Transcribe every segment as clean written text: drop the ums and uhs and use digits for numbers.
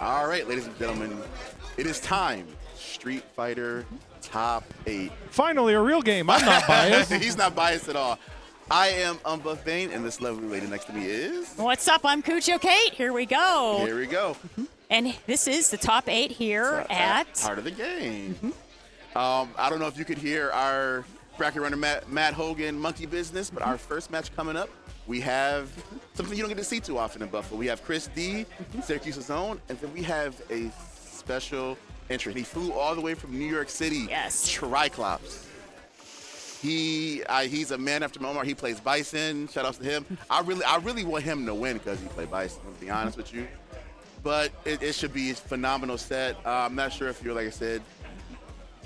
All right, ladies and gentlemen, it is time. Street Fighter Top 8. Finally, a real game. I'm not biased. He's not biased at all. I am Buffalo, and this lovely lady next to me is... What's up? I'm Cujo Kate. Here we go. Here we go. And this is the top 8 here at... Heart of the Game. I don't know if you could hear our bracket runner, Matt Hogan, monkey business, but our first match coming up, we have something you don't get to see too often in Buffalo. We have Chris D, Syracuse's own, and then we have a special entrant. He flew all the way from New York City. Yes. Triiiclops. He's a man after my own heart. He plays Bison. Shout outs to him. I really want him to win because he played Bison, to be honest with you. But it should be a phenomenal set. I'm not sure if you're, like I said,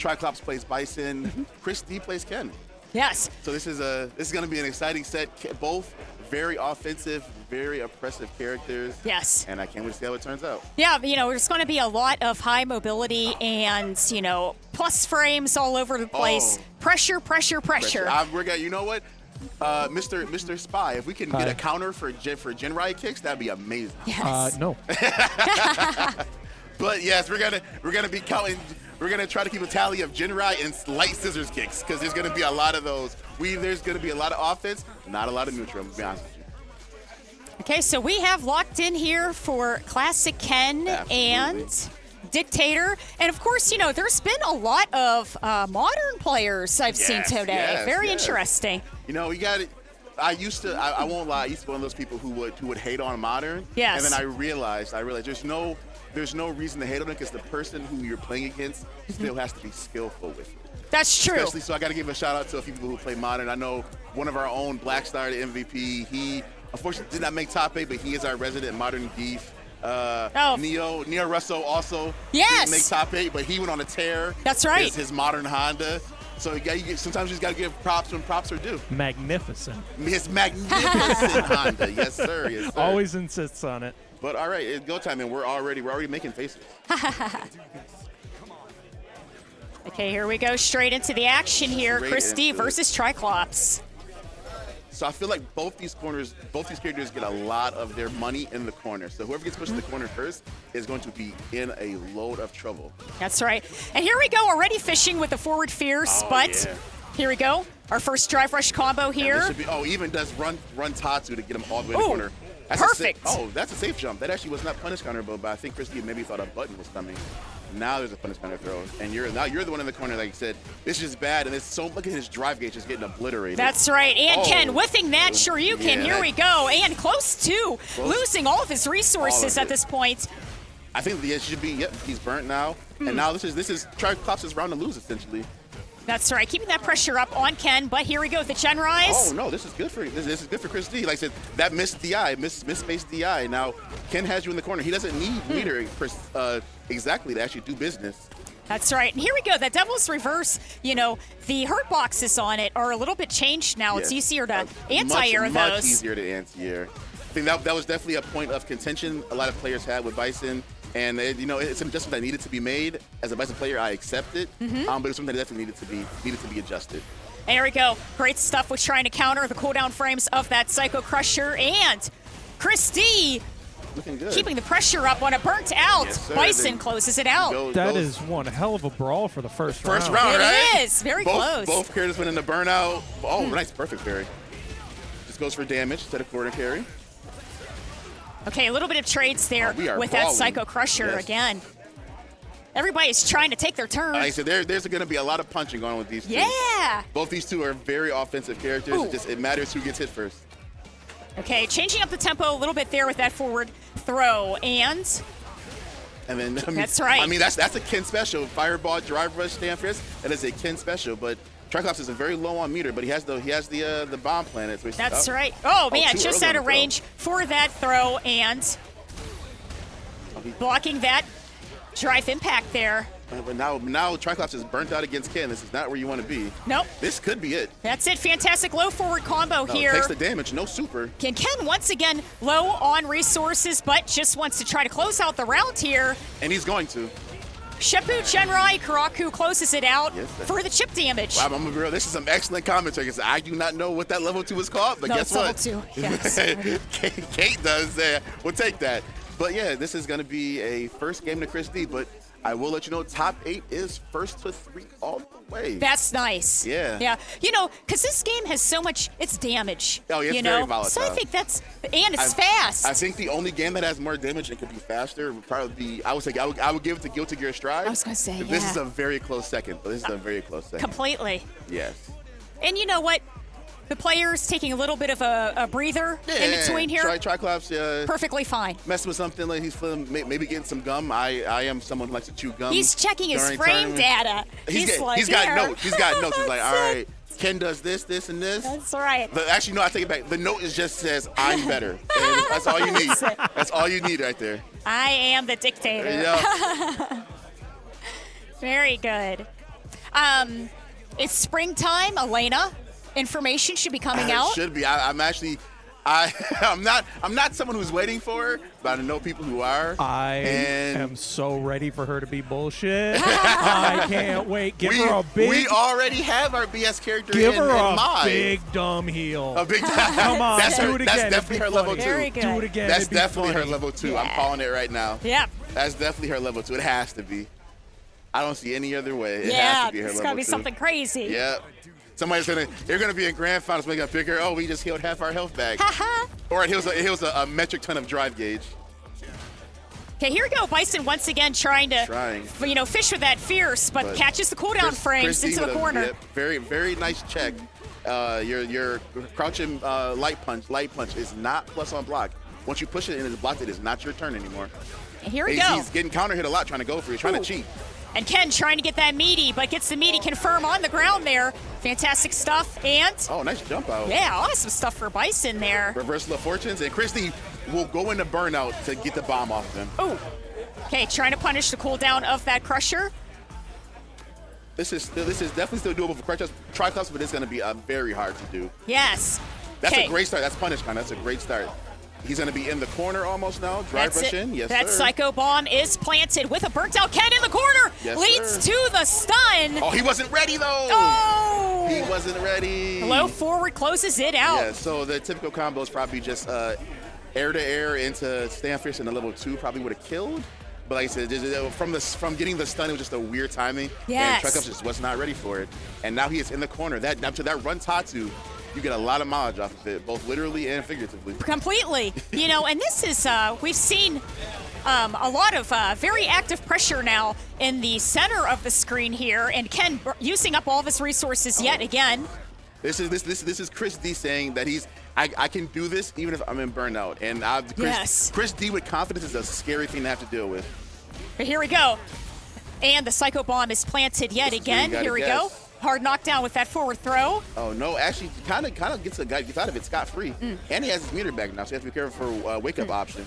Triiiclops plays Bison. Chris D plays Ken. Yes. So this is going to be an exciting set. Both very offensive, very oppressive characters. Yes. And I can't wait to see how it turns out. Yeah, there's going to be a lot of high mobility and, plus frames all over the place. Oh. Pressure. You know what? Mr. Spy, if we can get a counter for Jinrai kicks, that'd be amazing. Yes. No. But yes, we're gonna be counting. We're gonna try to keep a tally of Jinrai and light scissors kicks because there's gonna be a lot of those. There's gonna be a lot of offense, not a lot of neutral. To be honest with you. Okay, so we have locked in here for Classic Ken and Dictator. And of course, there's been a lot of modern players I've seen today. Very interesting. We got it. I won't lie, I used to be one of those people who would hate on modern. Yes. And then I realized there's no reason to hate on it because the person who you're playing against still has to be skillful with it. That's true. Especially, so I got to give a shout out to a few people who play modern. I know one of our own Black Star, the MVP. He unfortunately did not make top 8, but he is our resident modern beef. Neo Russo also didn't make top 8, but he went on a tear. That's right. His modern Honda. So sometimes you just got to give props when props are due. Magnificent. His magnificent Honda. Yes, sir. Yes, sir. Always insists on it. But all right, it's go time, and we're already making faces. Okay, here we go straight into the action here. Chris D versus Triiiclops. So I feel like both these characters get a lot of their money in the corner. So whoever gets pushed to the corner first is going to be in a load of trouble. That's right. And here we go, already fishing with the forward fierce, here we go. Our first drive rush combo here. Even does run Tatsu to get him all the way to the corner. That's perfect. That's a safe jump. That actually was not punish counterable, but I think Christy maybe thought a button was coming. Now there's a punish counter throw, and you're the one in the corner, like you said. This is bad, and look at his drive gauge just getting obliterated. That's right, and Ken whiffing that Shoryuken. Here we go, and close to losing all of his resources at this point. I think it should be. Yep, he's burnt now, and now this is Triiiclops' round to lose essentially. That's right, keeping that pressure up on Ken, but here we go with the Gen Rise. Oh no, this is good for Chris D. Like I said, that missed DI, misspaced DI. Now Ken has you in the corner. He doesn't need meter exactly to actually do business. That's right. And here we go. That Devil's Reverse, the hurt boxes on it are a little bit changed now. It's easier to anti-air those. Much easier to anti-air. I think that was definitely a point of contention a lot of players had with Bison. And it's an adjustment that needed to be made. As a Bison player, I accept it. But it's something that definitely needed to be adjusted. And here we go. Great stuff with trying to counter the cooldown frames of that Psycho Crusher. And Chris D looking good. Keeping the pressure up on a burnt out. Bison closes it out. That is one hell of a brawl for the first round. First round, right? It is. Very close. Both characters went into burnout. Oh, nice. Perfect parry. Just goes for damage instead of forward carry. Okay, a little bit of trades there with that Psycho Crusher again. Everybody's trying to take their turn. Like I said, there's going to be a lot of punching going on with these two. Yeah. Both these two are very offensive characters. It matters who gets hit first. Okay, changing up the tempo a little bit there with that forward throw. And then, that's right. I mean, that's a Ken special. Fireball, drive rush, stand fist. That is a Ken special, but Triiiclops is very low on meter, but he has the bomb planet. So that's right. Oh man, just out of range for that throw and blocking that drive impact there. But now Triiiclops is burnt out against Ken. This is not where you want to be. Nope. This could be it. That's it. Fantastic low forward combo here. Takes the damage, no super. Ken once again low on resources, but just wants to try to close out the round here. And he's going to. Sheppu Chenrai Karaku closes it out for the chip damage. Wow, I'm gonna be real. This is some excellent commentary because I do not know what that level 2 is called, but guess what? Level 2. Yes. Kate does. We'll take that. But yeah, this is going to be a first game to Chris D. But I will let you know, top 8 is first to 3 all the way. That's nice. Yeah. Yeah. You know, because this game has so much, it's damage. Oh, yeah, it's you very know? volatile. So I think and it's fast. I think the only game that has more damage and could be faster would probably be, I would give it to Guilty Gear Strive. I was going to say, This is a very close second. This is a very close second. Completely. Yes. And you know what? The player's taking a little bit of a breather in between here. Triiiclops, Perfectly fine. messing with something like he's feeling, maybe getting some gum. I am someone who likes to chew gum. He's checking his during frame tournaments. data. He's got notes. He's got notes. He's like, all right, Ken does this, this, and this. That's right. Actually, no, I take it back. The note just says, I'm better. And that's all you need. That's all you need right there. I am the dictator. Yeah. Very good. It's springtime, Elena. Information should be coming out. Should be. I'm not someone who's waiting for her, but I know people who are. I am so ready for her to be bullshit. I can't wait. Give her a big. We already have our BS character. Give her a mod. big dumb heel. A big. Come on, do it again. That's definitely her level 2. Very good. Do it again. That's It'd be definitely funny. her level 2. Yeah. I'm calling it right now. Yep. That's definitely her level 2. It has to be. I don't see any other way. It Yeah, has to be her it's level 2. got to be something crazy. Yep. They're gonna be in grand finals. Making a figure. Oh, we just healed half our health back. Or it heals a metric ton of drive gauge. Okay, here we go. Bison once again trying to, fish with that fierce, but catches the cooldown frames into the corner. Very, very nice check. Your crouching light punch is not plus on block. Once you push it and it's blocked, it is not your turn anymore. And here we go. He's getting counter hit a lot, trying to go for you, trying to cheat. And Ken trying to get that meaty, but gets the meaty confirm on the ground there. Fantastic stuff. And oh, nice jump out. Yeah, awesome stuff for Bison there. Reversal of fortunes, and Christy will go into burnout to get the bomb off them. Oh, okay, trying to punish the cooldown of that Crusher. This is definitely still doable for Triiiclops, but it's going to be very hard to do. Yes. That's a great start. That's punish kind. That's a great start. He's going to be in the corner almost now. Drive rush in. Yes, that sir. Psycho Bomb is planted with a burnt out Ken in the corner. Yes, leads sir. to the stun. Oh, he wasn't ready though. Oh. He wasn't ready. Low forward closes it out. Yeah, so the typical combo is probably just air to air into Stand Fierce in the level 2 probably would have killed. But like I said, from getting the stun, it was just a weird timing. Yes. And Triiiclops just was not ready for it. And now he is in the corner. That run Tatsu, you get a lot of mileage off of it, both literally and figuratively. Completely. And this is, we've seen a lot of very active pressure now in the center of the screen here, and Ken using up all of his resources yet again. This is Chris D saying that I can do this even if I'm in burnout. And Chris D with confidence is a scary thing to have to deal with. But here we go. And the Psycho Bomb is planted yet again. Here we go. Hard knockdown with that forward throw. Oh no, actually kind of gets out of it scot-free. And he has his meter back now, so you have to be careful for wake-up option.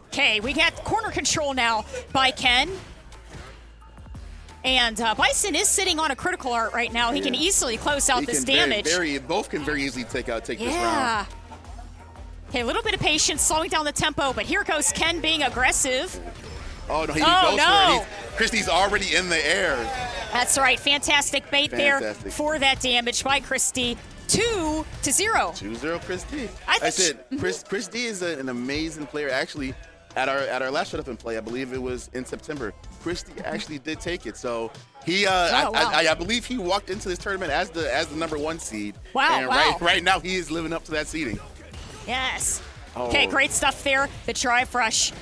Okay, we got corner control now by Ken. And Bison is sitting on a critical art right now. He can easily close out this damage. Both can very easily take this round. Yeah. Okay, a little bit of patience, slowing down the tempo, but here goes Ken being aggressive. Oh no, he goes for it. Christy's already in the air. That's right, fantastic bait there for that damage by Christy. 2-0. 2-0 Chris D. I said Chris D is an amazing player. Actually, at our last Shut Up and Play, I believe it was in September, Chris D actually did take it. So he, I believe he walked into this tournament as the #1 seed. Wow! And right now he is living up to that seeding. Yes. Okay, great stuff there. The drive rush.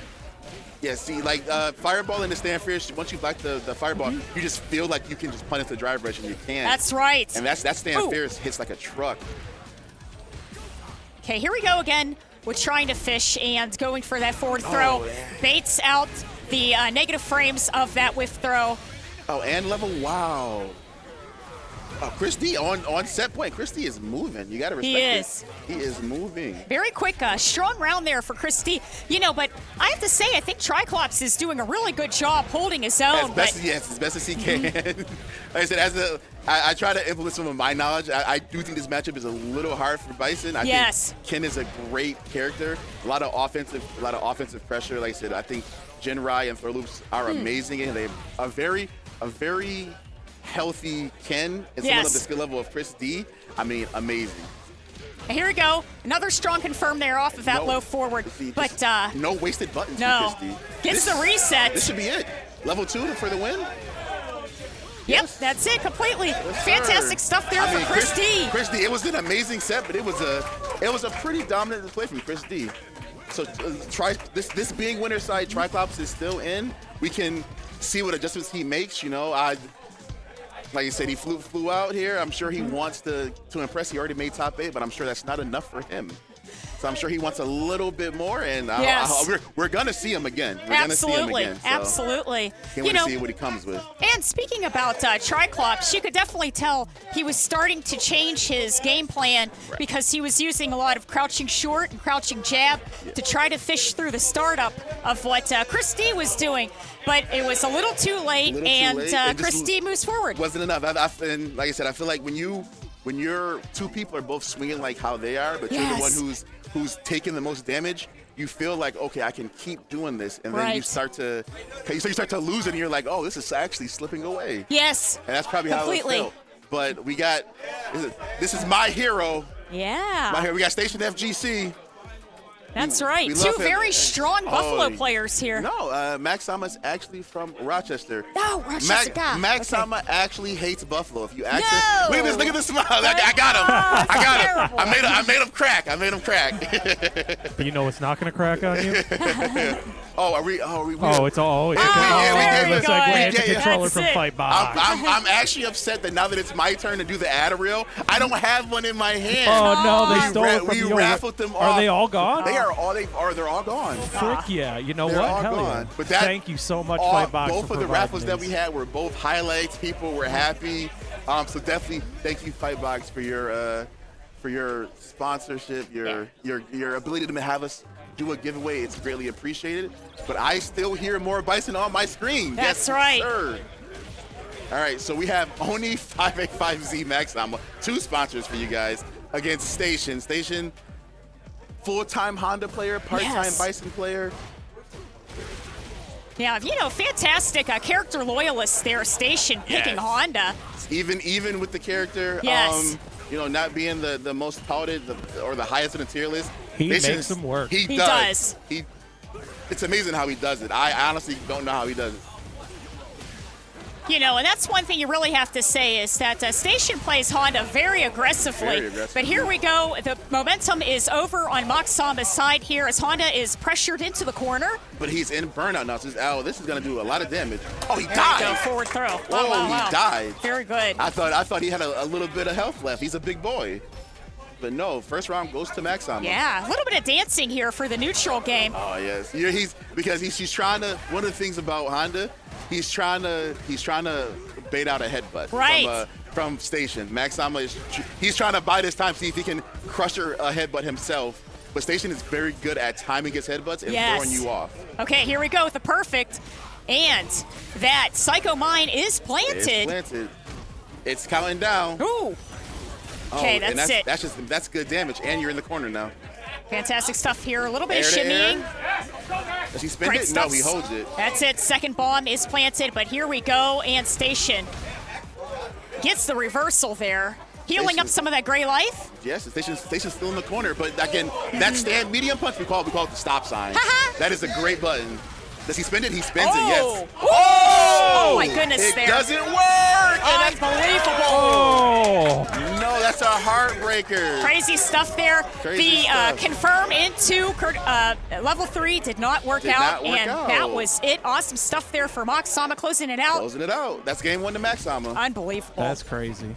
Yeah, see, like Fireball and the Stand Fierce, once you block the Fireball, you just feel like you can just punish the drive rush, and you can't. That's right. And that Stand Fierce hits like a truck. Okay, here we go again. We're trying to fish and going for that forward throw. Baits out the negative frames of that whiff throw. Oh, and level, wow. Oh, Chris D on set point. Chris D is moving. You got to respect this. He is moving. Very quick, strong round there for Chris D. But I have to say, I think Triiiclops is doing a really good job holding his own. As best as he can. Like I said, I try to implement some of my knowledge. I do think this matchup is a little hard for Bison. I think Ken is a great character. A lot of offensive pressure. Like I said, I think Jinrai and Triiiclops are amazing, and they have a very healthy Ken and someone of the skill level of Chris D. I mean, amazing. And here we go. Another strong confirm there off of that low forward. But no wasted buttons no. for Chris D. Gets the reset. This should be it. Level 2 for the win. Yep, Yes. that's it completely. Yes, Fantastic sir. stuff there for Chris D. Chris D, it was an amazing set, but it was a pretty dominant display from Chris D. So this being winner side, Triiiclops is still in. We can see what adjustments he makes. You know, like you said, he flew out here. I'm sure he wants to impress. He already made top 8, but I'm sure that's not enough for him. So I'm sure he wants a little bit more, and we're gonna see him again. We're Absolutely, gonna see him again, so absolutely. Can't wait to see what he comes with. And speaking about Triiiclops, you could definitely tell he was starting to change his game plan because he was using a lot of crouching short and crouching jab to try to fish through the startup of what Chris D was doing. But it was a little too late, and Chris D moves forward. Wasn't enough. And like I said, I feel like when your two people are both swinging like how they are, but you're the one who's taking the most damage, you feel like, okay, I can keep doing this, and then you start to lose it, and you're like, oh, this is actually slipping away. Yes. And that's probably how it felt. But this is my hero. Yeah. My hero. We got Station FGC. That's right. Two very strong Buffalo players here. No, MacsSama is actually from Rochester. No, Rochester. MacsSama actually hates Buffalo. If you ask him, look at this smile. I got him. I made him crack. But you know what's not going to crack on you? Are we? It's all. very good. Looks like we hit the That's controller from it. Fightbox. I'm actually upset that now that it's my turn to do the ad reel, I don't have one in my hand. Oh no, they stole it from we you. raffled them off. Are they all gone? They're all gone. Frick yeah. You know They're what? all Hell gone. yeah. But Thank you so much, Fightbox. Both for of the providing raffles that these. we had were both highlights. People were happy. So definitely thank you, Fightbox, for your sponsorship, your ability to have us do a giveaway. It's greatly appreciated. But I still hear more Bison on my screen. That's yes, right. Sir. All right, so we have Oni 585Z MacsSama, 2 sponsors for you guys against Station. Station, full-time Honda player, part-time Bison player. Yeah, fantastic character loyalists there, Station, picking Honda. Even with the character, not being the most touted or the highest in the tier list. He makes them work. He does. It's amazing how he does it. I honestly don't know how he does it. And that's one thing you really have to say is that Station plays Honda very aggressively. But here we go. The momentum is over on MacsSama's side here as Honda is pressured into the corner. But he's in burnout now. So this is going to do a lot of damage. Oh, he There died. we go, forward throw. Whoa, Wow. he died. Very good. I thought he had a little bit of health left. He's a big boy. But no, first round goes to MacsSama. Yeah, a little bit of dancing here for the neutral game. Oh yes, he's trying to. One of the things about Honda, he's trying to bait out a headbutt from Station. MacsSama he's trying to bide his time, see if he can crush a headbutt himself. But Station is very good at timing his headbutts and throwing you off. Okay, here we go with the perfect, and that Psycho Mine is planted. It's planted. It's counting down. Ooh. Okay, that's it. That's good damage, and you're in the corner now. Fantastic stuff here. A little bit of shimmying. Does he spin it? No, he holds it. That's it. Second bomb is planted, but here we go, and Station gets the reversal there. Healing up some of that gray life. Yes, Station's still in the corner, but again, that stand medium punch we call it the stop sign. That is a great button. Does he spin it? He spins it, yes. Oh my goodness, it doesn't work! Unbelievable. Oh! No, that's a heartbreaker. Crazy stuff there. Confirm into level 3 did not work out. That was it. Awesome stuff there for MacsSama closing it out. That's game 1 to MacsSama. Unbelievable. That's crazy.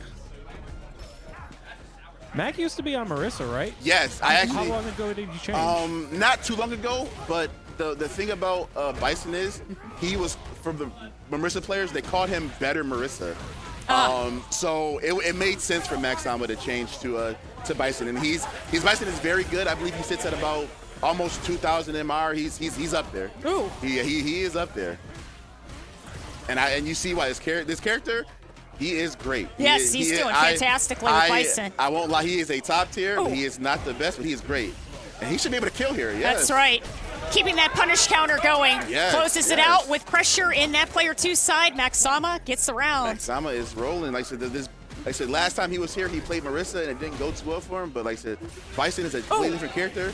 Mac used to be on Marisa, right? Yes, I actually. How long ago did you change? Not too long ago, but the thing about Bison is he was from the Marisa players. They called him Better Marisa. So it made sense for MacsSama to change to Bison, and his Bison is very good. I believe he sits at about almost 2,000 MR. He's up there. Ooh. He is up there. And you see why this character. He is great. Yes, he's doing fantastically with Bison. I won't lie, he is a top tier. But he is not the best, but he is great. And he should be able to kill here, yes. That's right. Keeping that punish counter going. Yes, Closes it out with pressure in that player 2 side. MacsSama gets the round. MacsSama is rolling. Like I said, Like I said, last time he was here, he played Marisa, and it didn't go too well for him. But like I said, Bison is a completely different character.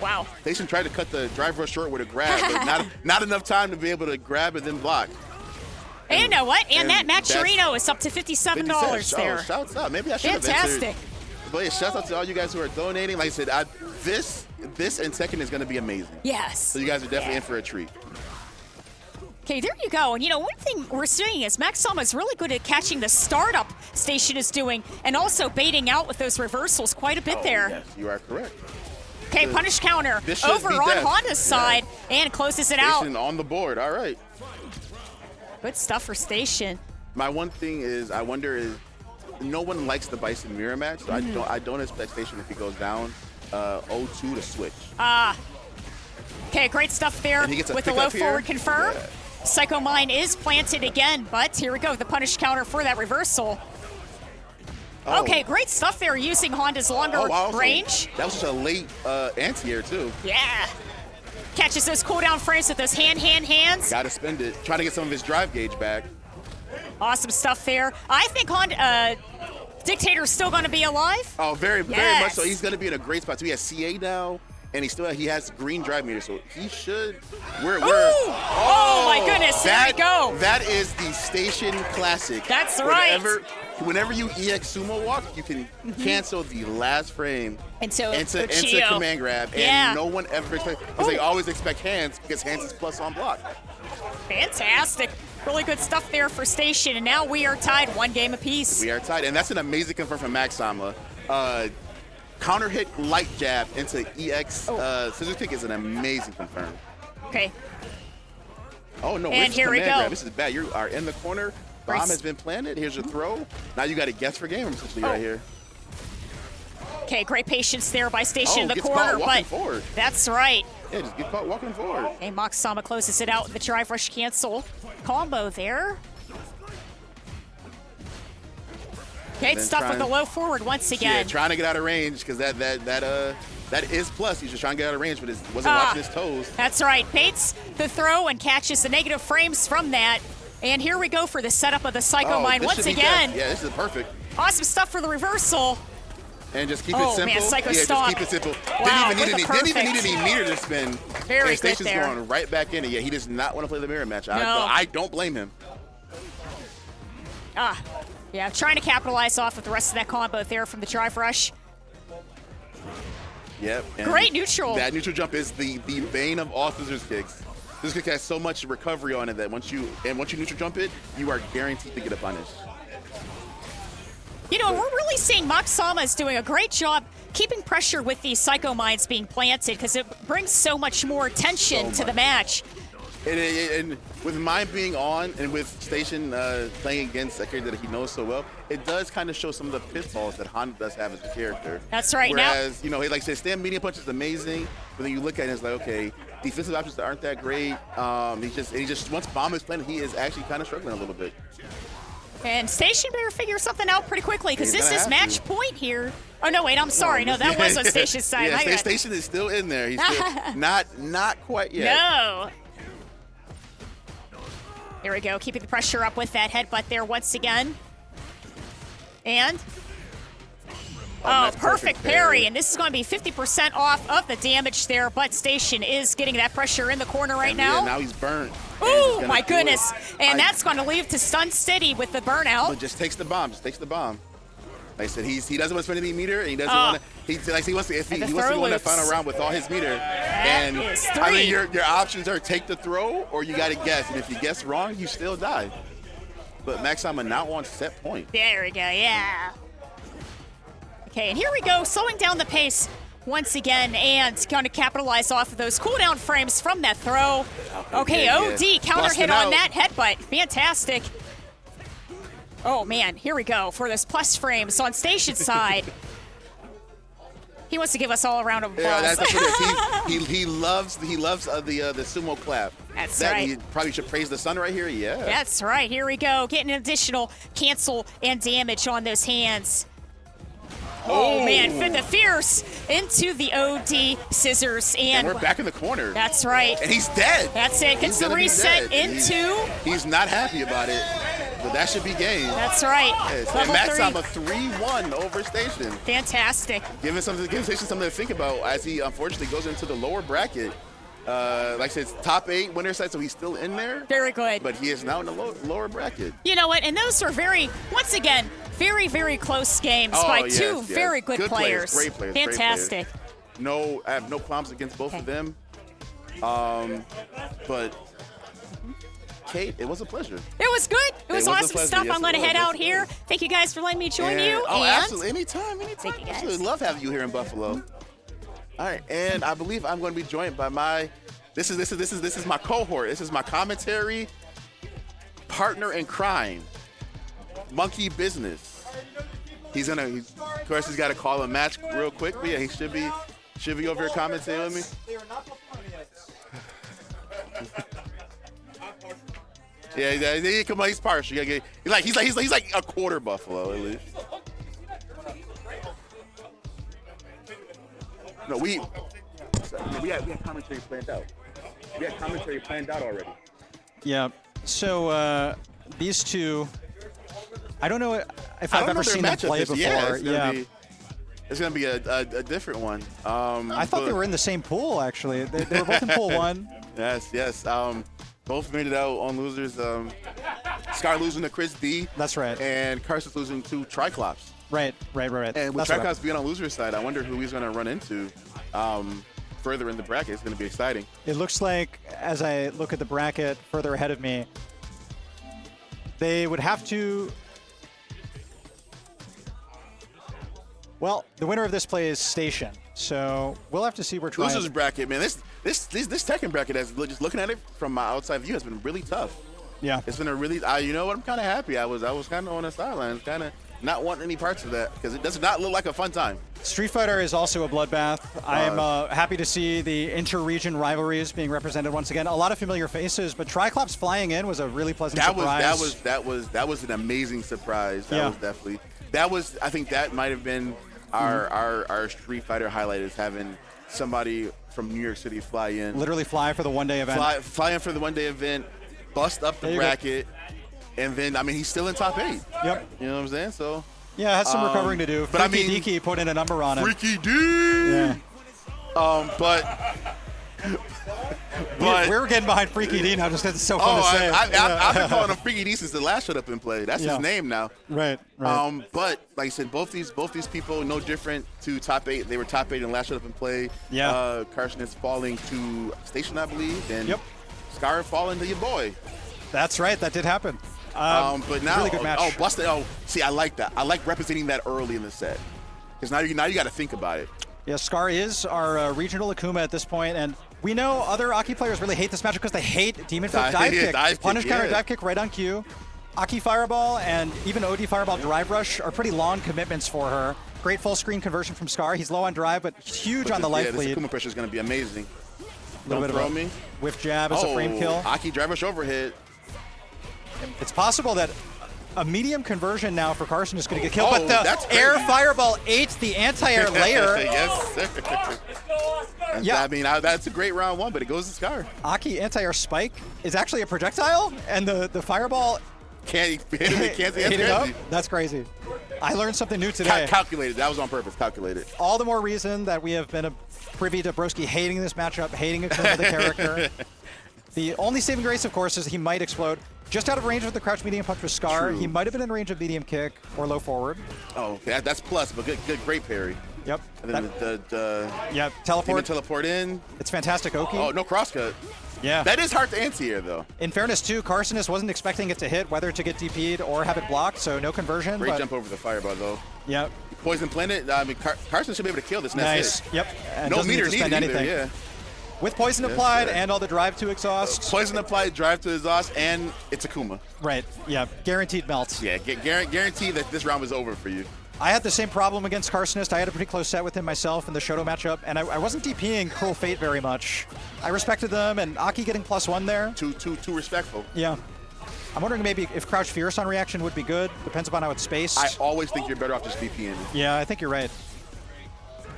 Wow. Station tried to cut the drive rush short with a grab, but not enough time to be able to grab and then block. And you know what? And that Macherino is up to $57 there. Shouts out. Maybe I should have Fantastic. But yeah, shouts out to all you guys who are donating. Like I said, this and second is going to be amazing. Yes. So you guys are definitely in for a treat. Okay, there you go. And you know, one thing we're seeing is MacsSama is really good at catching the startup Station is doing and also baiting out with those reversals quite a bit there. Yes, you are correct. Okay, punish counter over on Honda's side and closes it out. Station on the board. All right. Good stuff for Station. My one thing is, I wonder is, no one likes the Bison mirror match, so I don't expect Station if he goes down 0-2 to switch. Okay, great stuff there with the low forward confirm. Yeah. Psycho Mine is planted again, but here we go, the punish counter for that reversal. Oh. Okay, great stuff there using Honda's longer range. That was such a late anti-air too. Yeah. Catches those cooldown frames with those hands. Gotta spend it. Trying to get some of his drive gauge back. Awesome stuff there. I think Dictator's still going to be alive. Oh, very much so. He's going to be in a great spot too. He has CA now, and he has green drive meter, so he should. Oh my goodness! There we go. That is the Station classic. That's right. Whenever you EX sumo walk, you can cancel the last frame into command grab, and no one ever expects, because they always expect hands, because hands is plus on block. Fantastic. Really good stuff there for Station, and now we are tied 1 game apiece. We are tied, and that's an amazing confirm from MacsSama. Counter hit light jab into EX scissor kick is an amazing confirm. Okay. Oh no, and here we go. Grab. This is bad. You are in the corner. Bomb has been planted. Here's your throw. Now you got to guess for game essentially right here. Okay, great patience there by Station in the corner, but forward. That's right. Yeah, just get caught walking forward. Okay, MacsSama closes it out with the drive rush cancel combo there. Okay, stuff with the low forward once again. Yeah, trying to get out of range because that is plus. He's just trying to get out of range, but wasn't watching his toes. That's right. Baits the throw and catches the negative frames from that. And here we go for the setup of the Psycho Mine once again. Yeah, this is perfect. Awesome stuff for the reversal. And just keep it simple. Man, Psycho just keep it simple. Wow, didn't even need any meter to spin. Very good Station's there. going right back in it. Yeah, he does not want to play the mirror match. No. I don't blame him. Yeah, trying to capitalize off with the rest of that combo there from the drive rush. Yep. Great neutral. That neutral jump is the bane of all scissors kicks. This kick has so much recovery on it that once you neutral jump it, you are guaranteed to get a punish. You know, we're really seeing MacsSama is doing a great job keeping pressure with these Psycho Mines being planted because it brings so much more tension to the match. And with mine being on and with Station playing against a character that he knows so well, it does kind of show some of the pitfalls that Honda does have as a character. That's right. Whereas, you know, like I said, stand medium punch is amazing, but then you look at it and it's like, okay, defensive options aren't that great. He just once bomb is planted, he is actually kind of struggling a little bit. And Station better figure something out pretty quickly because this is match point here. Oh no, wait, I'm sorry. No, that was on Station's side. Yeah, Station is still in there. He's still not quite yet. No. Here we go, keeping the pressure up with that headbutt there once again. And perfect parry, and this is going to be 50% off of the damage there, but Station is getting that pressure in the corner right now. Yeah, now he's burnt. Ooh, my goodness. And that's going to leave to stun steady with the burnout. But just takes the bomb, Like I said, he doesn't want to spend any meter, and he doesn't want to. He wants to go in that final round with all his meter. And I mean, your options are take the throw or you got to guess. And if you guess wrong, you still die. But MacsSama now on set point. There we go. Yeah. Okay, and here we go, slowing down the pace once again, and going to capitalize off of those cooldown frames from that throw. Okay, OD counter hit on that headbutt. Fantastic. Oh man, here we go for those plus frames on Station's side. He wants to give us all a round of applause. Yeah, that's what it is. He loves the sumo clap. That's right. He probably should praise the sun right here. Yeah. That's right. Here we go, getting an additional cancel and damage on those hands. Oh man, fit the fierce into the OD scissors, and we're back in the corner. That's right. And he's dead. That's it. Gets the reset into. He's not happy about it. So that should be game. That's right. Yes. Level And 3. MacsSama 3-1 over Station. Fantastic. Giving Station something to think about as he unfortunately goes into the lower bracket. Like I said, it's top 8 winner side, so he's still in there. Very good. But he is now in the lower bracket. You know what? And those are once again, very, very close games by two very good players. Great players. Fantastic. Great players. I have no problems against both of them. But Kate, it was a pleasure. It was good. It was awesome stuff. Yes, I'm going to head out here. Thank you guys for letting me join you. Oh, and absolutely. Anytime. Thank you guys. Absolutely. Love having you here in Buffalo. All right, and I believe I'm going to be joined by my this is my cohort. This is my commentary partner in crime, Monkey Business. Of course, he's got to call a match real quick. But yeah, he should be over here commentating with me. Yeah, come on, he's partial. He's like a quarter Buffalo at least. No, we had commentary planned out. We had commentary planned out already. Yeah. So these two, I don't know if I've ever seen them play before. Yeah, it's gonna be a different one. I thought they were in the same pool actually. They were both in pool 1. Yes. Both made it out on losers. Skar losing to Chris D. That's right. And Kharsonist losing to Triiiclops. Right. And with Triiiclops being on loser's side, I wonder who he's going to run into further in the bracket. It's going to be exciting. It looks like, as I look at the bracket further ahead of me, they would have to... Well, the winner of this play is Station. So we'll have to see where Triiiclops... Losers bracket, man. This Tekken bracket, just looking at it from my outside view, has been really tough. Yeah. It's been a really... you know what? I'm kind of happy. I was kind of on the sidelines, kind of not wanting any parts of that because it does not look like a fun time. Street Fighter is also a bloodbath. I'm happy to see the inter-region rivalries being represented once again. A lot of familiar faces, but Triiiclops flying in was a really pleasant surprise. That was an amazing surprise. That was definitely... I think that might have been our Street Fighter highlight, is having somebody from New York City fly in. Literally fly for the one-day event. Fly in for the one-day event, bust up the bracket, and then, he's still in top 8. Yep. You know what I'm saying? So... Yeah, it has some recovering to do. But Freaky Deaky put in a number on it. Freaky D! Yeah. But we're getting behind Freaky D now just because it's so fun to say. I've been calling him Freaky D since the last Shut Up and Play. That's his name now. Right. But like I said, both these people, no different to top 8. They were top 8 in last Shut Up and Play. Yeah. Kharsonist falling to Station, I believe, and Skar falling to your boy. That's right. That did happen. But now, really good match. busted. See, I like that. I like representing that early in the set, because now you got to think about it. Yeah, Skar is our regional Akuma at this point, and we know other Aki players really hate this matchup because they hate Demon Flip dive kick. Punish counter dive kick right on cue. Aki Fireball and even OD Fireball Drive Rush are pretty long commitments for her. Great full screen conversion from Skar. He's low on drive, but huge on the life lead. This Akuma pressure is going to be amazing. Don't throw me. Whiff jab is a frame kill. Aki Drive Rush overhead. It's possible that a medium conversion now for Kharsonist is going to get killed, but the crazy. air fireball ate the anti-air layer. Yes, sir. That's a great round 1, but it goes to Skar. Aki anti-air spike is actually a projectile, and the fireball can't hit it up. That's crazy. I learned something new today. Calculated. That was on purpose. Calculated. All the more reason that we have been privy to Broski hating this matchup, hating Akuma the character. The only saving grace, of course, is he might explode. Just out of range with the crouch medium punch with Skar. True. He might have been in range of medium kick or low forward. Oh, okay. That's plus, but great parry. Yep. And then teleport in. It's fantastic, Oki. Oh, no crosscut. Yeah. That is hard to anti-air, though. In fairness, too, Kharsonist wasn't expecting it to hit, whether to get DP'd or have it blocked, so no conversion. Great jump over the fireball, though. Yep. Poison Planet. Kharsonist should be able to kill this next nice. hit. Yep. And no meter needed anything. Yeah. With poison applied and all the drive to exhaust. Poison applied, drive to exhaust, and it's Akuma. Right, yeah. Guaranteed melts. Yeah, guaranteed that this round was over for you. I had the same problem against Kharsonist. I had a pretty close set with him myself in the Shoto matchup, and I wasn't DPing Cruel Fate very much. I respected them, and Aki getting +1 there. Too respectful. Yeah. I'm wondering maybe if Crouch Fierce on reaction would be good. Depends upon how it's spaced. I always think you're better off just DPing. Yeah, I think you're right.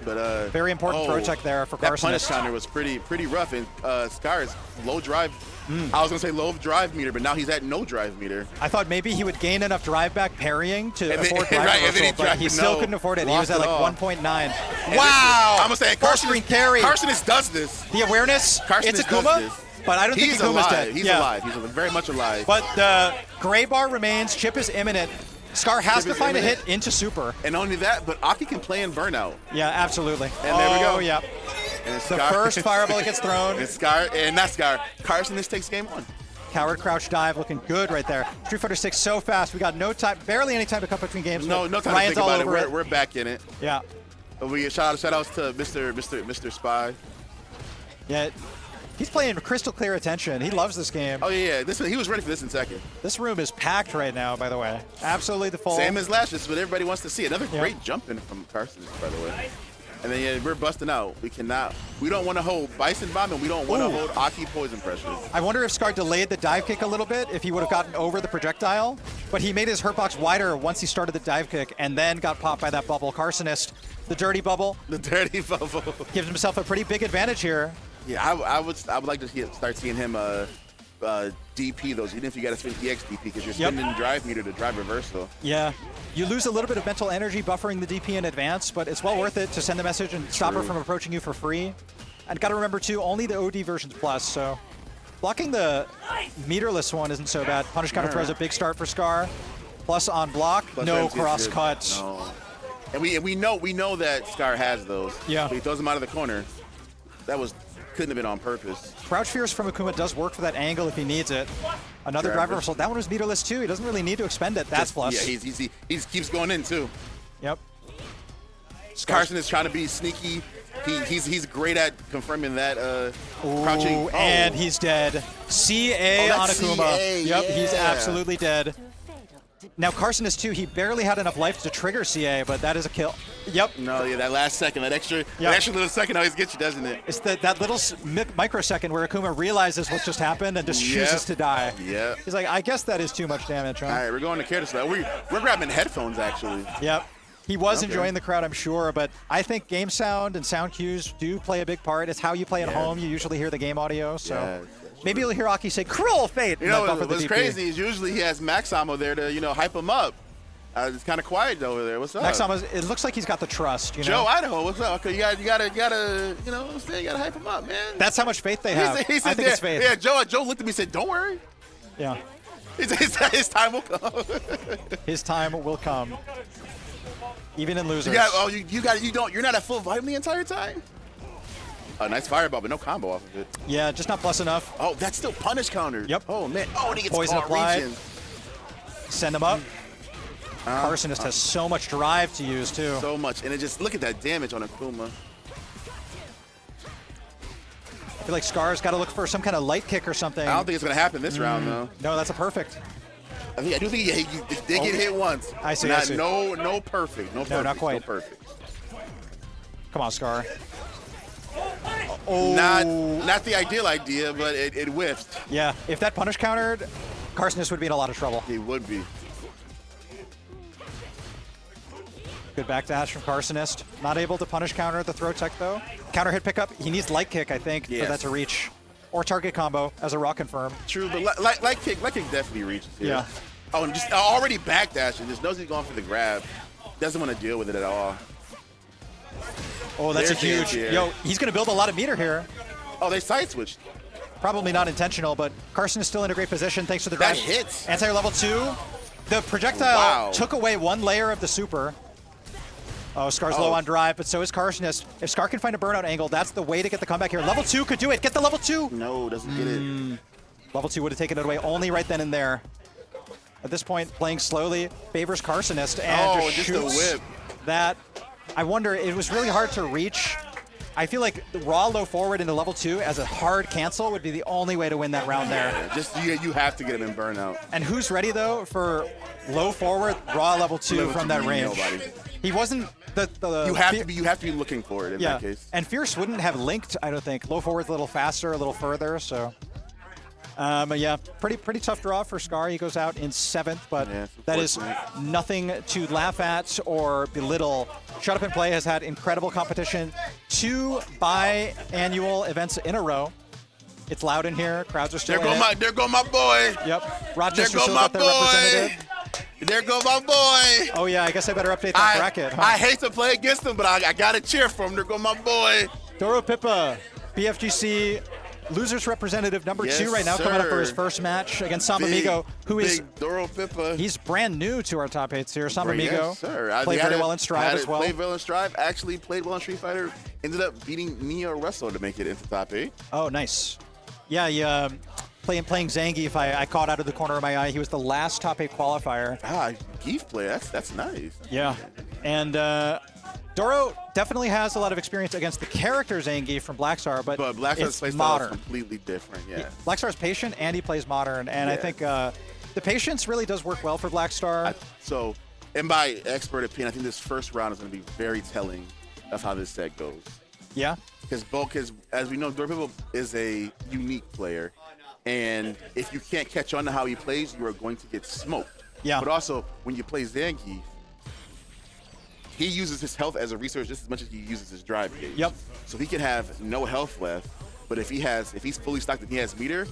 But very important throw tech there for Kharsonist. That punish counter was pretty rough, and Skar's low drive. I was gonna say low drive meter, but now he's at no drive meter. I thought maybe he would gain enough drive back parrying to afford drive right, reversal, but he still couldn't afford it. He was at like 1.9. Wow! I'm gonna say carry. Kharsonist does this. The awareness. It's Akuma, but I don't think Akuma's dead. He's alive. He's very much alive. But the gray bar remains. Chip is imminent. Skar has to find a hit into super. And only that, but Aki can play in burnout. Yeah, absolutely. And there we go. Oh, yeah. And the first fireball that gets thrown. And Skar, and not Skar. Kharsonist takes game 1. Coward crouch dive looking good right there. Street Fighter 6 so fast. We got no time, barely any time to cut between games. No time Ryan's to think all about over it. We're back in it. Yeah. We shout outs to Mr. Spy. Yeah. He's playing crystal clear attention. He loves this game. Oh, yeah. He was ready for this in second. This room is packed right now, by the way. Absolutely the full. Same as last. This is what everybody wants to see. Another great jump in from Kharsonist, by the way. And then we're busting out. We don't want to hold Bison Bomb, and we don't want to hold Aki Poison Pressure. I wonder if Skar delayed the dive kick a little bit, if he would have gotten over the projectile. But he made his hurt box wider once he started the dive kick, and then got popped by that bubble. Kharsonist, the dirty bubble. The dirty bubble. Gives himself a pretty big advantage here. Yeah, I would like to start seeing him DP those, even if you got to spin EX DP, because you're spinning drive meter to drive reversal. Yeah. You lose a little bit of mental energy buffering the DP in advance, but it's well worth it to send the message and stop her from approaching you for free. And got to remember, too, only the OD version's plus, so blocking the meterless one isn't so bad. Punish counter throws a big start for Skar. Plus on block, no cross cuts. No. And we know that Skar has those. Yeah. But he throws them out of the corner. Couldn't have been on purpose. Crouch Fierce from Akuma does work for that angle if he needs it. Another drive reversal. That one was meterless too. He doesn't really need to expend it. That's plus. Yeah, he keeps going in too. Yep. Kharsonist is trying to be sneaky. He's great at confirming that crouching. And he's dead. CA on Akuma. CA, yep, he's absolutely dead. Now Kharsonist too, he barely had enough life to trigger CA, but that is a kill. Yep. No, yeah, that last second, that extra little second always gets you, doesn't it? It's that little microsecond where Akuma realizes what just happened and just chooses to die. Yeah. He's like, I guess that is too much damage, huh? All right, we're going to Careless. We're grabbing headphones, actually. Yep. He was enjoying the crowd, I'm sure, but I think game sound and sound cues do play a big part. It's how you play at home. You usually hear the game audio, so maybe you'll hear Aki say, "Cruel fate." You know, what's crazy is usually he has MacsSama there to, hype him up. It's kind of quiet over there. What's up? MacsSama, it looks like he's got the trust. Joe Idaho, what's up? Okay, you gotta, you know what I'm saying? You gotta hype him up, man. That's how much faith they have. I think it's faith. Yeah, Joe looked at me and said, "Don't worry." Yeah. His time will come. His time will come. Even in losers. You're not at full volume the entire time? Nice fireball, but no combo off of it. Yeah, just not plus enough. Oh, that's still punish counter. Yep. Oh, man. Oh, and he gets poison caught applied. reaching. Send him up. Kharsonist has so much drive to use, too. So much. And just look at that damage on Akuma. I feel like Skar's got to look for some kind of light kick or something. I don't think it's going to happen this round, though. No, that's a perfect. I do think he did get hit once. I see. No perfect. No, not quite. No perfect. Come on, Skar. Oh. Not the ideal idea, but it whiffed. Yeah, if that punish countered, Kharsonist would be in a lot of trouble. He would be. Good backdash from Kharsonist. Not able to punish counter the throw tech, though. Counter hit pickup. He needs light kick, I think, for that to reach. Or target combo as a rock confirm. True, but light kick definitely reaches here. Yeah. Oh, and just already backdashing. Just knows he's going for the grab. Doesn't want to deal with it at all. Oh, that's a huge. Yo, he's going to build a lot of meter here. Oh, they side switched. Probably not intentional, but Kharsonist is still in a great position thanks to the grab. That hits. Anti-air level 2. The projectile took away one layer of the super. Oh, Skar's low on drive, but so is Kharsonist. If Skar can find a burnout angle, that's the way to get the comeback here. Level 2 could do it. Get the level 2. No, doesn't get it. Level 2 would have taken it away only right then and there. At this point, playing slowly favors Kharsonist and just shoots a whip. That. I wonder, it was really hard to reach. I feel like the raw low forward into level 2 as a hard cancel would be the only way to win that round there. You have to get him in burnout. And who's ready, though, for low forward, raw level 2 from that range? Nobody. He wasn't you have to be looking for it in that case. And Fierce wouldn't have linked, I don't think. Low forward's a little faster, a little further, so. Yeah, pretty tough draw for Skar. He goes out in 7th, but that is nothing to laugh at or belittle Shut Up and Play has had incredible competition. 2 biannual events in a row. It's loud in here. Crowds are still There go my boy. Yep. Rochester There go still my got their representative. boy. There go my boy. Oh, yeah, I guess I better update that bracket. Huh? I hate to play against him, but I got to cheer for him. There go my boy. Doropipa, BFGC losers representative number 2 right now, coming up for his first match against SambaMigo, who is Doropipa. He's brand new to our top 8s here. SambaMigo. Yes, sir. Played very well in Strive as well. Played well in Strive. Actually played well in Street Fighter. Ended up beating Mia Russell to make it into top 8. Oh, nice. Yeah, playing Zangief, I caught out of the corner of my eye. He was the last top 8 qualifier. Geef player. That's nice. Yeah. And Doro definitely has a lot of experience against the character Zangief from Blackstar, but Blackstar's play style is completely different. Yeah. Blackstar's patient and he plays modern, and I think the patience really does work well for Blackstar. So, in my expert opinion, I think this first round is going to be very telling of how this set goes. Yeah. Because as we know, Doropipa is a unique player, and if you can't catch on to how he plays, you are going to get smoked. Yeah. But also, when you play Zangief, he uses his health as a resource just as much as he uses his drive gauge. Yep. So he can have no health left, but if he's fully stocked and he has meter,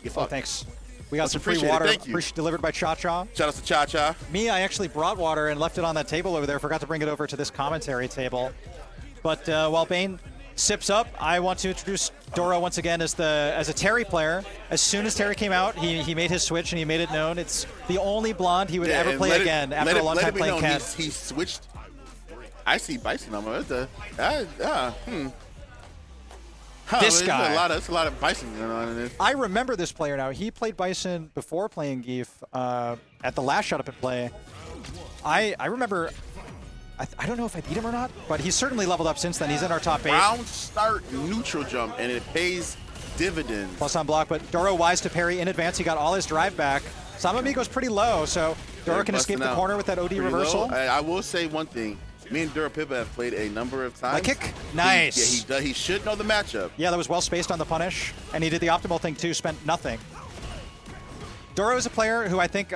you fuck. Oh, thanks. We got some free water delivered by Cha Cha. Shout out to Cha Cha. Me, I actually brought water and left it on that table over there. Forgot to bring it over to this commentary table. But while Bane sips up, I want to introduce Doro once again as a Terry player. As soon as Terry came out, he made his switch and he made it known. It's the only blonde he would ever play again after a long time playing Ken. He switched. I see Bison on my This guy. There's a lot of Bison going on in this. I remember this player now. He played Bison before playing Geef at the last Shut Up and Play. I remember. I don't know if I beat him or not, but he's certainly leveled up since then. He's in our top 8. Round start neutral jump, and it pays dividends. Plus on block, but Doro wise to parry in advance. He got all his drive back. SambaMigo's pretty low, so Doro can escape the corner with that OD reversal. I will say one thing. Me and Doropipa have played a number of times. Leg kick? Nice. He should know the matchup. Yeah, that was well spaced on the punish, and he did the optimal thing too, spent nothing. Doro is a player who I think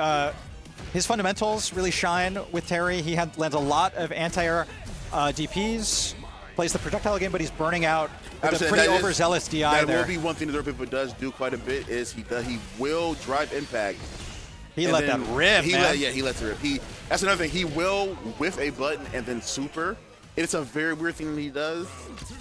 his fundamentals really shine with Terry. He lands a lot of anti-air DPs, plays the projectile game, but he's burning out with a pretty overzealous DI that there. Will be one thing that Doropipa does do quite a bit is he will drive impact. He let that rip, man. He lets it rip. That's another thing. He will whiff a button and then super. It's a very weird thing that he does.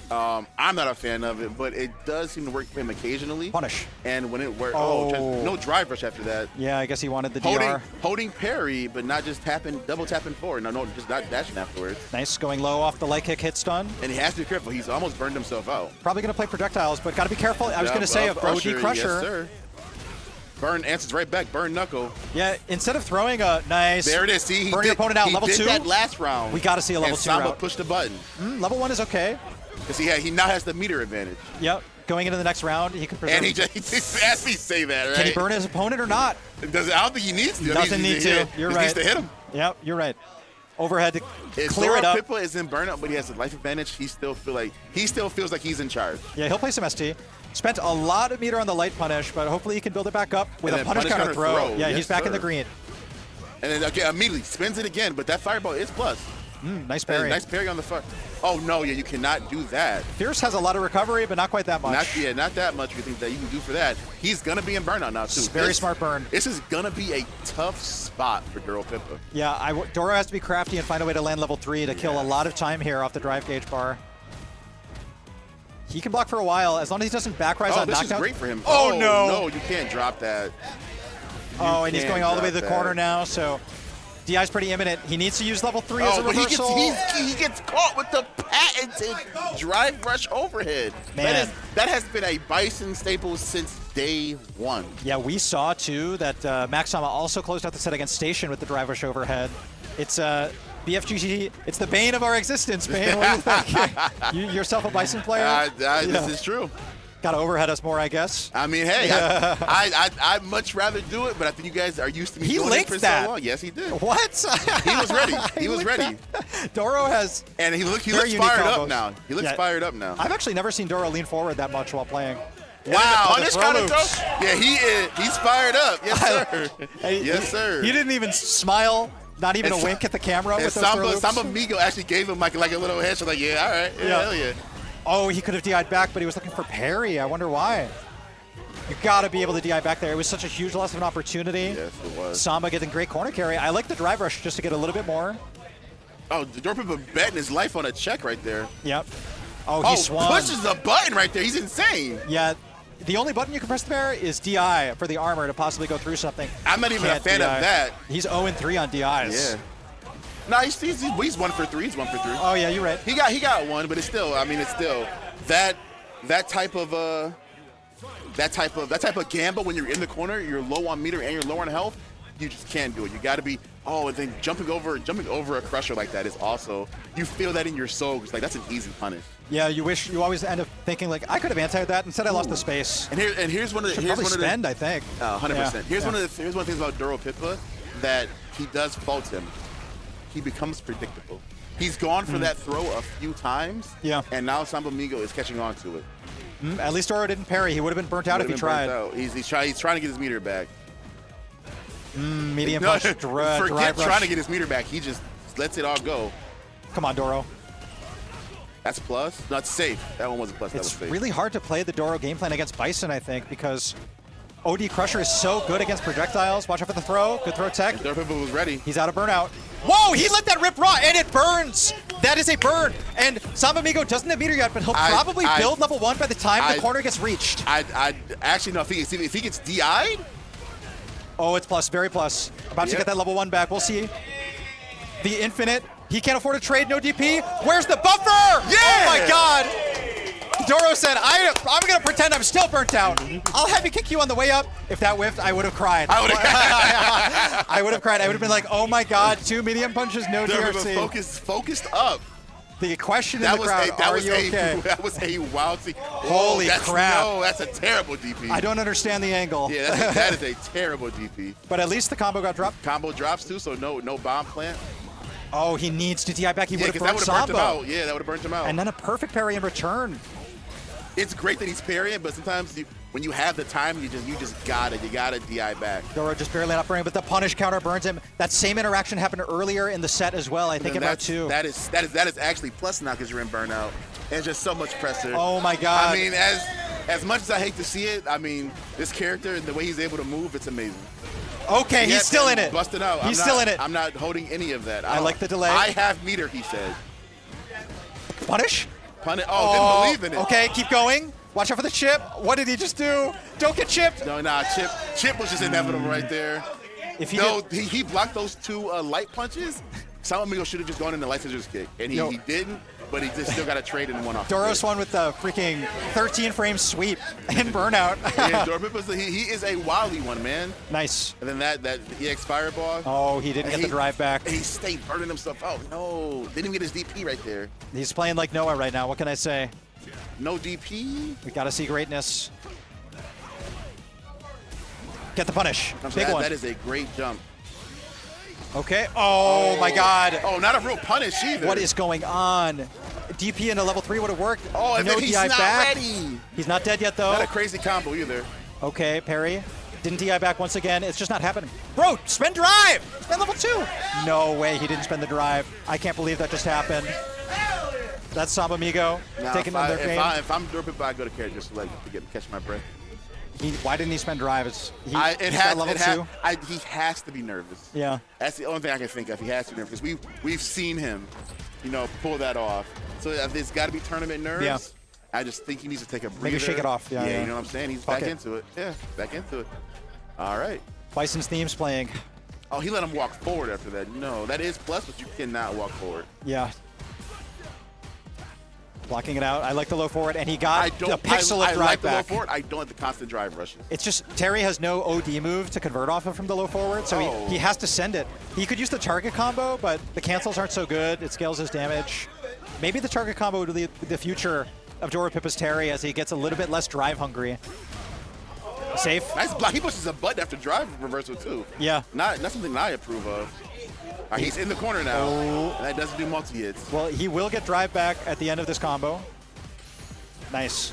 I'm not a fan of it, but it does seem to work for him occasionally. Punish. And when it works, no drive rush after that. Yeah, I guess he wanted the DR. Holding parry, but not just double tapping forward. No, just not dashing afterwards. Nice, going low off the leg kick hit stun. And he has to be careful. He's almost burned himself out. Probably going to play projectors, but got to be careful. I was going to say of OD Crusher. Yes, sir. Burn answers right back. Burn knuckle. Yeah, instead of throwing a nice. There it is. See, burn your opponent out. Level 2. He did that last round. We got to see a level 2 Samba route. pushed the button. Level 1 is okay. Because he now has the meter advantage. Yep. Going into the next round, he can preserve. And he just asked me to say that, right? Can he burn his opponent or not? I don't think he needs to. Doesn't need to. You're right. He needs to hit him. Yep, you're right. Overhead to clear it up. Doropipa is in burnout, but he has a life advantage. He still feels like he's in charge. Yeah, he'll play some ST. Spent a lot of meter on the light punish, but hopefully he can build it back up with a punish counter throw. Yeah, yes, he's back in the green. And then immediately spins it again, but that fireball is plus. Nice parry. Nice parry on the fire. Oh no, yeah, you cannot do that. Fierce has a lot of recovery, but not quite that much. Not that much. You think that you can do for that? He's gonna be in burnout now too. Very smart burn. This is gonna be a tough spot for Doropipa. Yeah, Doro has to be crafty and find a way to land level 3 to kill a lot of time here off the drive gauge bar. He can block for a while as long as he doesn't back rise on knockdown. This is great for him. Oh no! No, you can't drop that. And he's going all the way to the corner now, so DI's pretty imminent. He needs to use level 3 as a reversal. He gets caught with the patented drive rush overhead. Man. That has been a Bison staple since day 1. Yeah, we saw too that MacsSama also closed out the set against Station with the drive rush overhead. It's BFGC, it's the bane of our existence, Bane. What do you think? You yourself a Bison player? This is true. Got to overhead us more, I guess. I mean, hey, I'd much rather do it, but I think you guys are used to me doing it for so long. Yes, he did. What? He was ready. He was ready. Doro has. And he looks fired up now. He looks fired up now. I've actually never seen Doro lean forward that much while playing. Wow, punish counter throw? Yeah, he is. He's fired up. Yes, sir. Yes, sir. He didn't even smile. Not even a wink at the camera with those throw loops. SambaMigo actually gave him like a little headshot, like, yeah, all right, yeah, hell yeah. Oh, he could have DI'd back, but he was looking for parry. I wonder why. You gotta be able to DI back there. It was such a huge loss of an opportunity. Yes, it was. Samba getting great corner carry. I like the drive rush just to get a little bit more. Oh, Doropipa betting his life on a check right there. Yep. Oh, he swung. Pushes the button right there. He's insane. Yeah. The only button you can press there is DI for the armor to possibly go through something. I'm not even a fan of that. He's 0-3 on DIs. Yeah. No, he's 1 for 3. He's 1 for 3. Oh yeah, you're right. He got one, but it's still. I mean, it's still that type of gamble when you're in the corner, you're low on meter and you're low on health. You just can't do it. You got to be. Oh, and then jumping over a crusher like that is also. You feel that in your soul. It's like that's an easy punish. Yeah, you always end up thinking like I could have anti that. Instead, I lost the space. And here's one of the. Should probably spend, I think. 100%. Yeah. Here's one of the things about Doropipa that he does fault him. He becomes predictable. He's gone for that throw a few times. Yeah. And now SambaMigo is catching on to it. At least Doro didn't parry. He would have been burnt out if he tried. He's trying to get his meter back. Medium punch. Forget trying to get his meter back. He just lets it all go. Come on, Doro. That's plus. That's safe. That one wasn't plus. That was safe. It's really hard to play the Doro game plan against Bison, I think, because OD Crusher is so good against projectiles. Watch out for the throw. Good throw tech. Doropipa was ready. He's out of burnout. Whoa, he let that rip raw, and it burns. That is a burn. And SambaMigo doesn't have meter yet, but he'll probably build level 1 by the time the corner gets reached. Actually, no, if he gets DI'd. Oh, it's plus, very plus. About to get that level 1 back. We'll see. The infinite. He can't afford a trade, no DP. Where's the buffer? Yeah! Oh my God. Doro said, I'm going to pretend I'm still burnt out. I'll have you kick you on the way up. If that whiffed, I would have cried. I would have cried. I would have been like, oh my God, 2 medium punches, no DRC. Focused up. The question in the crowd, are you okay? That was a wild thing. Holy crap. No, that's a terrible DP. I don't understand the angle. Yeah, that is a terrible DP. But at least the combo got dropped. Combo drops too, so no bomb plant. Oh, he needs to DI back. He would have burnt him out. Yeah, that would have burnt him out. And then a perfect parry in return. It's great that he's parrying, but sometimes when you have the time, you just gotta DI back. Doro just barely not burning, but the punish counter burns him. That same interaction happened earlier in the set as well. I think about 2. That is actually plus now because you're in burnout. There's just so much pressure. Oh my God. I mean, as much as I hate to see it, I mean, this character and the way he's able to move, it's amazing. Okay, he's still in it. Busted out. He's still in it. I'm not holding any of that. I like the delay. I have meter, he said. Punish? Punish. Oh, didn't believe in it. Okay, keep going. Watch out for the chip. What did he just do? Don't get chipped. No, Chip was just inevitable right there. He blocked those 2 light punches. SambaMigo should have just gone in the light scissors kick, and he didn't. But he just still got a trade in one off. Doro won with the freaking 13-frame sweep in burnout. Yeah, Doropipa, he is a wily one, man. Nice. And then that EX Fireball. Oh, he didn't get the drive back. He stayed burning himself out. No, didn't even get his DP right there. He's playing like Noah right now. What can I say? No DP. We got to see greatness. Get the punish. Big one. That is a great jump. Okay. Oh my God. Oh, not a real punish either. What is going on? DP into level 3 would have worked. Oh, and no then he's DI not back. ready. He's not dead yet, though. Not a crazy combo either. Okay, parry. Didn't DI back once again. It's just not happening. Bro, spend drive. Spend level 2. No way he didn't spend the drive. I can't believe that just happened. That's SambaMigo taking their game. If I'm Doropipa, I go to carry just to catch my breath. Why didn't he spend drive? He has to be nervous. Yeah. That's the only thing I can think of. He has to be nervous because we've seen him, pull that off. So there's got to be tournament nerves. Yeah. I just think he needs to take a breather. Maybe shake it off. Yeah, you know what I'm saying? He's back into it. Yeah, back into it. All right. Bison's theme's playing. Oh, he let him walk forward after that. No, that is plus, but you cannot walk forward. Yeah. Blocking it out. I like the low forward, and he got the pixel of drive like back. The low forward. I don't like the constant drive rushes. It's just Terry has no OD move to convert off of from the low forward, so he has to send it. He could use the target combo, but the cancels aren't so good. It scales his damage. Maybe the target combo would be the future of Doropipa's Terry as he gets a little bit less drive hungry. Safe. Nice block. He pushes a button after drive reversal too. Yeah. Not something I approve of. Right, he's in the corner now. And that doesn't do multi-hits. Well, he will get drive back at the end of this combo. Nice.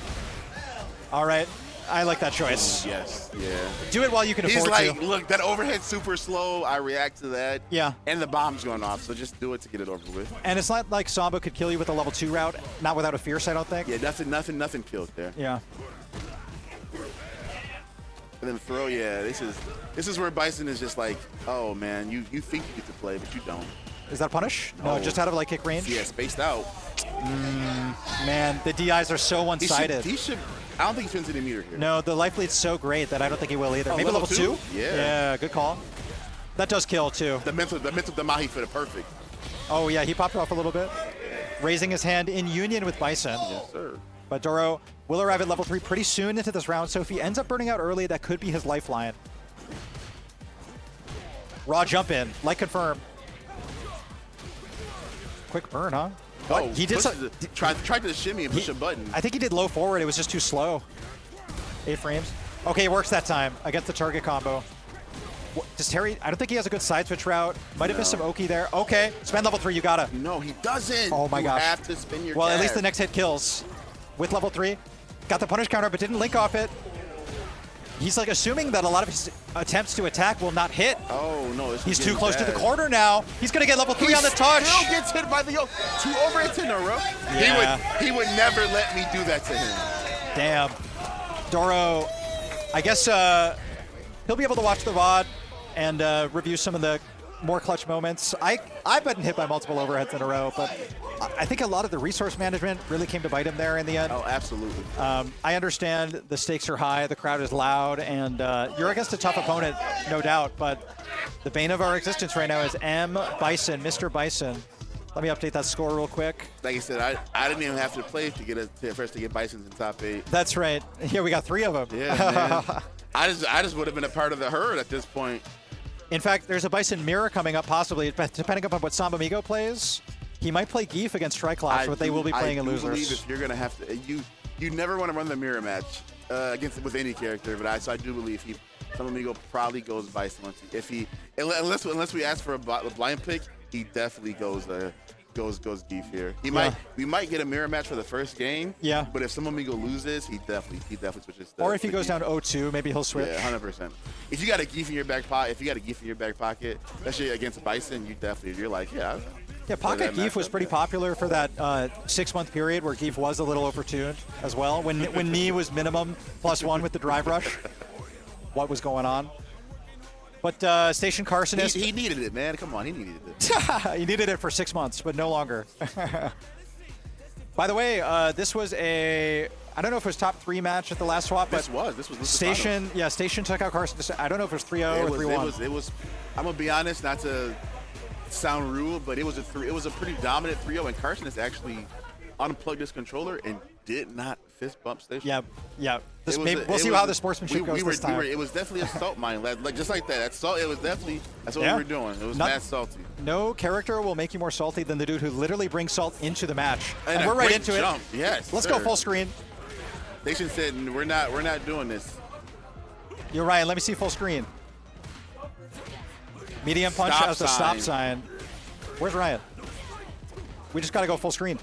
All right. I like that choice. Yes, yeah. Do it while you can He's afford like, to. look, that overhead super slow. I react to that. Yeah. And the bomb's going off, so just do it to get it over with. And it's not like Samba could kill you with a level 2 route, not without a Fierce, I don't think. Yeah, nothing killed there. Yeah. And then throw, yeah, this is where Bison is just like, oh man, you think you get to play, but you don't. Is that a punish? No, just out of like kick range? Yeah, spaced out. Man, the DIs are so one-sided. He should, I don't think he spins any meter here. No, the life lead's so great that I don't think he will either. Oh, Maybe level 2? Yeah. Yeah, good call. That does kill too. The mental the Mahi fit it perfect. Oh yeah, he popped off a little bit. Raising his hand in union with Bison. Yes, sir. But Doro will arrive at level 3 pretty soon into this round, so if he ends up burning out early, that could be his lifeline. Raw jump in, like confirm. Quick burn, huh? Oh, he did tried to shimmy and push a button. I think he did low forward, it was just too slow. 8 frames. Okay, it works that time against the target combo. Does Terry, I don't think he has a good side switch route. Might have missed some Oki there. Okay, spend level 3, you gotta. No, he doesn't. Oh my gosh. You have to spin your Well, tab. at least the next hit kills. With level 3, got the punish counter, but didn't link off it. He's like assuming that a lot of his attempts to attack will not hit. Oh no, he's too close to the corner now. He's gonna get level 3 on the touch. He still gets hit by the 2 overhits in a row. Yeah. He would never let me do that to him. Damn. Doro, I guess he'll be able to watch the VOD and review some of the more clutch moments. I've been hit by multiple overheads in a row, but I think a lot of the resource management really came to bite him there in the end. Oh, absolutely. I understand the stakes are high, the crowd is loud, and you're against a tough opponent, no doubt, but the bane of our existence right now is M.Bison, Mr. Bison. Let me update that score real quick. Like I said, I didn't even have to play to get first to get Bison's in top 8. That's right. Yeah, we got 3 of them. Yeah, man. I just would have been a part of the herd at this point. In fact, there's a Bison mirror coming up, possibly, depending upon what SambaMigo plays. He might play Geef against Triiiclops, but they will be playing in losers. I believe if you're going to have to, you never want to run the mirror match with any character, but I do believe SambaMigo probably goes Bison unless we ask for a blind pick, he definitely goes Geef here. We might get a mirror match for the first game. Yeah. But if SambaMigo loses, he definitely switches. Or if he goes down 0-2, maybe he'll switch. Yeah, 100%. If you got a Geef in your back pocket, especially against Bison, you're like, yeah. Yeah, Pocket Geef was pretty popular for that 6-month period where Geef was a little overtuned as well. When knee was minimum +1 with the drive rush. What was going on? But Station Kharsonist... He needed it, man. Come on, he needed it. He needed it for 6 months, but no longer. By the way, this was a... I don't know if it was top 3 match at the last swap, but... This was Station... Yeah, Station took out Kharsonist. I don't know if it was 3-0 or 3-1. It was... I'm going to be honest, not to sound rude, but it was a pretty dominant 3-0, and Kharsonist actually unplugged his controller and did not fist bump Station. Yeah. We'll see how the sportsmanship goes this time. It was definitely a salt mine, like just like that. That's what we were doing. It was mad salty. No character will make you more salty than the dude who literally brings salt into the match. And we're right into jump. it. Yes. Let's go full screen. Station said we're not doing this. You're right. Let me see full screen. Medium punch as the stop sign. Where's Ryan? We just got to go full screen.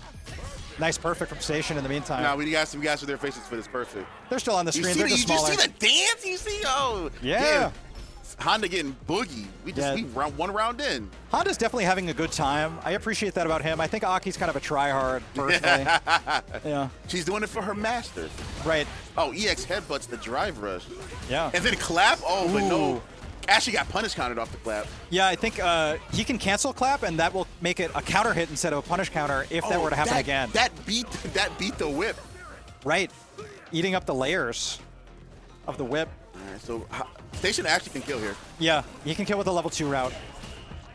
Nice perfect from Station in the meantime. Now we got some guys with their faces for this perfect. They're still on the screen. They're just smaller. You see the dance? You see? Oh. Yeah. Honda getting boogie. We one round in. Honda's definitely having a good time. I appreciate that about him. I think Aki's kind of a tryhard, personally. Yeah. She's doing it for her master. Right. Oh, EX headbutts the drive rush. Yeah. And then clap. Oh, but no. Actually got punish countered off the clap. Yeah, I think he can cancel clap, and that will make it a counter hit instead of a punish counter if that were to happen again. That beat the whip. Right. Eating up the layers of the whip. All right, so Station actually can kill here. Yeah, he can kill with a level 2 route.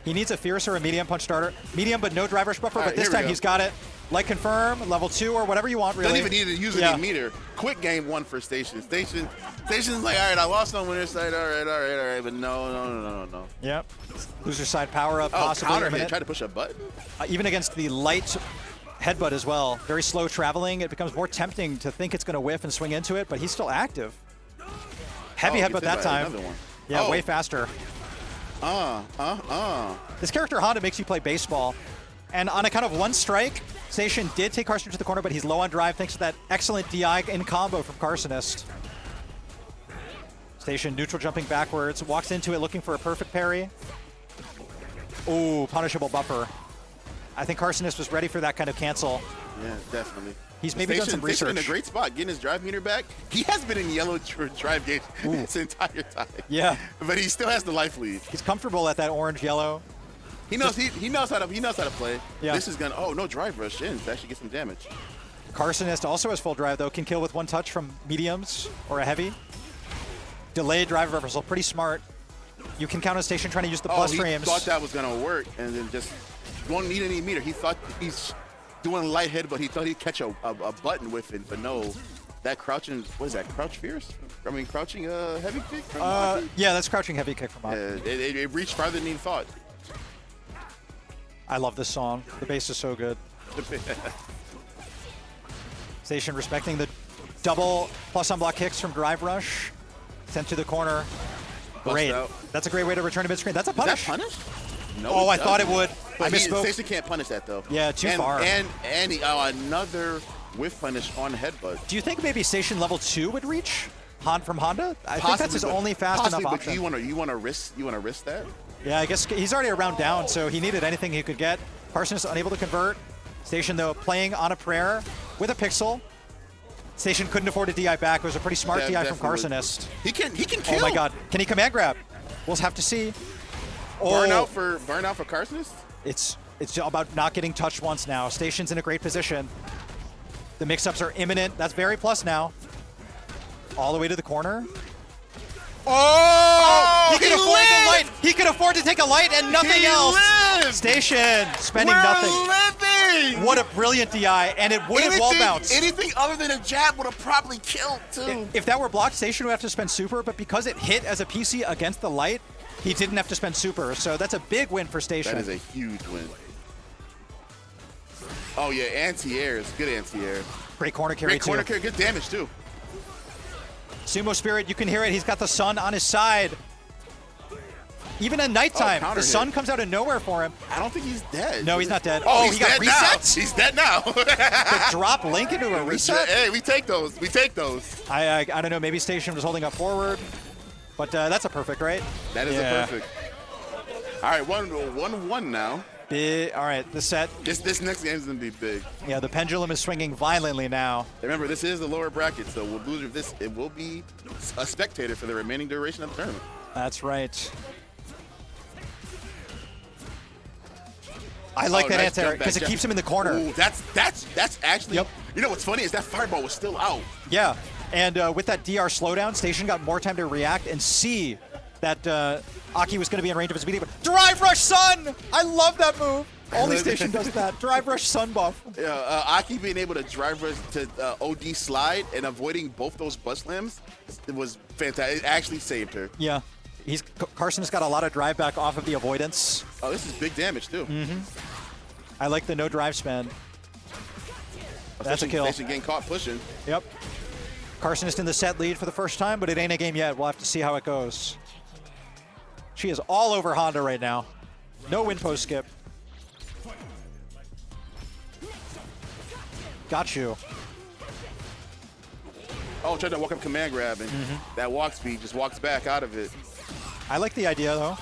He needs a Fierce or a medium punch starter. Medium, but no drive rush buffer, but this time he's got it. Like confirm, level 2 or whatever you want, really. Doesn't even need to use any meter. Quick game 1 for Station. Station's like, all right, I lost on winner's side. All right, but no. Yep. Loser side power up, possibly. Counter hit. Try to push a button. Even against the light headbutt as well. Very slow traveling. It becomes more tempting to think it's going to whiff and swing into it, but he's still active. Heavy headbutt that time. Yeah, way faster. This character Honda makes you play baseball. And on a count of 1 strike, Station did take Kharsonist to the corner, but he's low on drive thanks to that excellent DI in combo from Kharsonist. Station neutral jumping backwards, walks into it looking for a perfect parry. Ooh, punishable buffer. I think Kharsonist was ready for that kind of cancel. Yeah, definitely. He's maybe done some research. Station in a great spot, getting his drive meter back. He has been in yellow drive gauge this entire time. Yeah. But he still has the life lead. He's comfortable at that orange-yellow. He knows how to play. Yeah. This is gonna no drive rush in to actually get some damage. Kharsonist also has full drive though, can kill with one touch from mediums or a heavy. Delayed drive reversal, pretty smart. You can count on Station trying to use the plus frames. He thought that was gonna work and then just won't need any meter. He thought he's doing light head, but he thought he'd catch a button with it, but no. That crouching, what is that, crouch fierce? I mean, crouching heavy kick from Aki? Yeah, that's crouching heavy kick from Aki. It reached farther than he thought. I love this song. The bass is so good. Station respecting the double plus on block kicks from drive rush. Sent to the corner. Great. That's a great way to return to mid-screen. That's a punish. Is that punish? No, oh, I thought it would. I misspoke. Station can't punish that, though. Yeah, too far. And another whiff punish on headbutt. Do you think maybe Station level 2 would reach from Honda? I think that's his only fast enough option. But you want to risk that? Yeah, I guess he's already a round down, so he needed anything he could get. Kharsonist unable to convert. Station, though, playing on a prayer with a pixel. Station couldn't afford a DI back. It was a pretty smart DI from Kharsonist. He can kill. Oh my God! Can he command grab? We'll have to see. Burnout for Kharsonist? It's about not getting touched once now. Station's in a great position. The mix-ups are imminent. That's very plus now. All the way to the corner. Oh! He could afford the light. He could afford to take a light and nothing else. Lived. Station spending nothing. Living. What a brilliant DI, and it wouldn't wall bounce. Anything other than a jab would have probably killed too. If that were blocked, Station would have to spend super, but because it hit as a PC against the light, he didn't have to spend super. So that's a big win for Station. That is a huge win. Oh yeah, anti-air is good anti-air. Great corner carry too. Great corner carry, good damage too. Sumo Spirit, you can hear it. He's got the sun on his side. Even at nighttime, the sun comes out of nowhere for him. I don't think he's dead. No, he's not dead. Oh, he got reset? He's dead now. The drop link into a reset? Hey, we take those. We take those. I don't know. Maybe Station was holding up forward. But that's a perfect, right? That is a perfect. All right, 1-1 now. Big. All right, the set. This next game is going to be big. Yeah, the pendulum is swinging violently now. Remember, this is the lower bracket, so loser of this, it will be a spectator for the remaining duration of the tournament. That's right. I like that anti-air because it keeps him in the corner. Ooh, that's actually. Yep. You know what's funny is that fireball was still out. Yeah, and with that DR slowdown, Station got more time to react and see that Aki was going to be in range of his immediate. Drive Rush Sun! I love that move. Only Station does that. Drive Rush Sun buff. Yeah, Aki being able to drive rush to OD slide and avoiding both those butt slams, it was fantastic. It actually saved her. Yeah. Kharsonist got a lot of drive back off of the avoidance. Oh, this is big damage too. Mm-hmm. I like the no drive spend. That's a kill. Station getting caught pushing. Yep. Kharsonist in the set lead for the first time, but it ain't a game yet. We'll have to see how it goes. She is all over Honda right now. No win post skip. Got you. Oh, tried to walk up command grab, and that walk speed just walks back out of it. I like the idea, though.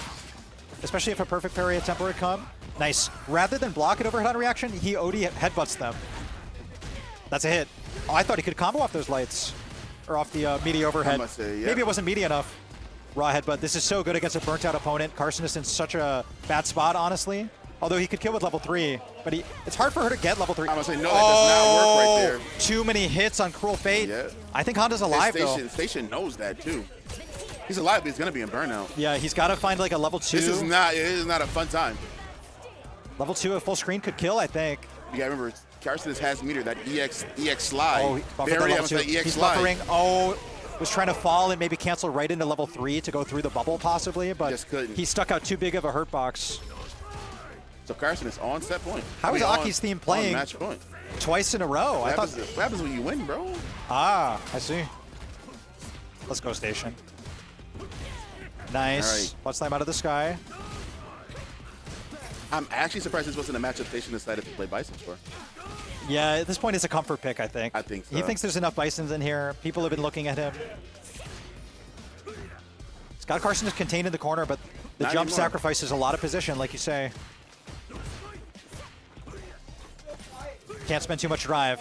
Especially if a perfect parry attempt were to come. Nice. Rather than block an overhead on reaction, he OD headbutts them. That's a hit. Oh, I thought he could combo off those lights. Or off the meaty overhead. I must say, yeah. Maybe it wasn't meaty enough. Raw headbutt. This is so good against a burnt-out opponent. Kharsonist in such a bad spot, honestly. Although he could kill with level 3. But it's hard for her to get level 3. I must say, no, that does not work right there. Too many hits on Cruel Fate. Yeah. I think Honda's alive, though. Station knows that, too. He's alive, but he's going to be in burnout. Yeah, he's got to find like a level 2. It is not a fun time. Level 2 at full screen could kill, I think. You got to remember, Kharsonist has meter, that EX slide. Oh, he buffered level 2. He's buffering. Oh, was trying to fall and maybe cancel right into level 3 to go through the bubble possibly, but just couldn't. He stuck out too big of a hurt box. So Kharsonist on set point. How is Aki's theme playing match point twice in a row? What happens when you win, bro? Ah, I see. Let's go, Station. Nice. All right. Butt slam out of the sky. I'm actually surprised this wasn't a matchup Station decided to play Bison for. Yeah, at this point it's a comfort pick, I think. I think so. He thinks there's enough Bisons in here. People have been looking at him. Scott Carson is contained in the corner, but the Not jump anymore. sacrifices a lot of position, like you say. Can't spend too much drive.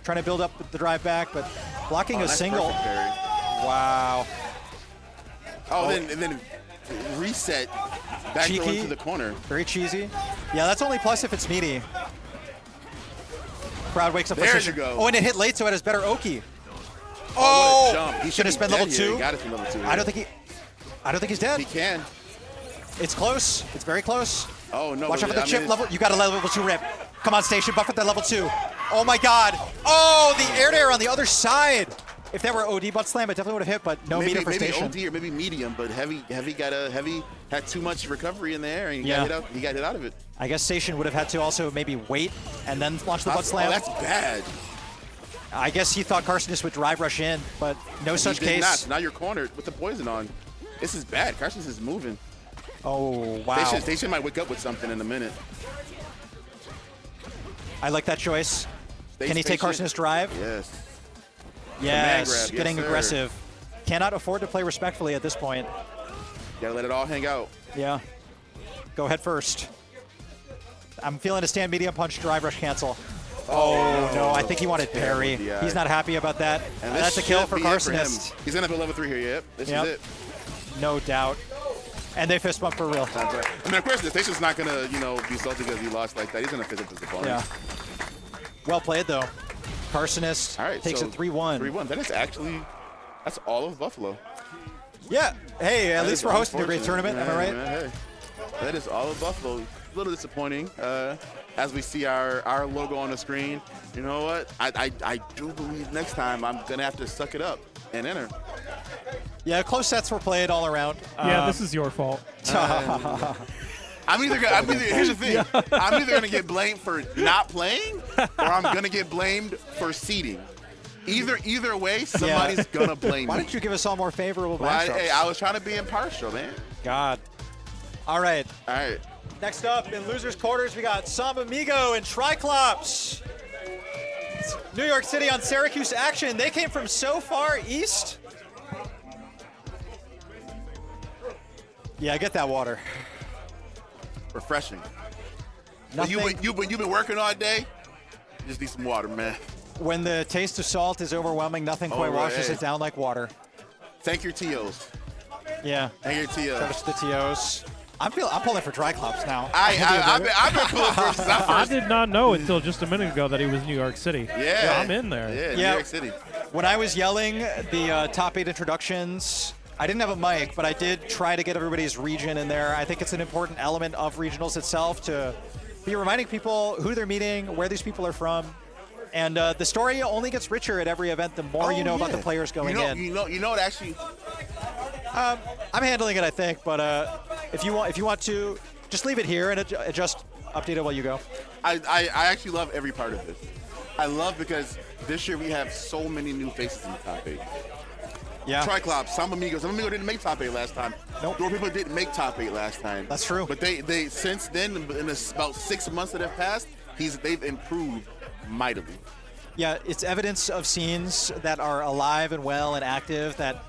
Trying to build up the drive back, but blocking a That's single. perfect parry. Wow. And then reset, back throw Cheeky. into the corner. Very cheesy. Yeah, that's only plus if it's meaty. Crowd wakes up. There position. you go. Oh, and it hit late, so it has better Oki. Oh, what a jump. He should have spent level 2. He got it from level 2. I don't think he's dead. He can. It's close. It's very close. Oh, no. Watch out for the I chip mean, level. You got a level 2 rip. Come on, Station. Buff at that level 2. Oh my God. Oh, the air to air on the other side. If that were OD butt slam, it definitely would have hit, but no meter for maybe Station. OD or maybe medium, but heavy had too much recovery in the air and he got hit out of it. I guess Station would have had to also maybe wait and then launch the butt slam. Oh, that's bad. I guess he thought Kharsonist would drive rush in, but no such He did case. not. So now you're cornered with the poison on. This is bad. Kharsonist is moving. Oh, wow. Station might wake up with something in a minute. I like that choice. Can he take Kharsonist drive? Yes. Yes, Grab. Yes, getting sir. aggressive. Cannot afford to play respectfully at this point. Gotta let it all hang out. Yeah. Go head first. I'm feeling a stand medium punch drive rush cancel. Oh, no, I think he wanted parry. He's not happy about that. And That's a kill should for be it Kharsonist. him. He's gonna put level 3 here. Yep. This is it. No doubt. And they fist bump for real. I mean, of course, the Station's not gonna, be salty because he lost like that. He's gonna fist up his opponent. Yeah. Well played, though. Kharsonist All right, takes so it 3-1. 3-1. That's all of Buffalo. Yeah. Hey, at That least is we're hosting a great unfortunate. tournament. Am I right? Hey. That is all of Buffalo. A little disappointing as we see our logo on the screen. You know what? I do believe next time I'm going to have to suck it up and enter. Yeah, close sets were played all around. Yeah, this is your fault. Here's the thing. I'm either going to get blamed for not playing or I'm going to get blamed for seeding. Either way, somebody's going to blame Why me. didn't you give us all more favorable matchups? Hey, I was trying to be impartial, man. God. All right. All right. Next up in losers quarters, we got SambaMigo and Triiiclops. New York City on Syracuse action. They came from so far east. Yeah, get that water. Refreshing. Nothing. You've been working all day. You just need some water, man. When the taste of salt is overwhelming, nothing quite washes it down like water. Thank your TOs. Yeah. Thank your TOs. Shout out to the TOs. I'm pulling for Triiiclops now. I've been pulling for since I did not know until just a minute ago that he was New York City. Yeah. I'm in there. Yeah, Yeah. New York City. When I was yelling the top 8 introductions, I didn't have a mic, but I did try to get everybody's region in there. I think it's an important element of regionals itself to be reminding people who they're meeting, where these people are from. And the story only gets richer at every event the more you know about the players going in. You know what actually. I'm handling it, I think, but if you want to, just leave it here and adjust, update it while you go. I actually love every part of this. I love because this year we have so many new faces in the top 8. Yeah. Triiiclops, SambaMigo. SambaMigo didn't make top 8 last time. Nope. Doropipa didn't make top 8 last time. That's true. But they since then, in about 6 months that have passed, they've improved mightily. Yeah, it's evidence of scenes that are alive and well and active that,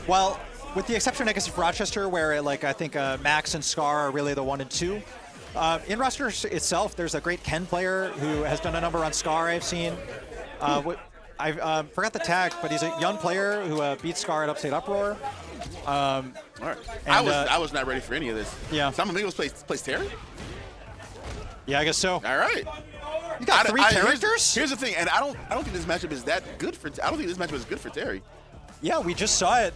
well, with the exception, I guess, of Rochester, where I think Max and Skar are really the 1 and 2. In Rochester itself, there's a great Ken player who has done a number on Skar I've seen. I forgot the tag, but he's a young player who beat Skar at Upstate Uproar. All right. I was not ready for any of this. Yeah. SambaMigo plays Terry? Yeah, I guess so. All right. You got 3 characters? Here's the thing, and I don't think this matchup is that good for. I don't think this matchup is good for Terry. Yeah, we just saw it.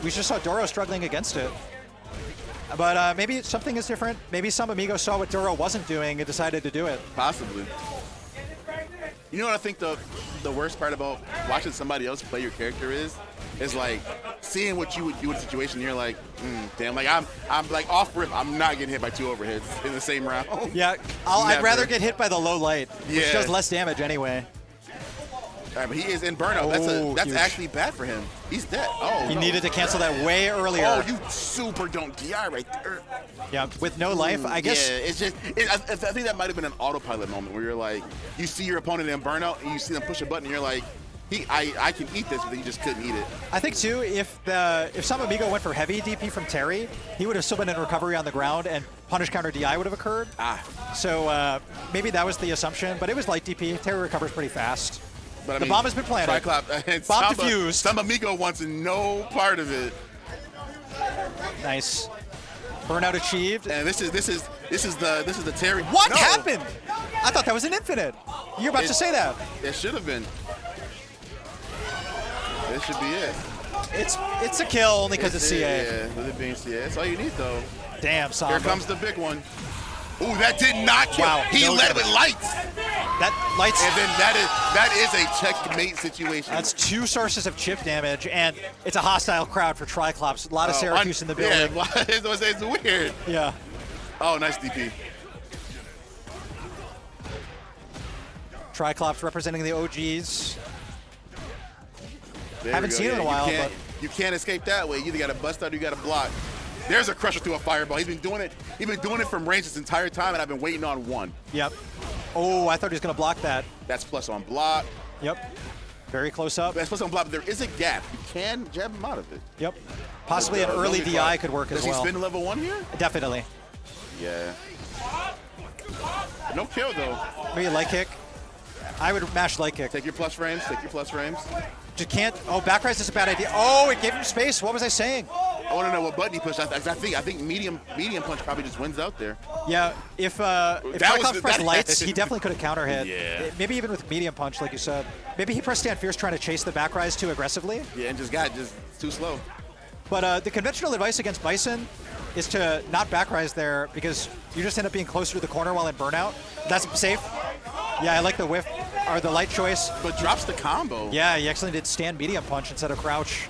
We just saw Doro struggling against it. But maybe something is different. Maybe SambaMigo saw what Doro wasn't doing and decided to do it. Possibly. You know what I think the worst part about watching somebody else play your character is like seeing what you would do in a situation. You're like, damn, like I'm like off rip. I'm not getting hit by 2 overheads in the same round. Yeah, I'd rather get hit by the low light, which Yeah. does less damage anyway. But he is in burnout. That's huge. actually bad for him. He's dead. Oh, He no. needed to cancel that way earlier. Oh, you super don't DI right there. Yeah, with no life, I guess. Yeah, it's just. I think that might have been an autopilot moment where you're like, you see your opponent in burnout and you see them push a button and you're like, I can eat this, but he just couldn't eat it. I think too, if SambaMigo went for heavy DP from Terry, he would have still been in recovery on the ground, and punish counter DI would have occurred. So maybe that was the assumption, but it was light DP. Terry recovers pretty fast. But the bomb has been planted. Triiiclops, bomb defused. SambaMigo wants no part of it. Nice. Burnout achieved. And this is the Terry. What happened? I thought that was an infinite. You're about to say that. It should have been. This should be it. It's a kill only because it's CA. Yeah, with it being CA. That's all you need, though. Damn, Samba. Here comes the big one. Ooh, that did not kill. Wow. He led with lights. That lights. And then that is a checkmate situation. That's 2 sources of chip damage, and it's a hostile crowd for Triiiclops. A lot of Syracuse in the building. Yeah, it's weird. Yeah. Oh, nice DP. Triiiclops representing the OGs. Haven't seen it in a while, but you can't escape that way. You either got to bust out or you got to block. There's a crusher through a fireball. He's been doing it. He's been doing it from range this entire time, and I've been waiting on one. Yep. Oh, I thought he was going to block that. That's plus on block. Yep. Very close up. That's plus on block, but there is a gap. You can jab him out of it. Yep. Possibly an early DI could work as well. Does he spin level 1 here? Definitely. Yeah. No kill, though. Maybe a light kick. I would mash light kick. Take your plus frames. Take your plus frames. Just can't. Oh, back rise is a bad idea. Oh, it gave him space. What was I saying? I want to know what button he pushed. I think medium punch probably just wins out there. Yeah, if Triiiclops pressed lights, he definitely could have counter hit. Yeah. Maybe even with medium punch, like you said. Maybe he pressed stand fierce trying to chase the back rise too aggressively. Yeah, and just too slow. But the conventional advice against Bison is to not back rise there because you just end up being closer to the corner while in burnout. That's safe. Yeah, I like the whiff or the light choice. But drops the combo. Yeah, he actually did stand medium punch instead of crouch.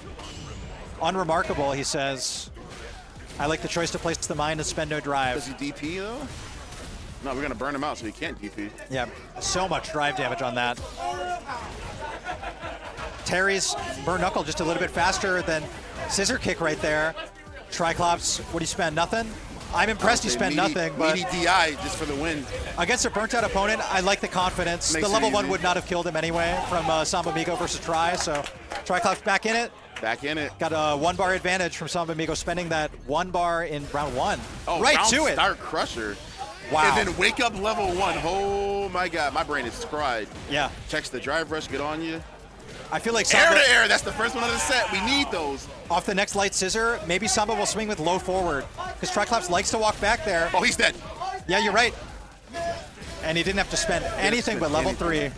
Unremarkable, he says. I like the choice to place the mine and spend no drive. Does he DP though? No, we're gonna burn him out so he can't DP. Yeah, so much drive damage on that. Terry's burn knuckle just a little bit faster than scissor kick right there. Triiiclops, what do you spend? Nothing? I'm impressed he spent nothing, but DI just for the win. Against a burnt out opponent, I like the confidence. The level 1 would not have killed him anyway from SambaMigo versus Tri, so Triiiclops back in it. Back in it. Got a 1-bar advantage from SambaMigo, spending that 1 bar in round 1. Oh, right to it. Start crusher. Wow. And then wake up level 1. Oh my God, my brain is fried. Yeah. Checks the drive rush, get on you. I feel like Samba, air to air, that's the first one of the set. We need those. Off the next light scissor, maybe Samba will swing with low forward because Triiiclops likes to walk back there. Oh, he's dead. Yeah, you're right. And he didn't have to spend anything but level 3.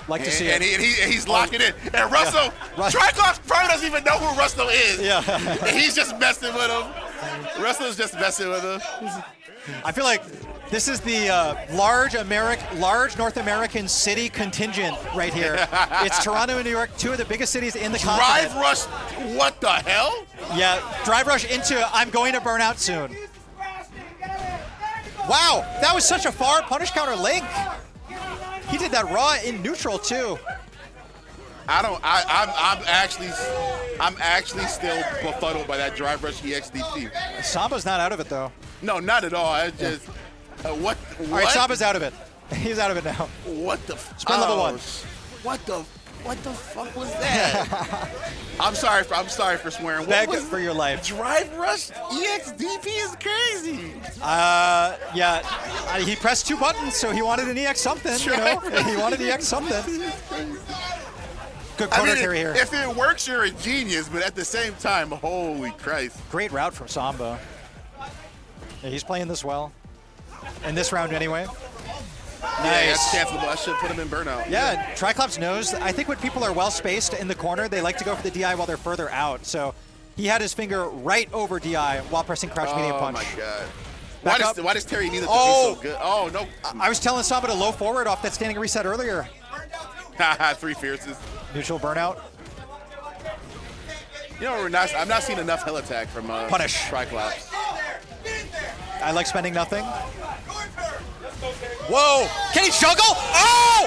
Like to see it. And he's locking in. And Russell, Triiiclops probably doesn't even know who Russell is. Yeah. And he's just messing with him. Russell's just messing with him. I feel like this is the large North American city contingent right here. It's Toronto and New York, 2 of the biggest cities in the continent. Drive rush, what the hell? Yeah, drive rush into I'm going to burn out soon. Wow, that was such a far punish counter link. He did that raw in neutral too. I'm actually still befuddled by that drive rush EXDP. Samba's not out of it though. No, not at all. I just what? All right, Samba's out of it. He's out of it now. What the? Spend level 1. What the fuck was that? I'm sorry for swearing. Beg for your life. Drive rush EXDP is crazy. Yeah, he pressed 2 buttons, so he wanted an EX something. You know, he wanted EX something. Good corner carry here. If it works, you're a genius, but at the same time, holy Christ. Great route from Samba. Yeah, he's playing this well. In this round anyway. Nice. Yeah, that's cancelable. I should put him in burnout. Yeah, Triiiclops knows. I think when people are well spaced in the corner, they like to go for the DI while they're further out. So he had his finger right over DI while pressing crouch medium punch. Oh my God. Why does Terry need it to be so good? Oh, no. I was telling Samba to low forward off that standing reset earlier. 3 fierces. Neutral burnout. You know, I'm not seeing enough hell attack from punish Triiiclops. I like spending nothing. Whoa! Can he juggle? Oh!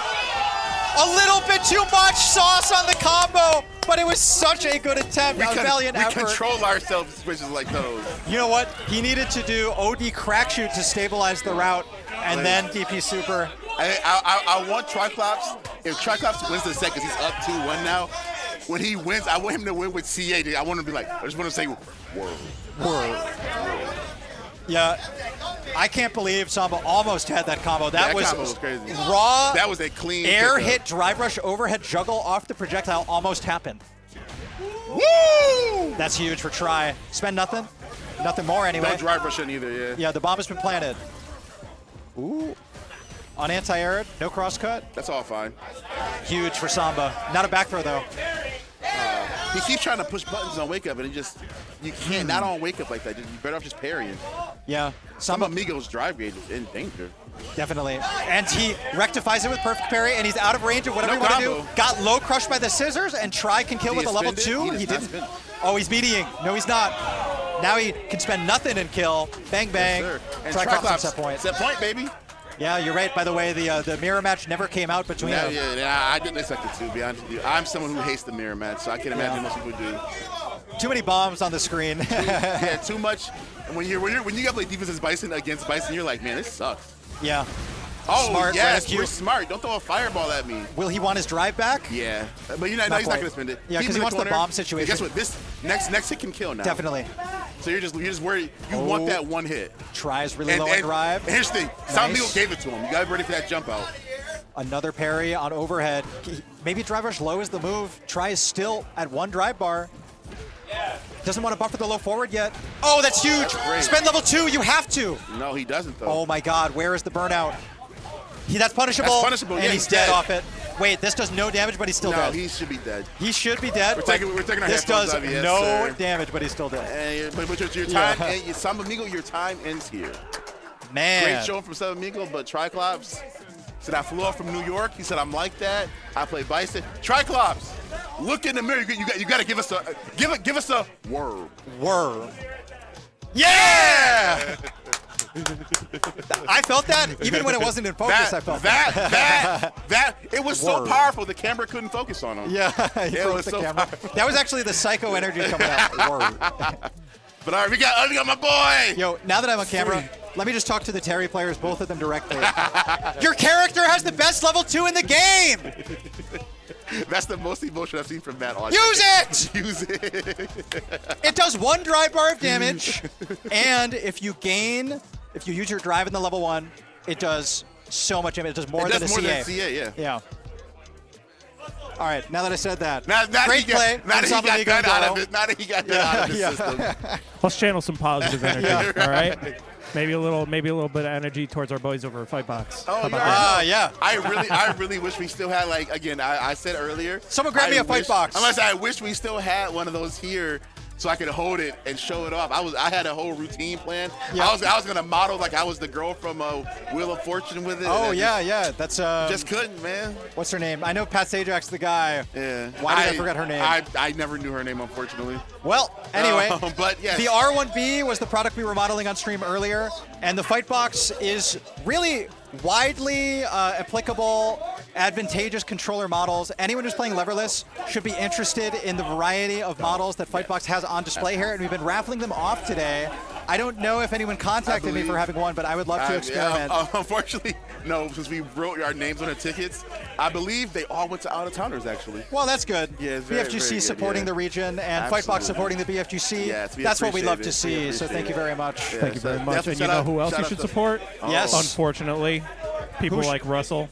A little bit too much sauce on the combo, but it was such a good attempt. A valiant effort. We control ourselves in situations like those. You know what? He needed to do OD crack shoot to stabilize the route, and then DP super. I want Triiiclops if Triiiclops wins the set, because he's up 2-1 now, when he wins, I want him to win with CA. I want him to be like, I just want to say, word. Yeah, I can't believe Samba almost had that combo. That was combo was crazy. Raw. That was a clean air pickup. hit, drive rush, overhead juggle off the projectile almost happened. Woo! That's huge for Tri. Spend nothing. Nothing more anyway. No drive rush in either, yeah. Yeah, the bomb has been planted. Ooh. On anti-air, no crosscut. That's all fine. Huge for Samba. Not a back throw though. He keeps trying to push buttons on wake up, and you can't. Not on wake up like that. You're better off just parrying. Yeah. SambaMigo's drive gauge is in danger. Definitely. And he rectifies it with perfect parry, and he's out of range of whatever you want to do. Got low crushed by the scissors, and Tri can kill with a level 2. He didn't. Oh, he's meatying. No, he's not. Now he can spend nothing and kill. Bang, bang. Yes, and Triiiclops set point. Set point, baby. Yeah, you're right. By the way, the mirror match never came out between them. Yeah, I didn't expect it to be honest with you. I'm someone who hates the mirror match, so I can imagine most people do. Too many bombs on the screen. Yeah, too much. And when you gotta play defense as Bison against Bison, you're like, man, this sucks. Yeah. Oh, smart, yes, you're smart. Don't throw a fireball at me. Will he want his drive back? Yeah, but he's not going to spend it. Yeah, because he wants the bomb situation. Guess what? This next hit can kill now. Definitely. So you're just worried. You want that one hit. Tries really low on drive. And here's the thing. SambaMigo gave it to him. You got to be ready for that jump out. Another parry on overhead. Maybe drive rush low is the move. Tries still at 1 drive bar. Doesn't want to buffer the low forward yet. Oh, that's huge. Spend level 2. You have to. No, he doesn't, though. Oh, my God. Where is the burnout? That's punishable. That's punishable. And yeah, he's dead off it. Wait, this does no damage, but he's still dead. No, he should be dead. He should be dead. We're taking our This headphones does off, yes, no sir. damage, but he's still dead. But your time, SambaMigo, your time ends here. Man. Great showing from SambaMigo, but Triiiclops said, I flew off from New York. He said, I'm like that. I play Bison. Triiiclops, look in the mirror. You got to give us a word. Word. Yeah! I felt that even when it wasn't in focus. I felt that. It was so powerful the camera couldn't focus on him. Yeah, he broke the camera. That was actually the psycho energy coming out. Word. But all right, we got my boy. Yo, now that I'm on camera, let me just talk to the Terry players, both of them directly. Your character has the best level 2 in the game. That's the most emotion I've seen from Matt. Use it! Use it. It does 1 drive bar of damage, and if you use your drive in the level 1, it does so much damage. It does more than a CA. Yeah. All right, now that I said that. Great play. Now that he got that out of it. Now that he got that out of his system. Let's channel some positive energy, all right? Maybe a little bit of energy towards our boys over a fight box. Oh, yeah. I really wish we still had, like, again, I said earlier. Someone grab me a fight box. Unless I wish we still had one of those here so I could hold it and show it off. I had a whole routine plan. Yeah. I was gonna model like I was the girl from Wheel of Fortune with it. Oh yeah. That's just couldn't, man. What's her name? I know Pat Sajak's the guy. Yeah. Why did I forget her name? I never knew her name, unfortunately. Well, anyway, but yes. The R1B was the product we were modeling on stream earlier, and the fight box is really widely applicable, advantageous controller models. Anyone who's playing leverless should be interested in the variety of models that Fightbox has on display here, and we've been raffling them off today. I don't know if anyone contacted me for having one, but I would love to experiment. Unfortunately, no, since we wrote our names on the tickets, I believe they all went to out-of-towners, actually. Well, that's good. Yeah, very, BFGC very supporting the region, and Fightbox supporting the BFGC. Yeah, that's what we love to see, so thank you very much. Thank you very much. And you know who else you should support? Yes. Unfortunately, people like Russell.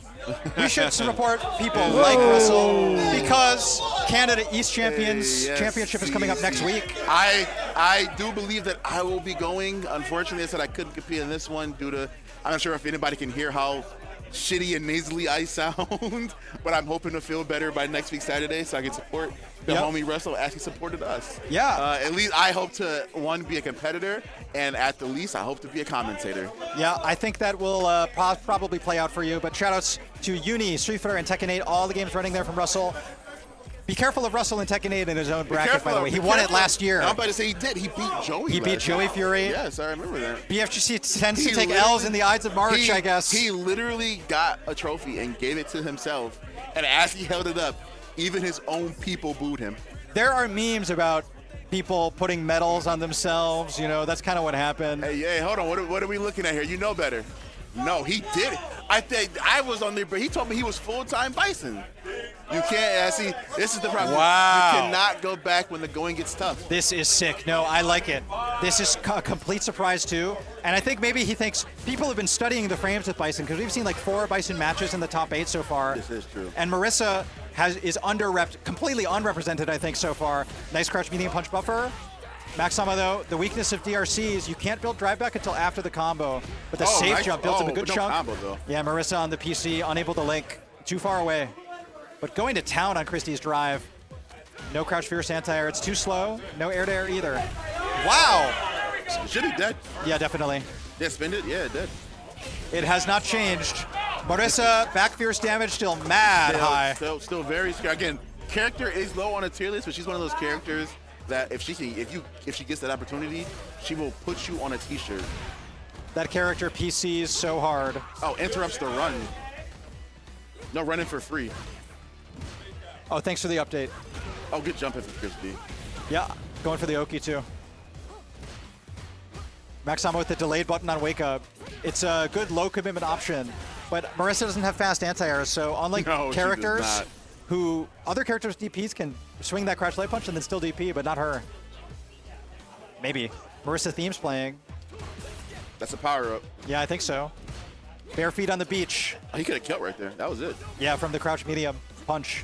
We should support people like Russell because Canada East Championship is coming up next week. I do believe that I will be going. Unfortunately, I said I couldn't compete in this one due to, I'm not sure if anybody can hear how shitty and nasally I sound, but I'm hoping to feel better by next week Saturday so I can support the homie Russell as he supported us. Yeah. At least I hope to, one, be a competitor, and at the least, I hope to be a commentator. Yeah, I think that will probably play out for you, but shout-outs to Uni, Street Fighter, and Tekken 8, all the games running there from Russell. Be careful of Russell in Tekken 8 in his own bracket, by the way. He won it last year. I'm about to say he did. He beat Joey. He beat Joey Fury. Yes, I remember that. BFGC tends to take L's in the Ides of March, I guess. He literally got a trophy and gave it to himself, and as he held it up, even his own people booed him. There are memes about people putting medals on themselves. You know, that's kind of what happened. Hey, hold on. What are we looking at here? You know better. No, he did it. I think I was on there, but he told me he was full-time Bison. You can't. See, this is the problem. Wow. You cannot go back when the going gets tough. This is sick. No, I like it. This is a complete surprise, too. And I think maybe he thinks people have been studying the frames with Bison because we've seen like 4 Bison matches in the top 8 so far. This is true. And Marisa is completely unrepresented, I think, so far. Nice crouch medium punch buffer. MacsSama, though, the weakness of DRC is you can't build drive back until after the combo. But the safe jump builds up a good chunk. Combo, though. Yeah, Marisa on the PC, unable to link. Too far away. But going to town on Christie's drive. No crouch fierce anti-air. It's too slow. No air-to-air either. Wow! Should be dead. Yeah, definitely. Yeah, spin it. Yeah, dead. It has not changed. Marisa, back fierce damage still mad high. Still very scared. Again, character is low on a tier list, but she's one of those characters that if she gets that opportunity, she will put you on a t-shirt. That character PCs so hard. Oh, interrupts the run. No running for free. Oh, thanks for the update. Oh, good jump in for Chris D. Yeah, going for the Oki too. MacsSama with the delayed button on wake up. It's a good low commitment option, but Marisa doesn't have fast anti-air, so unlike characters who other characters DPs can swing that crouch light punch and then still DP, but not her. Maybe. Marisa theme's playing. That's a power up. Yeah, I think so. Bare feet on the beach. Oh, he could have killed right there. That was it. Yeah, from the crouch medium punch.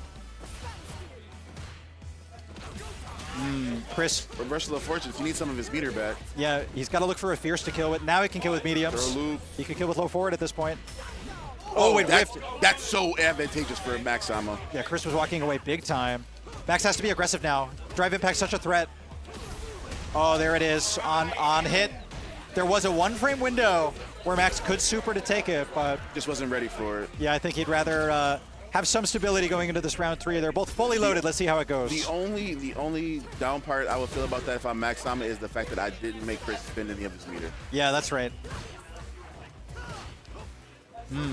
Chris. Reversal of fortunes. He needs some of his meter back. Yeah, he's got to look for a fierce to kill with. Now he can kill with mediums. Throw loop. He can kill with low forward at this point. Oh, wait, that's so advantageous for MacsSama. Yeah, Chris was walking away big time. Max has to be aggressive now. Drive impact, such a threat. Oh, there it is on hit. There was a 1-frame window where Max could super to take it, but just wasn't ready for it. Yeah, I think he'd rather have some stability going into this round 3. They're both fully loaded. Let's see how it goes. The only down part I would feel about that if I'm MacsSama is the fact that I didn't make Chris spin any of his meter. Yeah, that's right.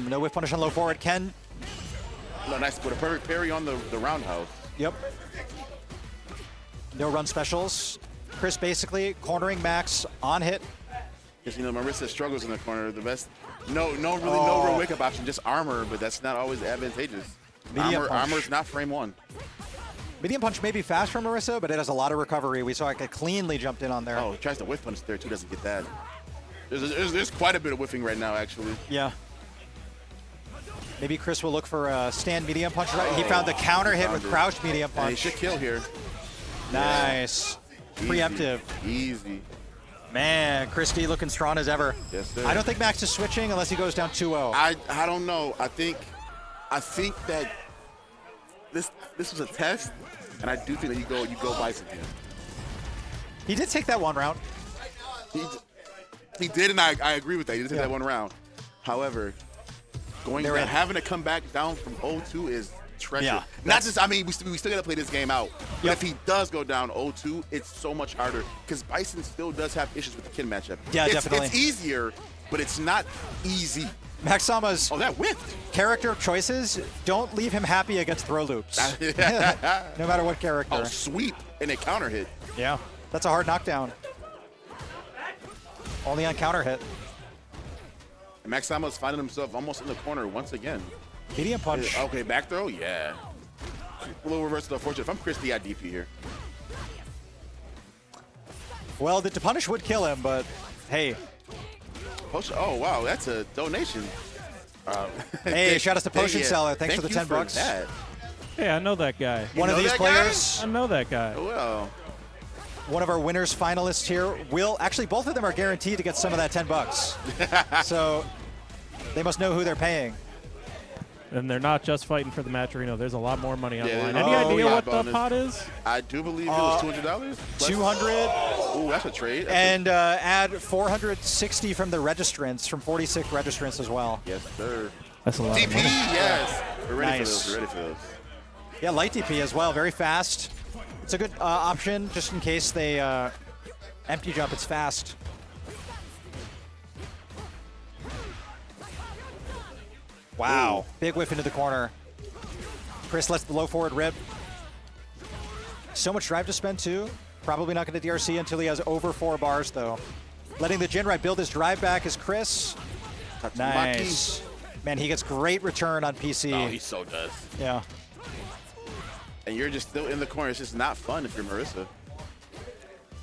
No whiff punish on low forward. Ken. No, nice. Put a perfect parry on the roundhouse. Yep. No run specials. Chris basically cornering Max on hit. Because, Marisa struggles in the corner. The best, no real wake-up option, just armor, but that's not always advantageous. Armor's not frame 1. Medium punch may be fast from Marisa, but it has a lot of recovery. We saw it cleanly jumped in on there. Oh, he tries to whiff punch there, too, doesn't get that. There's quite a bit of whiffing right now, actually. Yeah. Maybe Chris will look for a stand medium punch. He found the counter hit with crouched medium punch. And he should kill here. Nice. Yeah. Preemptive. Easy. Man, Christie looking strong as ever. Yes, sir. I don't think Max is switching unless he goes down 2-0. I don't know. I think that this was a test, and I do think that you go Bison here. He did take that 1 round. He did, and I agree with that. He did take that 1 round. However, having to come back down from 0-2 is treasure. Yeah, not just. we still gotta play this game out. But if he does go down 0-2, it's so much harder because Bison still does have issues with the Kin matchup. Yeah, definitely. It's easier, but it's not easy. MacsSama's that whiffed. Character choices don't leave him happy against throw loops. No matter what character. Oh, sweep and a counter hit. Yeah, that's a hard knockdown. Only on counter hit. And MacsSama's finding himself almost in the corner once again. Medium punch. Okay, back throw, yeah. A little reversal of fortune. If I'm Christie, I DP here. Well, the punish would kill him, but hey. Potion, oh, wow, that's a donation. Hey, shout out to Potion Seller. Thanks for the $10. That. Hey, I know that guy. One of these players. I know that guy. Well. One of our winners finalists here actually both of them are guaranteed to get some of that $10. So they must know who they're paying. And they're not just fighting for the match arena. There's a lot more money on the line. Any idea what the pot is? I do believe it was $200. $200. Ooh, that's a trade. And add 460 from the registrants, from 46 registrants as well. Yes, sir. That's a lot DP, of money. yes. We're ready Nice. for those. We're ready for those. Yeah, light DP as well. Very fast. It's a good option just in case they empty jump. It's fast. Wow. Ooh. Big whiff into the corner. Chris lets the low forward rip. So much drive to spend, too. Probably not going to DRC until he has over 4 bars, though. Letting the Jinrai build his drive back is Chris. Tatsumaki. Nice. Man, he gets great return on PC. Oh, he so does. Yeah. And you're just still in the corner. It's just not fun if you're Marisa.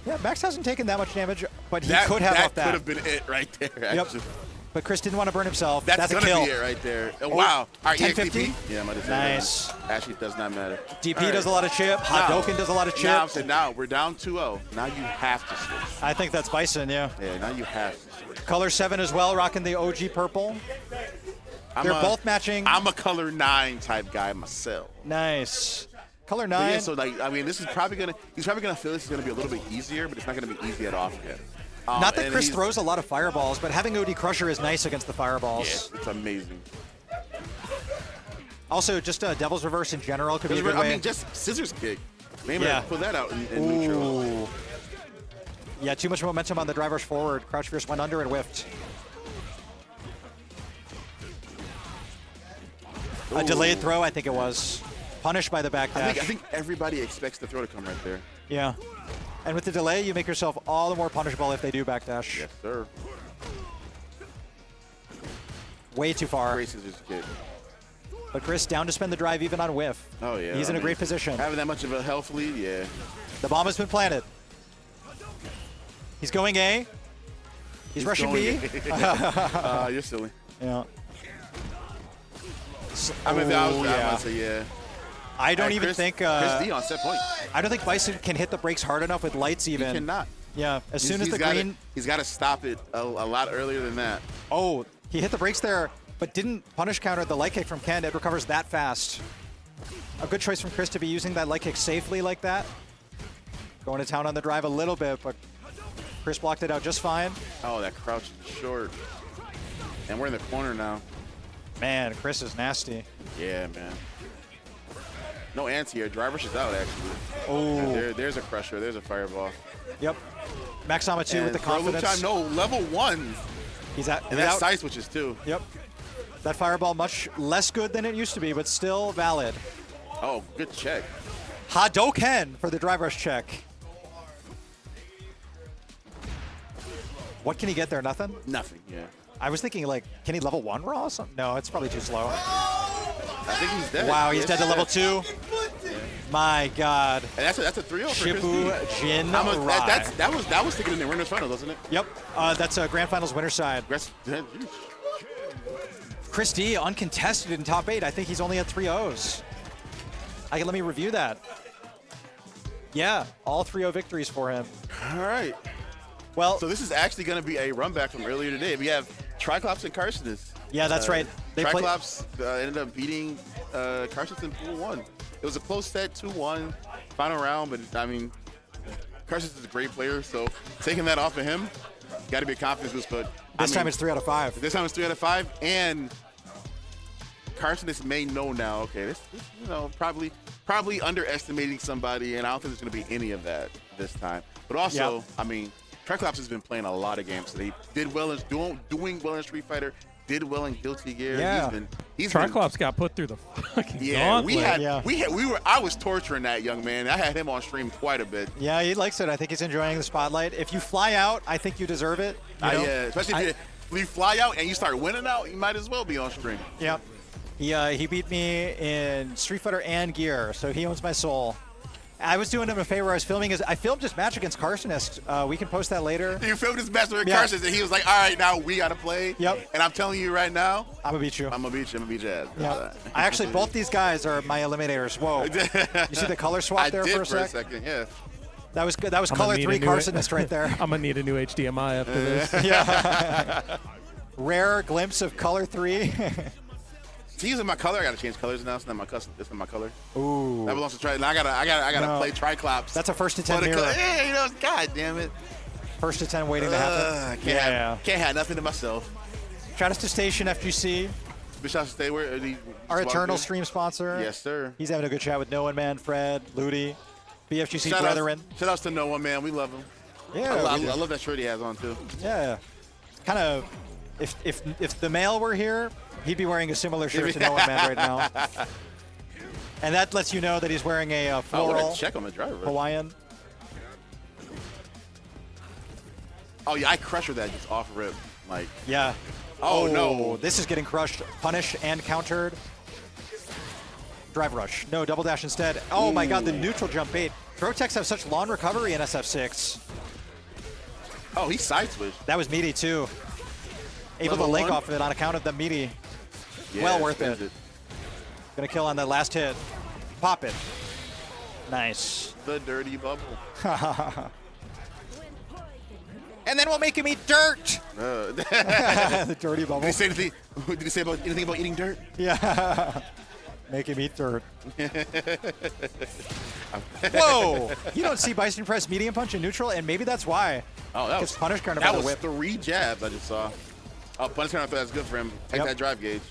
Yeah, Max hasn't taken that much damage, but he could have off that. That could have been it right there, actually. Yep. But Chris didn't want to burn himself. That's a gonna kill. be it right there. Oh, wow. All right, 1050? EXDP? Yeah, I might have said Nice. that. Actually, it does not matter. DP does a lot of chip. Hadouken does a lot of chip. Now we're down 2-0. Now you have to switch. I think that's Bison, yeah. Yeah, now you have to switch. Color 7 as well, rocking the OG purple. They're both matching. I'm a color 9 type guy myself. Nice. Color But 9. yeah, so like, I mean, this is probably gonna. He's probably gonna feel this is gonna be a little bit easier, but it's not gonna be easy at all for him. Not that Chris throws a lot of fireballs, but having OD Crusher is nice against the fireballs. Yes, it's amazing. Also, just Devil's Reverse in general could be a good way. I mean, just Scissors Kick. Maybe Yeah. pull that out in neutral. Yeah, too much momentum on the driver's forward. Crouch Fierce went under and whiffed. A delayed throw, I think it was. Punished by the backdash. I think everybody expects the throw to come right there. Yeah. And with the delay, you make yourself all the more punishable if they do backdash. Yes, sir. Way too far. Great Scissors Kick. But Chris down to spend the drive even on whiff. Oh, yeah. He's in a great position. Having that much of a health lead, yeah. The bomb has been planted. He's going A. He's rushing B. You're silly. Yeah. I mean, I was gonna say, yeah. I don't even think Chris D on set point. I don't think Bison can hit the brakes hard enough with lights even. He cannot. Yeah, as soon as the green... He's got to stop it a lot earlier than that. Oh, he hit the brakes there, but didn't punish counter the light kick from Ken. It recovers that fast. A good choice from Chris to be using that light kick safely like that. Going to town on the drive a little bit, but Chris blocked it out just fine. Oh, that crouch is short. And we're in the corner now. Man, Chris is nasty. Yeah, man. No anti-air. Driver is out, actually. Oh. There's a crusher. There's a fireball. Yep. MacsSama too with the confidence. Time, no, level 1. He's out. And that's side switches, too. Yep. That fireball much less good than it used to be, but still valid. Oh, good check. Hadouken for the driver's check. What can he get there? Nothing? Nothing, yeah. I was thinking, like, can he level 1 raw? No, it's probably too slow. I think he's dead. Wow, he's dead to level 2. Yeah. My God. And that's a 3-0 for Shibu Jin Rai. That was taken in the winners final, wasn't it? Yep. That's a grand finals winner side. Chris D uncontested in top 8. I think he's only at 3-0s. Let me review that. Yeah, all 3-0 victories for him. All right. Well, so this is actually going to be a run back from earlier today. We have Triiiclops and Kharsonist. Yeah, that's right. Triiiclops ended up beating Kharsonist in pool 1. It was a close set, 2-1, final round. But I mean, Kharsonist is a great player, so taking that off of him, got to be a confidence boost. But this time it's 3 out of 5. This time it's 3 out of 5, and Kharsonist may know now. Okay, this probably underestimating somebody, and I don't think there's going to be any of that this time. But also, I mean, Triiiclops has been playing a lot of games today. Did well as doing well in Street Fighter. Did well in Guilty Gear. Yeah. Triiiclops got put through the fucking gauntlet. I was torturing that young man. I had him on stream quite a bit. Yeah, he likes it. I think he's enjoying the spotlight. If you fly out, I think you deserve it. Yeah, especially if you fly out and you start winning out, you might as well be on stream. Yep. He beat me in Street Fighter and Gear, so he owns my soul. I was doing him a favor. I filmed his match against Kharsonist. We can post that later. You filmed his match with Kharsonist, and he was like, all right, now we got to play. Yep. And I'm telling you right now, I'm going to beat you. I'm going to beat you. I'm going to beat your ass. Yep. Actually, both these guys are my eliminators. Whoa. You see the color swap there for a sec? I did for a second, yeah. That was good. That was color 3 Kharsonist right there. I'm going to need a new HDMI after this. Yeah. Rare glimpse of color 3. See, using my color, I gotta change colors now. It's not my custom. This is my color. Ooh. That belongs to Tri. Now I gotta play Triiiclops. That's a first to 10 mirror. Yeah, God damn it. First to 10 waiting to happen. Can't have nothing to myself. Shout out to Station FGC. Shout out to Stay where our eternal stream sponsor. Yes, sir. He's having a good chat with No One Man, Fred, Ludi, BFGC brethren. Shout outs to No One Man. We love him. Yeah. I love that shirt he has on too. Yeah. Kind of. If the male were here, he'd be wearing a similar shirt to No One Man right now. And that lets you know that he's wearing a floral check on the driver. Hawaiian. Oh, yeah, I crushed that just off rip. Like, yeah. Oh, no. This is getting crushed. Punish and countered. Drive rush. No, double dash instead. Oh my god, the neutral jump bait. Throw techs have such long recovery in SF6. Oh, he side switched. That was meaty too. Able Level to link one? off of it on account of the meaty. Yeah, Well worth spends it. Gonna kill on the last hit. Pop it. Nice. The dirty bubble. And then we'll make him eat dirt. The dirty bubble. Did he say anything? Did he say anything about eating dirt? Yeah. Make him eat dirt. Whoa! You don't see Bison press medium punch in neutral, and maybe that's why. Oh, that was punish counter that by the was whip. 3 jabs I just saw. Oh, punish counter, that's good for him. Take Yep. that drive gauge.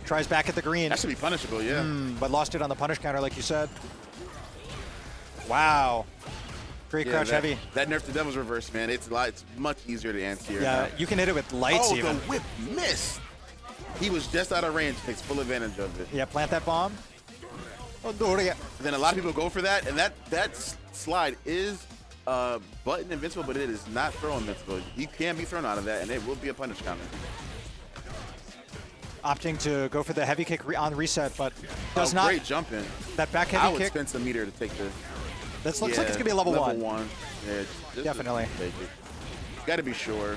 Tries back at the green, That should be punishable, yeah. but lost it on the punish counter, like you said. Wow. Great Yeah, crouch that, heavy. That nerf to devil's reverse, man. It's much easier to anti-air. Yeah, now. you can hit it with lights Oh, even. the whip missed. He was just out of range. Takes full advantage of it. Yeah, plant that bomb. Oh, Doria. And then a lot of people go for that, and that slide is button invincible, but it is not throw invincible. He can be thrown out of that, and it will be a punish counter. Opting to go for the heavy kick on reset, but does not. Great jump in. That back I heavy would kick. spend some meter to take the. This looks like it's gonna be a level one. Level 1. Yeah, just Definitely. take it. Got to be sure.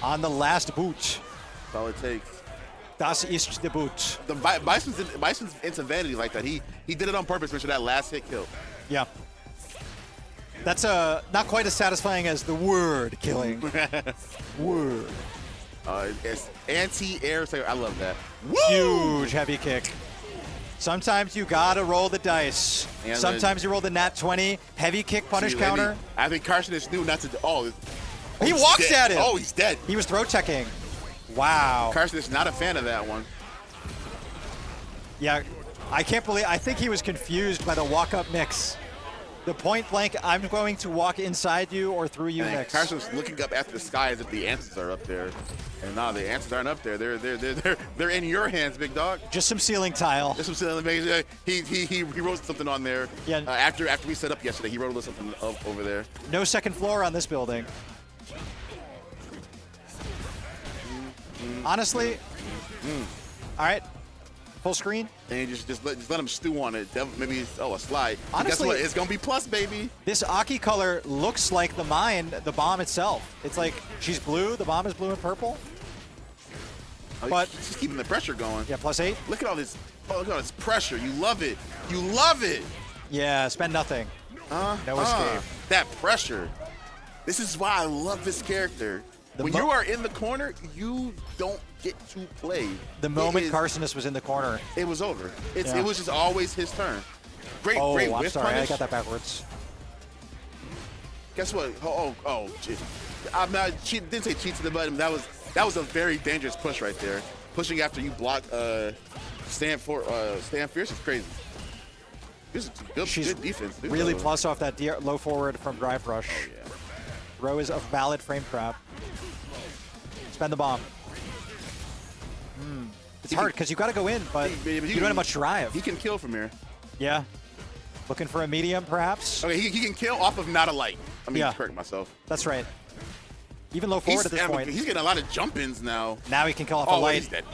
On the last boot. That's all it takes. Das ist the boot. The Bison's into vanity like that. He did it on purpose, make sure that last hit killed. Yeah. That's not quite as satisfying as the word killing. Word. It's anti-air. I love that. Huge heavy kick. Sometimes you gotta roll the dice. And Sometimes you roll the nat 20. Heavy kick punish See, counter. I think Kharsonist knew not to. He he's walks dead. at him. Oh, he's dead. He was throw checking. Wow. Kharsonist not a fan of that one. Yeah, I can't believe. I think he was confused by the walk-up mix. The point blank, I'm going to walk inside you or through you And mix. Kharsonist looking up at the sky as if the answers are up there. And no, the answers aren't up there. They're in your hands, big dog. Just some ceiling tile. Just some silly things. He wrote something on there. Yeah. After we set up yesterday, he wrote a little something over there. No second floor on this building. Honestly, all right, full screen. And you just let him stew on it. Maybe it's, a slide. Honestly, guess what? It's gonna be plus, baby. This Aki color looks like the bomb itself. It's like she's blue, the bomb is blue and purple. But he's just keeping the pressure going. yeah, +8. Look at all this. Oh, look at all this pressure. You love it. You love it. Yeah, spend nothing. No escape. That pressure. This is why I love this character. When you are in the corner, you don't get to play. The moment Kharsonist was in the corner, it was over. It Yeah. was just always his turn. Great I'm whiff sorry, punish. I got that backwards. Guess what? Oh, shit. I'm not. She didn't say cheat to the button. That was a very dangerous push right there. Pushing after you block stand fierce is crazy. This is good defense. Dude. Really plus off that low forward from drive rush. Oh, yeah. Row is a valid frame trap. Spend the bomb. It's hard because you got to go in, but you don't have much drive. He can kill from here. Yeah. Looking for a medium, perhaps? Okay, he can kill off of not a light. Yeah. Correct myself. That's right. Even low forward at this point. He's getting a lot of jump-ins now. Now he can kill off a Oh, light. he's dead.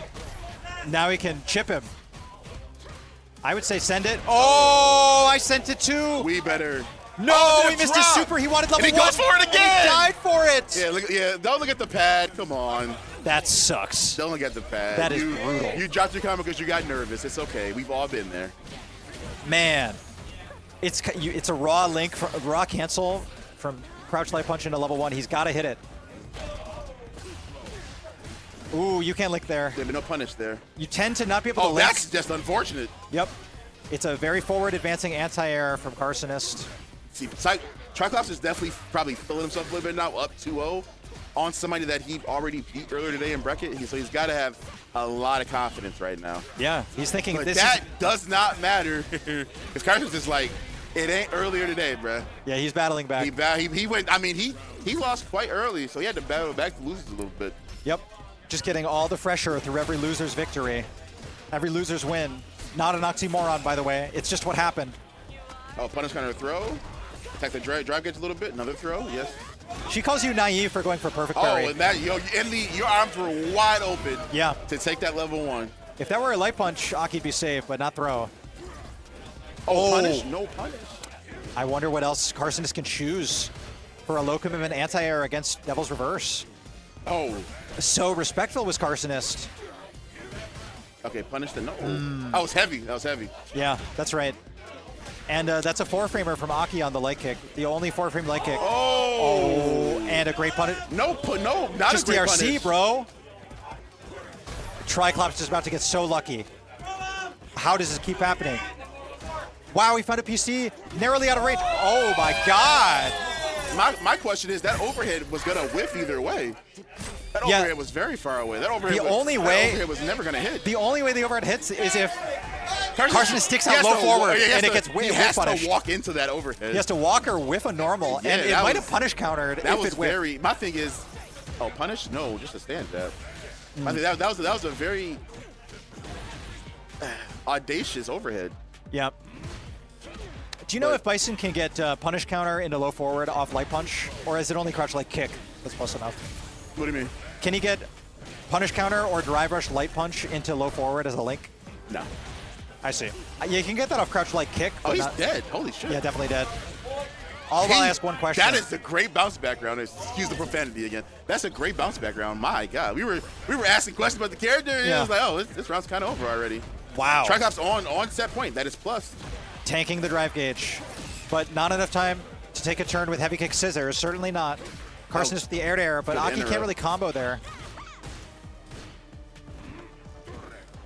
Now he can chip him. I would say send it. Oh, I sent it too. We better. No, Oh, he missed his super. He wanted level and he 1. goes for it again. And he died for it. Don't look at the pad. Come on. That sucks. Don't look at the pad. That is brutal. You dropped your comment because you got nervous. It's okay. We've all been there. Man, it's a raw link, raw cancel from crouch light punch into level 1. He's got to hit it. Ooh, you can't link there. There'd be no punish there. You tend to not be able to link. That's just unfortunate. Yep. It's a very forward advancing anti-air from Kharsonist. See, Triiiclops is definitely probably filling himself a little bit now, up 2-0 on somebody that he already beat earlier today in bracket. So he's got to have a lot of confidence right now. Yeah, he's thinking But this that is... does not matter because Kharsonist is like, it ain't earlier today, bruh. Yeah, he's battling back. He went. I mean, he lost quite early, so he had to battle back to lose a little bit. Yep. Just getting all the fresher through every loser's victory. Every loser's win. Not an oxymoron, by the way. It's just what happened. Oh, punish counter throw. Attack the drive gauge a little bit. Another throw. Yes. She calls you naive for going for perfect parry. Oh, and that your arms were wide open. Yeah. To take that level 1. If that were a light punch, Aki'd be safe, but not throw. Oh, punish? No punish. I wonder what else Kharsonist can choose for a low commitment anti-air against Devil's Reverse. Oh. So respectful was Kharsonist. Okay, punish the no. That was heavy. That was heavy. Yeah, that's right. And that's a 4-framer from Aki on the leg kick. The only 4-frame leg kick. Oh. And a great punish. No, not just a great DRC, punish. bro. Triiiclops is about to get so lucky. How does this keep happening? Wow, he found a PC narrowly out of range. Oh my God. My question is, that overhead was gonna whiff either way. That overhead was very far away. That overhead was never gonna hit. The only way the overhead hits is if Kharsonist sticks out low forward and it gets whiff punished. He has to walk into that overhead. He has to walk or whiff a normal, and it might have punish countered. That was very. My thing is, punish? No, just a stand jab. I think that was a very audacious overhead. Yep. Do you know if Bison can get punish counter into low forward off light punch, or is it only crouch light kick that's close enough? What do you mean? Can he get punish counter or drive rush light punch into low forward as a link? No. I see. Yeah, you can get that off crouch light kick. Oh, he's dead. Holy shit. Yeah, definitely dead. I'll ask one question. That is a great bounce back round. Excuse the profanity again. That's a great bounce back round. My God, we were asking questions about the character, and it was like, oh, this round's kind of over already. Wow. Triiiclops on set point. That is plus. Tanking the drive gauge, but not enough time to take a turn with heavy kick scissors. Certainly not. Kharsonist with the air, but Aki can't really combo there.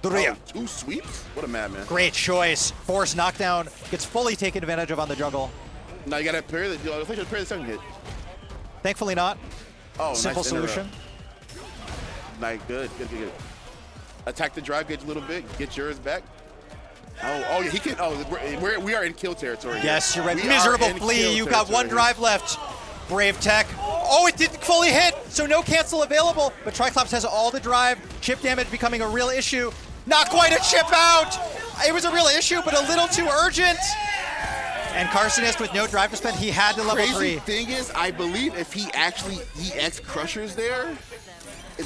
Oh, 2 sweeps? What a madman. Great choice. Force knockdown gets fully taken advantage of on the juggle. Now you gotta parry the second hit. Thankfully not. Oh, simple nice solution. Nice, good. Attack the drive gauge a little bit. Get yours back. Oh, yeah, he can. Oh, we are in kill territory. Yes, you're right. Miserable Flea. You got one drive left. Brave tech. Oh, it didn't fully hit, so no cancel available. But Triiiclops has all the drive. Chip damage becoming a real issue. Not quite a chip out. It was a real issue, but a little too urgent. And Kharsonist with no drive to spend, he had to level 3. Crazy thing is, I believe if he actually EX Crushers there,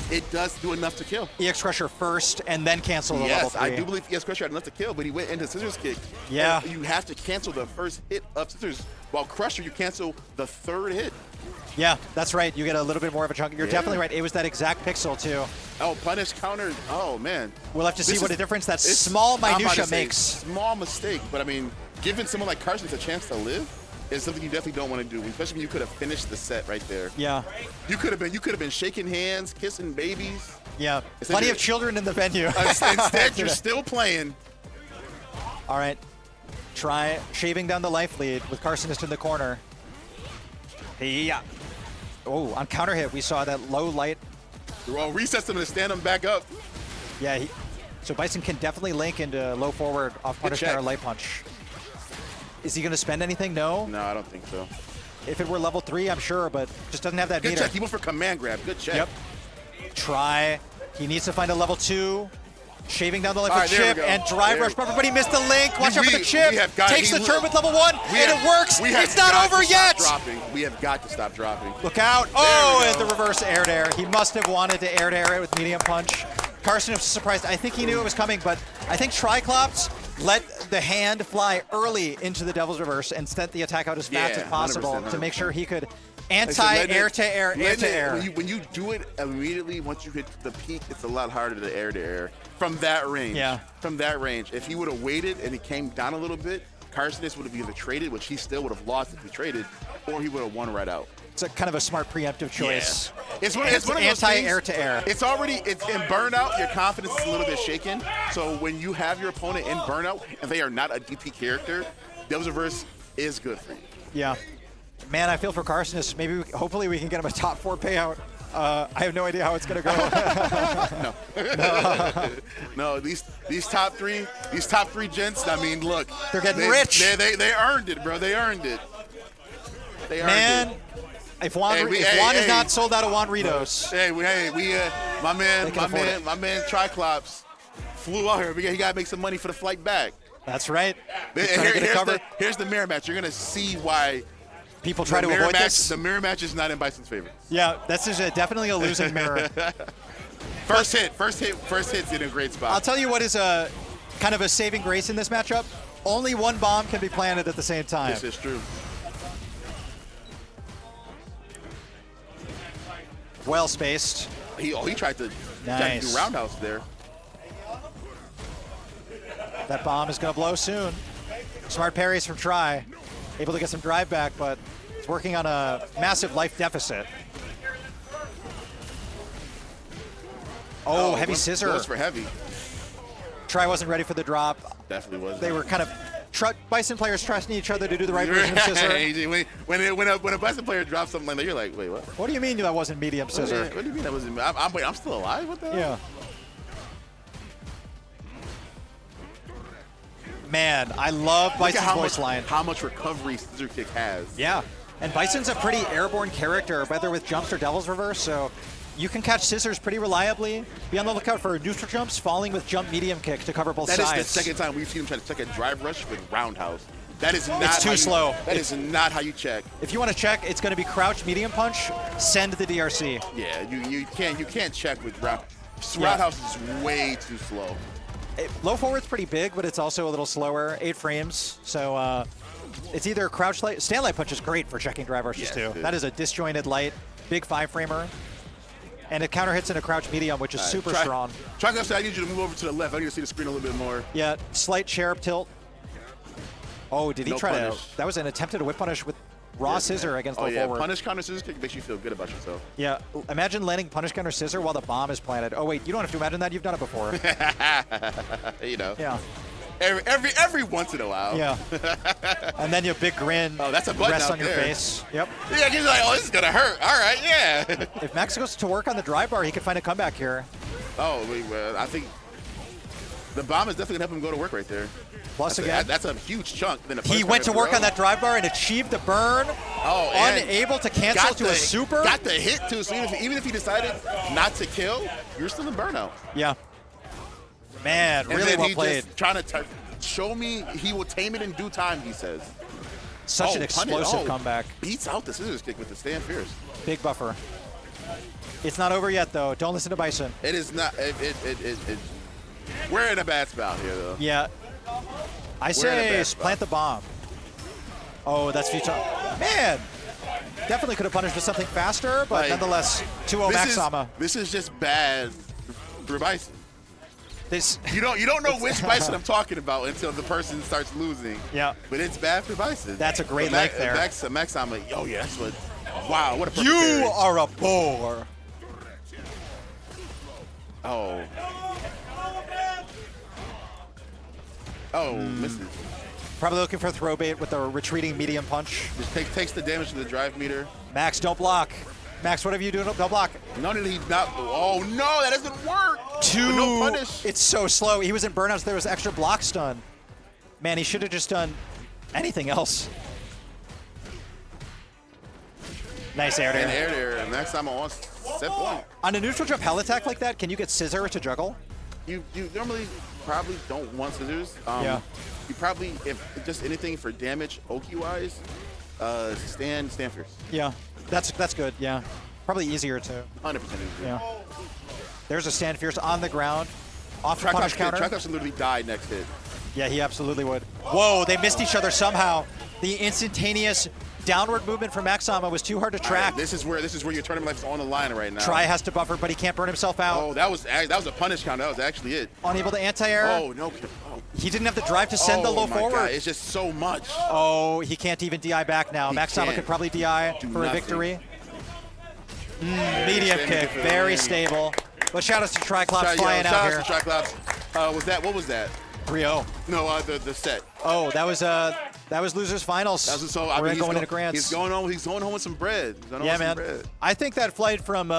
it does do enough to kill. EX Crusher first and then cancel the level 3. Yes, I do believe EX Crusher had enough to kill, but he went into Scissors Kick. Yeah. And you have to cancel the first hit of Scissors, while Crusher, you cancel the 3rd hit. Yeah, that's right. You get a little bit more of a chunk. You're definitely right. It was that exact pixel, too. Oh, punish counter. Oh, man. We'll have to see what a difference that small minutia makes. Small mistake, but I mean, giving someone like Kharsonist a chance to live is something you definitely don't want to do, especially when you could have finished the set right there. Yeah. You could have been shaking hands, kissing babies. Yeah. Plenty of children in the venue. Instead, you're still playing. All right. Try shaving down the life lead with Kharsonist in the corner. Yeah. Oh, on counter hit, we saw that low light. Well, resets him to stand him back up. Yeah, so Bison can definitely link into low forward off punish counter light punch. Is he going to spend anything? No? No, I don't think so. If it were level 3, I'm sure, but just doesn't have that meter. Good check. He went for command grab. Good check. Yep. Try. He needs to find a level 2. Shaving down the left with chip and drive rush bumper, but he missed the link. Watch out for the chip. Takes the turn with level 1, and it works. It's not over yet. We have got to stop dropping. Look out. Oh, and the reverse air to air. He must have wanted to air it with medium punch. Kharsonist was surprised. I think he knew it was coming, but I think Triiiclops let the hand fly early into the Devil's Reverse and sent the attack out as fast as possible 100%. to make sure he could anti-air to air, air to air. When you do it immediately, once you hit the peak, it's a lot harder to air from that range. Yeah. From that range. If he would have waited and he came down a little bit, Kharsonist would have either traded, which he still would have lost if he traded, or he would have won right out. It's a kind of a smart preemptive choice. Yeah. It's one of those anti-air to air. It's in burnout, your confidence is a little bit shaken. So when you have your opponent in burnout and they are not a DP character, Devil's Reverse is good for you. Yeah. Man, I feel for Kharsonist. Maybe, hopefully we can get him a top 4 payout. I have no idea how it's going to go. No, these top three gents, I mean, look. They're getting rich. They earned it, bro. They earned it. If Juan is not sold out of Juanritos. My man Triiiclops flew out here. He got to make some money for the flight back. That's right. Here's the mirror match. You're going to see why people try to avoid this. The mirror match is not in Bison's favor. Yeah, this is definitely a losing mirror. First hit's in a great spot. I'll tell you what is a kind of a saving grace in this matchup. Only one bomb can be planted at the same time. This is true. Well spaced. He tried to do roundhouse there. That bomb is going to blow soon. Smart parries from Tri. Able to get some drive back, but it's working on a massive life deficit. Oh, heavy scissor. Goes for heavy. Tri wasn't ready for the drop. Definitely wasn't. They were kind of Bison players trusting each other to do the right version of scissor. when a Bison player drops something like that, you're like, wait, what? What do you mean that wasn't medium scissor? What do you mean that wasn't? I'm still alive. What the hell? Yeah. Man, I love Bison's voice line. How much recovery Scissor Kick has. Yeah, and Bison's a pretty airborne character, whether with jumps or Devil's Reverse, so you can catch scissors pretty reliably. Be on the lookout for neutral jumps falling with jump medium kick to cover both sides. That is the second time we've seen him try to check a drive rush with roundhouse. That is not it's too slow. That is not how you check. If you want to check, it's going to be crouch medium punch, send the DRC. Yeah, you can't check with roundhouse. Roundhouse is way too slow. Low forward's pretty big, but it's also a little slower, 8 frames. So it's either crouch light. Stand light punch is great for checking drive rushes too. That is a disjointed light, big 5-framer. And it counter hits in a crouch medium, which is super strong. Triiiclops, I need you to move over to the left. I need to see the screen a little bit more. Yeah, slight chair tilt. Oh, did he try punish. to? That was an attempted whip punish with raw scissor against low forward. Punish counter scissor kick makes you feel good about yourself. Yeah, imagine landing punish counter scissor while the bomb is planted. Oh wait, you don't have to imagine that. You've done it before. You know. Yeah. Every once in a while. Yeah. And then your big grin. Oh, that's a button rests out on your there. face. Yep. Yeah, he's like, oh, this is gonna hurt. All right, yeah. If Max goes to work on the drive bar, he could find a comeback here. Oh, I think the bomb is definitely gonna help him go to work right there. Plus again, that's a huge chunk. Then he went to work on that drive bar and achieved the burn. Oh, unable to cancel to a super. Got the hit too. So even if he decided not to kill, you're still in burnout. Yeah. Man, really well played. Just trying to show me he will tame it in due time. He says. Such an explosive comeback. Beats out the scissors kick with the stand fierce. Big buffer. It's not over yet though. Don't listen to Bison. It is not. We're in a bad spot here though. Yeah. I say plant the bomb. Oh, that's futile. Man, definitely could have punished with something faster, but nonetheless, 2-0 MacsSama. This is just bad for Bison. You don't know which Bison I'm talking about until the person starts losing. Yeah. But it's bad for Bison. That's a great link there. MacsSama, oh yeah, that's what. Wow, what a perfect You parry. are a bore. Oh. Oh, misses. Probably looking for a throw bait with a retreating medium punch. Just takes the damage to the drive meter. Max, don't block. Max, whatever you do, don't block. No, he's not. Oh no, that doesn't work. No punish. It's so slow. He was in burnouts. There was extra block stun. Man, he should have just done anything else. Nice air and air and MacsSama on set point. On a neutral jump hell attack like that, can you get scissor to juggle? You normally probably don't want scissors. Yeah. You probably, if just anything for damage, Oki wise, stand fierce. Yeah, that's good. Yeah, probably easier too. 100% easier. Yeah. There's a stand fierce on the ground. Off the punish counter. Triiiclops literally died next hit. Yeah, he absolutely would. Whoa, they missed each other somehow. The instantaneous downward movement from MacsSama was too hard to track. Right, this is where your tournament life is on the line right now. Tri has to buffer, but he can't burn himself out. Oh, that was a punish counter. That was actually it. Unable to anti-air. Oh, no. Oh. He didn't have the drive to send the low forward. God, it's just so much. Oh, he can't even DI back now. MacsSama could probably DI for a victory. Medium kick, very stable. But shout out to Triiiclops flying out here. Shout out to Triiiclops. What was that? 3-0. No, the set. Oh, that was losers finals. We're going into grants. He's going home with some bread. Yeah, man. I think that flight from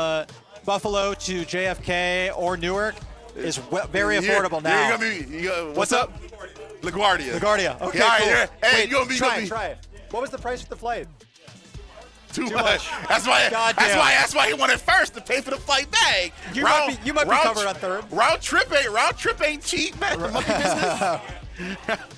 Buffalo to JFK or Newark is very affordable now. What's up? LaGuardia. Okay, yeah, cool. Hey, wait, try it. What was the price for the flight? Too much. That's why he wanted first to pay for the flight back. You might be covered on third. Round trip ain't cheap, man. Monkey business.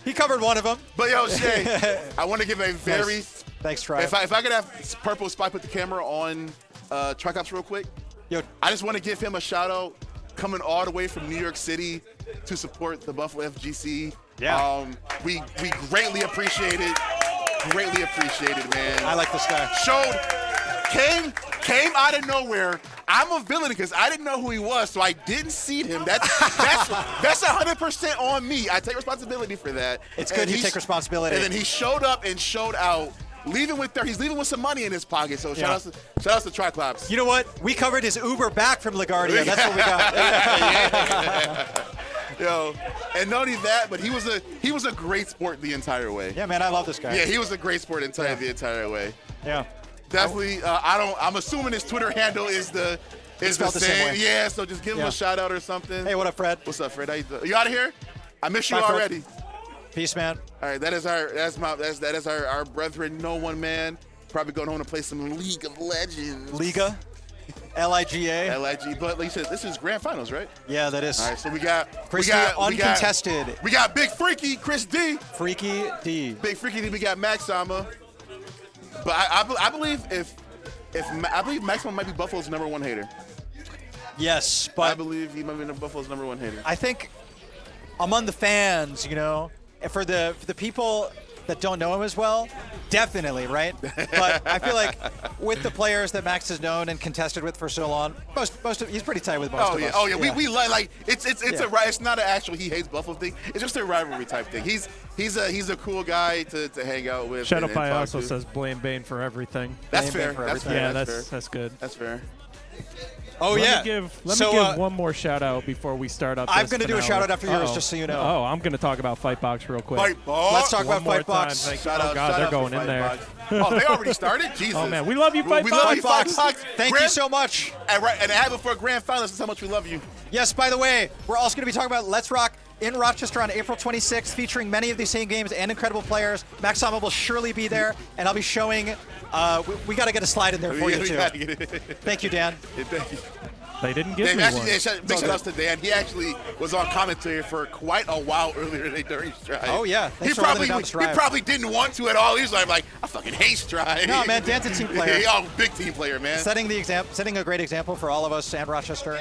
He covered one of them. But yo, Shay, I want to give a very Thanks, Tribe. If I could have Purple Spy put the camera on Triiiclops real quick. Yo, I just want to give him a shout out coming all the way from New York City to support the Buffalo FGC. Yeah. We greatly appreciate it. Greatly appreciated, man. I like this guy. Came out of nowhere. I'm a villain because I didn't know who he was, so I didn't seed him. That's 100% on me. I take responsibility for that. It's good you take responsibility. And then he showed up and showed out. He's leaving with some money in his pocket. So shout out to Triiiclops. You know what? We covered his Uber back from LaGuardia. That's what we got. Yeah. Yo, and not only that, but he was a great sport the entire way. Yeah, man, I love this guy. Yeah, he was a great sport the entire way. Yeah. Definitely. I'm assuming his Twitter handle is the same. Yeah, so just give him a shout out or something. Hey, what up, Fred? What's up, Fred? How you doing? You out of here? I miss you already. Peace, man. All right, that is our brethren, No One Man. Probably going home to play some League of Legends. Liga? L-I-G-A? L-I-G. But like you said, this is grand finals, right? Yeah, that is. All right, so we got uncontested. We got Big Freaky, Chris D. Freaky D. Big Freaky D. We got MacsSama. But I believe MacsSama might be Buffalo's #1 hater. Yes, but I believe he might be Buffalo's #1 hater. I think among the fans, for the people that don't know him as well, definitely, right? But I feel like with the players that Max has known and contested with for so long, he's pretty tight with most of us. Oh yeah, we like it's not an actual he hates Buffalo thing. It's just a rivalry type thing. He's a cool guy to hang out with. Shadow Pie also says blame Bane for everything. That's fair. That's fair. Yeah, that's good. That's fair. Oh, let me give one more shout out before we start up. I'm going to do a shout out after yours, just so you know. Oh, I'm going to talk about Fightbox real quick. Let's talk about Fightbox. Oh God, they're going in there. Oh, they already started? Jesus. Oh man, we love you, Fightbox. We love you, Fightbox. Thank you so much. And add before grand finals is how much we love you. Yes, by the way, we're also going to be talking about Let's Rock in Rochester on April 26th, featuring many of these same games and incredible players. MacsSama will surely be there, and I'll be showing. We got to get a slide in there for you too. Thank you, Dan. Thank you. They didn't give me one. Big shout outs to Dan. He actually was on commentary for quite a while earlier today during Stride. Oh yeah, he probably didn't want to at all. He was like I fucking hate Stride. No man, Dan's a team player. Big team player, man. Setting a great example for all of us and Rochester.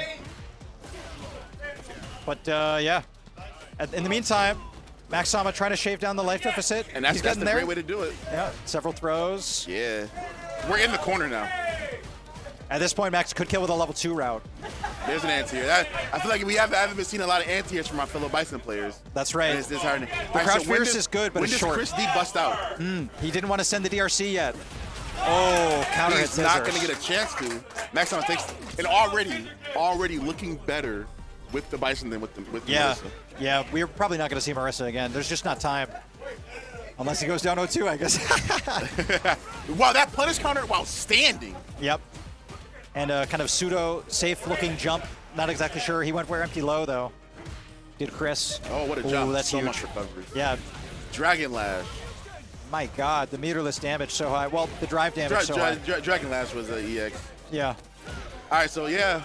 But yeah, in the meantime, MacsSama trying to shave down the life deficit. And that's the great way to do it. Yeah, several throws. Yeah, we're in the corner now. At this point, Max could kill with a level 2 route. There's an anti-air. I feel like I haven't been seeing a lot of anti-airs from our fellow Bison players. That's right. It's hard. The crouch fierce is good, but it's short. When does Chris D bust out? He didn't want to send the DRC yet. Oh, counter hit He's not going to get a chance to. MacsSama takes, and already looking better with the Bison than with Marisa. Yeah, we're probably not going to see Marisa again. There's just not time. Unless he goes down 0-2, I guess. Wow, that punish counter while standing. Yep. And a kind of pseudo-safe-looking jump. Not exactly sure. He went where empty low, though. Did Chris. Oh, what a jump. That's so huge. much recovery. Yeah. Dragon Lash. My God, the meterless damage so high. Well, the drive damage so high. Dragon Lash was an EX. Yeah. All right, so yeah.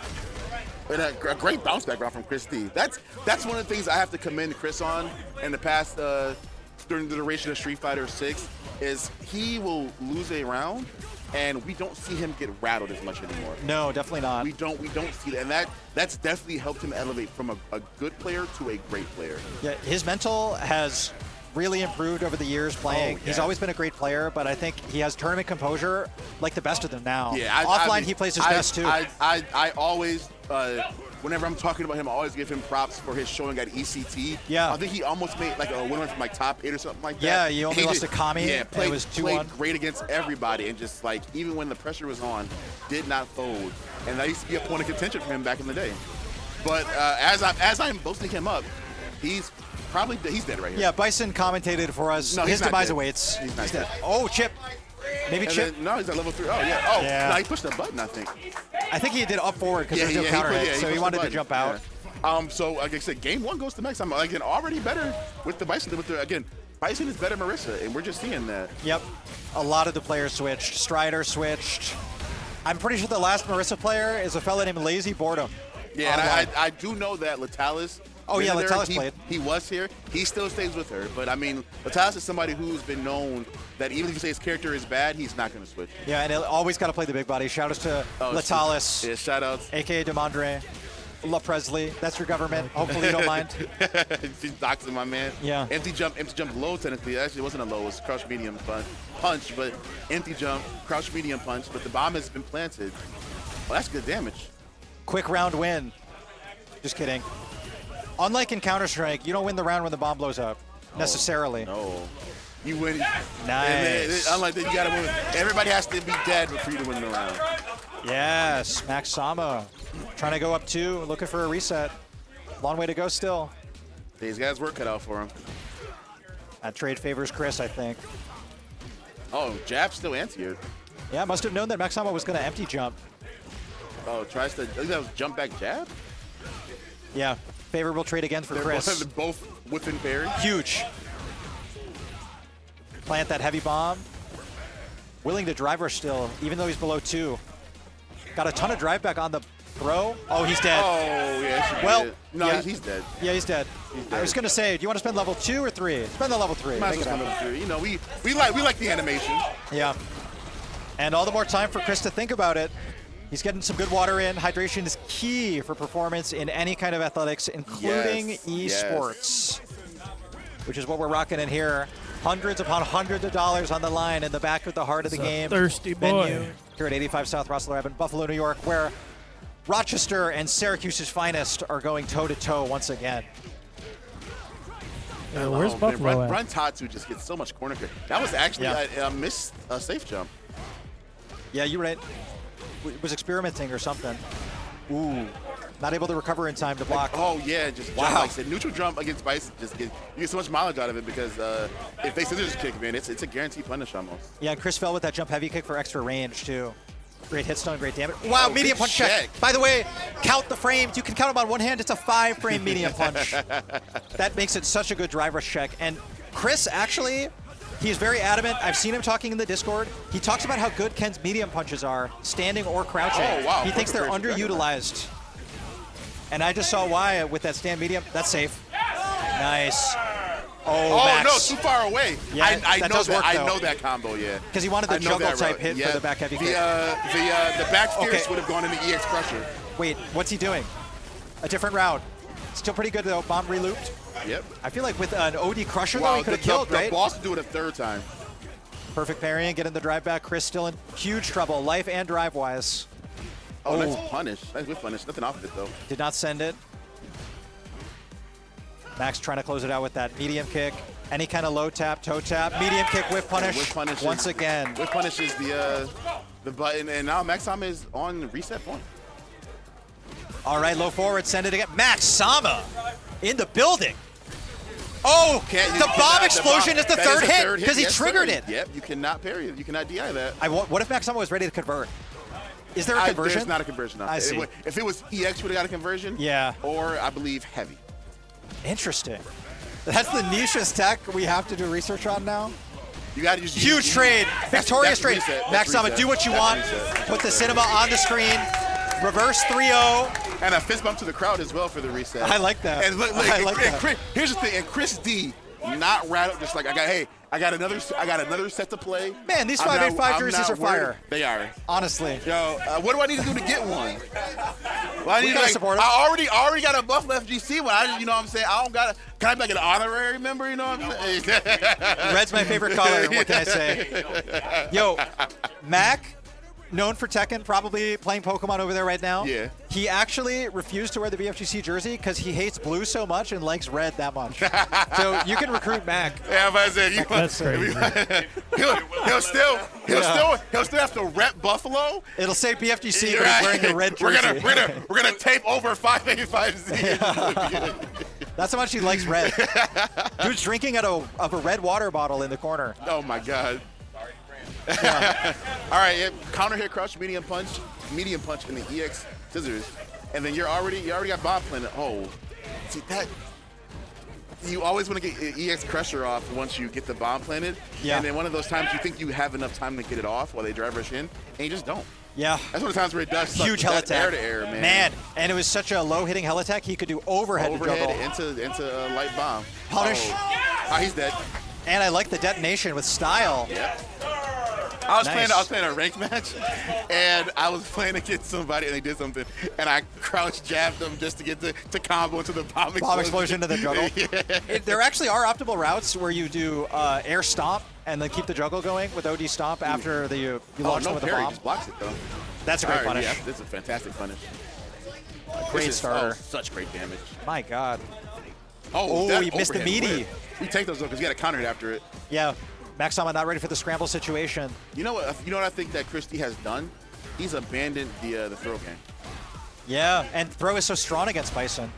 A great bounce back round from Chris D. That's one of the things I have to commend Chris on in the past during the duration of Street Fighter 6 is he will lose a round and we don't see him get rattled as much anymore. No, definitely not. We don't see that, and that's definitely helped him elevate from a good player to a great player. Yeah, his mental has really improved over the years playing. He's always been a great player, but I think he has tournament composure like the best of them now. Yeah, offline he plays his best too. I always, whenever I'm talking about him, I always give him props for his showing at ECT. Yeah. I think he almost made like a winner from like top 8 or something like that. Yeah, he only lost to Kami. Yeah, played played great against everybody, and just like even when the pressure was on, did not fold. And that used to be a point of contention for him back in the day. But as I'm boasting him up, he's dead right here. Yeah, Bison commentated for us. No, his demise dead. awaits. He's not dead. Oh, Chip. Maybe And Chip. then, no, he's at level 3. Oh, yeah. Oh, Yeah. no, he pushed the button, I think. I think he did up forward because there was no counter hit, so he wanted to jump out. Yeah. So, like I said, game 1 goes to Max. I'm again already better with the Bison. Again, Bison is better than Marisa, and we're just seeing that. Yep. A lot of the players switched. Strider switched. I'm pretty sure the last Marisa player is a fella named Lazy Boredom. Yeah, and I do know that Latalis Oh, yeah, Latalis played. He was here. He still stays with her. But, I mean, Latalis is somebody who's been known that even if you say his character is bad, he's not going to switch. Yeah, and always got to play the big body. Shout-outs to Latalis. Yeah, shout-outs. A.K.I. Demandre. La Presley. That's your government. Hopefully you don't mind. She's doxing my man. Yeah. Empty jump low, technically. Actually, it wasn't a low. It was crouch medium punch, but empty jump, crouch medium punch. But the bomb has been planted. Well, that's good damage. Quick round win. Just kidding. Unlike in Counter-Strike, you don't win the round when the bomb blows up, necessarily. No. You win. Nice. Unlike that, you got to win. Everybody has to be dead for you to win the round. Yes, MacsSama trying to go up 2, looking for a reset. Long way to go still. These guys work cut out for him. That trade favors Chris, I think. Oh, jab still anti-aired. Yeah, must have known that MacsSama was going to empty jump. Oh, tries to. I think that was jump back jab. Yeah, favorable trade again for Chris. Both within parry. Huge. Plant that heavy bomb. Willing to drive rush still, even though he's below 2. Got a ton of drive back on the throw. Oh, he's dead. Oh, yeah. Well, no, yeah. he's dead. Yeah, he's dead. I was going to say, do you want to spend level 2 or 3? Spend the level 3. Might as well spend level 3. You know, we like the animation. Yeah. And all the more time for Chris to think about it. He's getting some good water in. Hydration is key for performance in any kind of athletics, including esports, which is what we're rocking in here. Hundreds upon hundreds of dollars on the line in the back of the heart of the game. Thirsty boy. Venue here at 85 South Russell Ave in Buffalo, New York, where Rochester and Syracuse's finest are going toe-to-toe once again. Where's Buffalo at? Run Tatsu just gets so much corner kick. That was actually a missed safe jump. Yeah, you're right. Was experimenting or something. Ooh. Not able to recover in time to block. Oh, yeah, just jump. Like I said, neutral jump against Bison, you get so much mileage out of it because if they scissors kick, man, it's a guaranteed punish almost. Yeah, and Chris fell with that jump heavy kick for extra range, too. Great hit stun, great damage. Wow, medium punch check. By the way, count the frames. You can count them on one hand. It's a 5-frame medium punch. That makes it such a good drive rush check. And Chris, actually, he's very adamant. I've seen him talking in the Discord. He talks about how good Ken's medium punches are, standing or crouching. Oh, wow. He thinks they're underutilized. And I just saw why with that stand medium. That's safe. Nice. Oh, Max. No, too far away. Yeah, I know that. I know that combo. Yeah. Because he wanted the juggle type hit for the back heavy kick. The back fierce would have gone into EX Crusher. Wait, what's he doing? A different route. Still pretty good though. Bomb relooped. Yep. I feel like with an OD Crusher though, he could have killed, right? The boss would do it a third time. Perfect parrying, getting the drive back. Chris still in huge trouble, life and drive wise. Oh, nice punish. Nice with punish. Nothing off of it though. Did not send it. Max trying to close it out with that medium kick. Any kind of low tap, toe tap, medium kick, whip punish. Whip punish once again. Whip punish is the button, and now MacsSama is on reset point. All right, low forward, send it again. MacsSama in the building. Oh, the bomb explosion is the third hit because he triggered it. Yep, you cannot parry it. You cannot DI that. What if MacsSama was ready to convert? Is there a conversion? There's not a conversion. I see. If it was EX, would have got a conversion. Yeah. Or I believe heavy. Interesting. That's the niche tech we have to do research on now. You got to use huge trade, victorious trade. MacsSama, do what you want. Put the cinema on the screen. Reverse 3-0. And a fist bump to the crowd as well for the reset. I like that. And look, I like that. Chris, here's the thing, and Chris D, not rattled, just like I got another set to play. Man, these 585 jerseys are fire. They are. Honestly. Yo, what do I need to do to get one? Well, we gotta support him. I already got a Buffalo FGC one. You know what I'm saying? I don't got can I be like an honorary member? You know what I'm saying? Red's my favorite color. What can I say? Yo, Mac, known for Tekken, probably playing Pokemon over there right now. Yeah. He actually refused to wear the BFGC jersey because he hates blue so much and likes red that much. So you can recruit Mac. Yeah, but I said that's crazy. he'll still have to rep Buffalo. It'll say BFGC, but he's wearing a red jersey. We're gonna tape over 585Z. Yeah. That's how much he likes red. Dude's drinking out of a red water bottle in the corner. Oh my God. Yeah. All right, counter hit crush, medium punch in the EX scissors, and then you already got bomb planted. Oh, see that? You always want to get EX crusher off once you get the bomb planted. Yeah. And then one of those times you think you have enough time to get it off while they drive rush in, and you just don't. Yeah. That's one of the times where it does suck. Huge hell attack. Air to air, man. And it was such a low-hitting hell attack, he could do overhead to juggle. into a light bomb. Punish. Oh, he's dead. And I like the detonation with style. Yep. I was playing a ranked match, and I was playing against somebody, and they did something, and I crouch jabbed them just to get to combo into the bomb explosion to the juggle. Yeah. There actually are optimal routes where you do air stomp and then keep the juggle going with OD stomp after you launch them with the bomb. Just blocks it though. That's a great punish. Yeah, this is a fantastic punish. Great starter. Such great damage. My God. Oh, he missed the meaty. Whip. We take those though because you got to counter it after it. Yeah. MacsSama not ready for the scramble situation. You know what? You know what I think that Christie has done? He's abandoned the throw game. Yeah, and throw is so strong against Bison.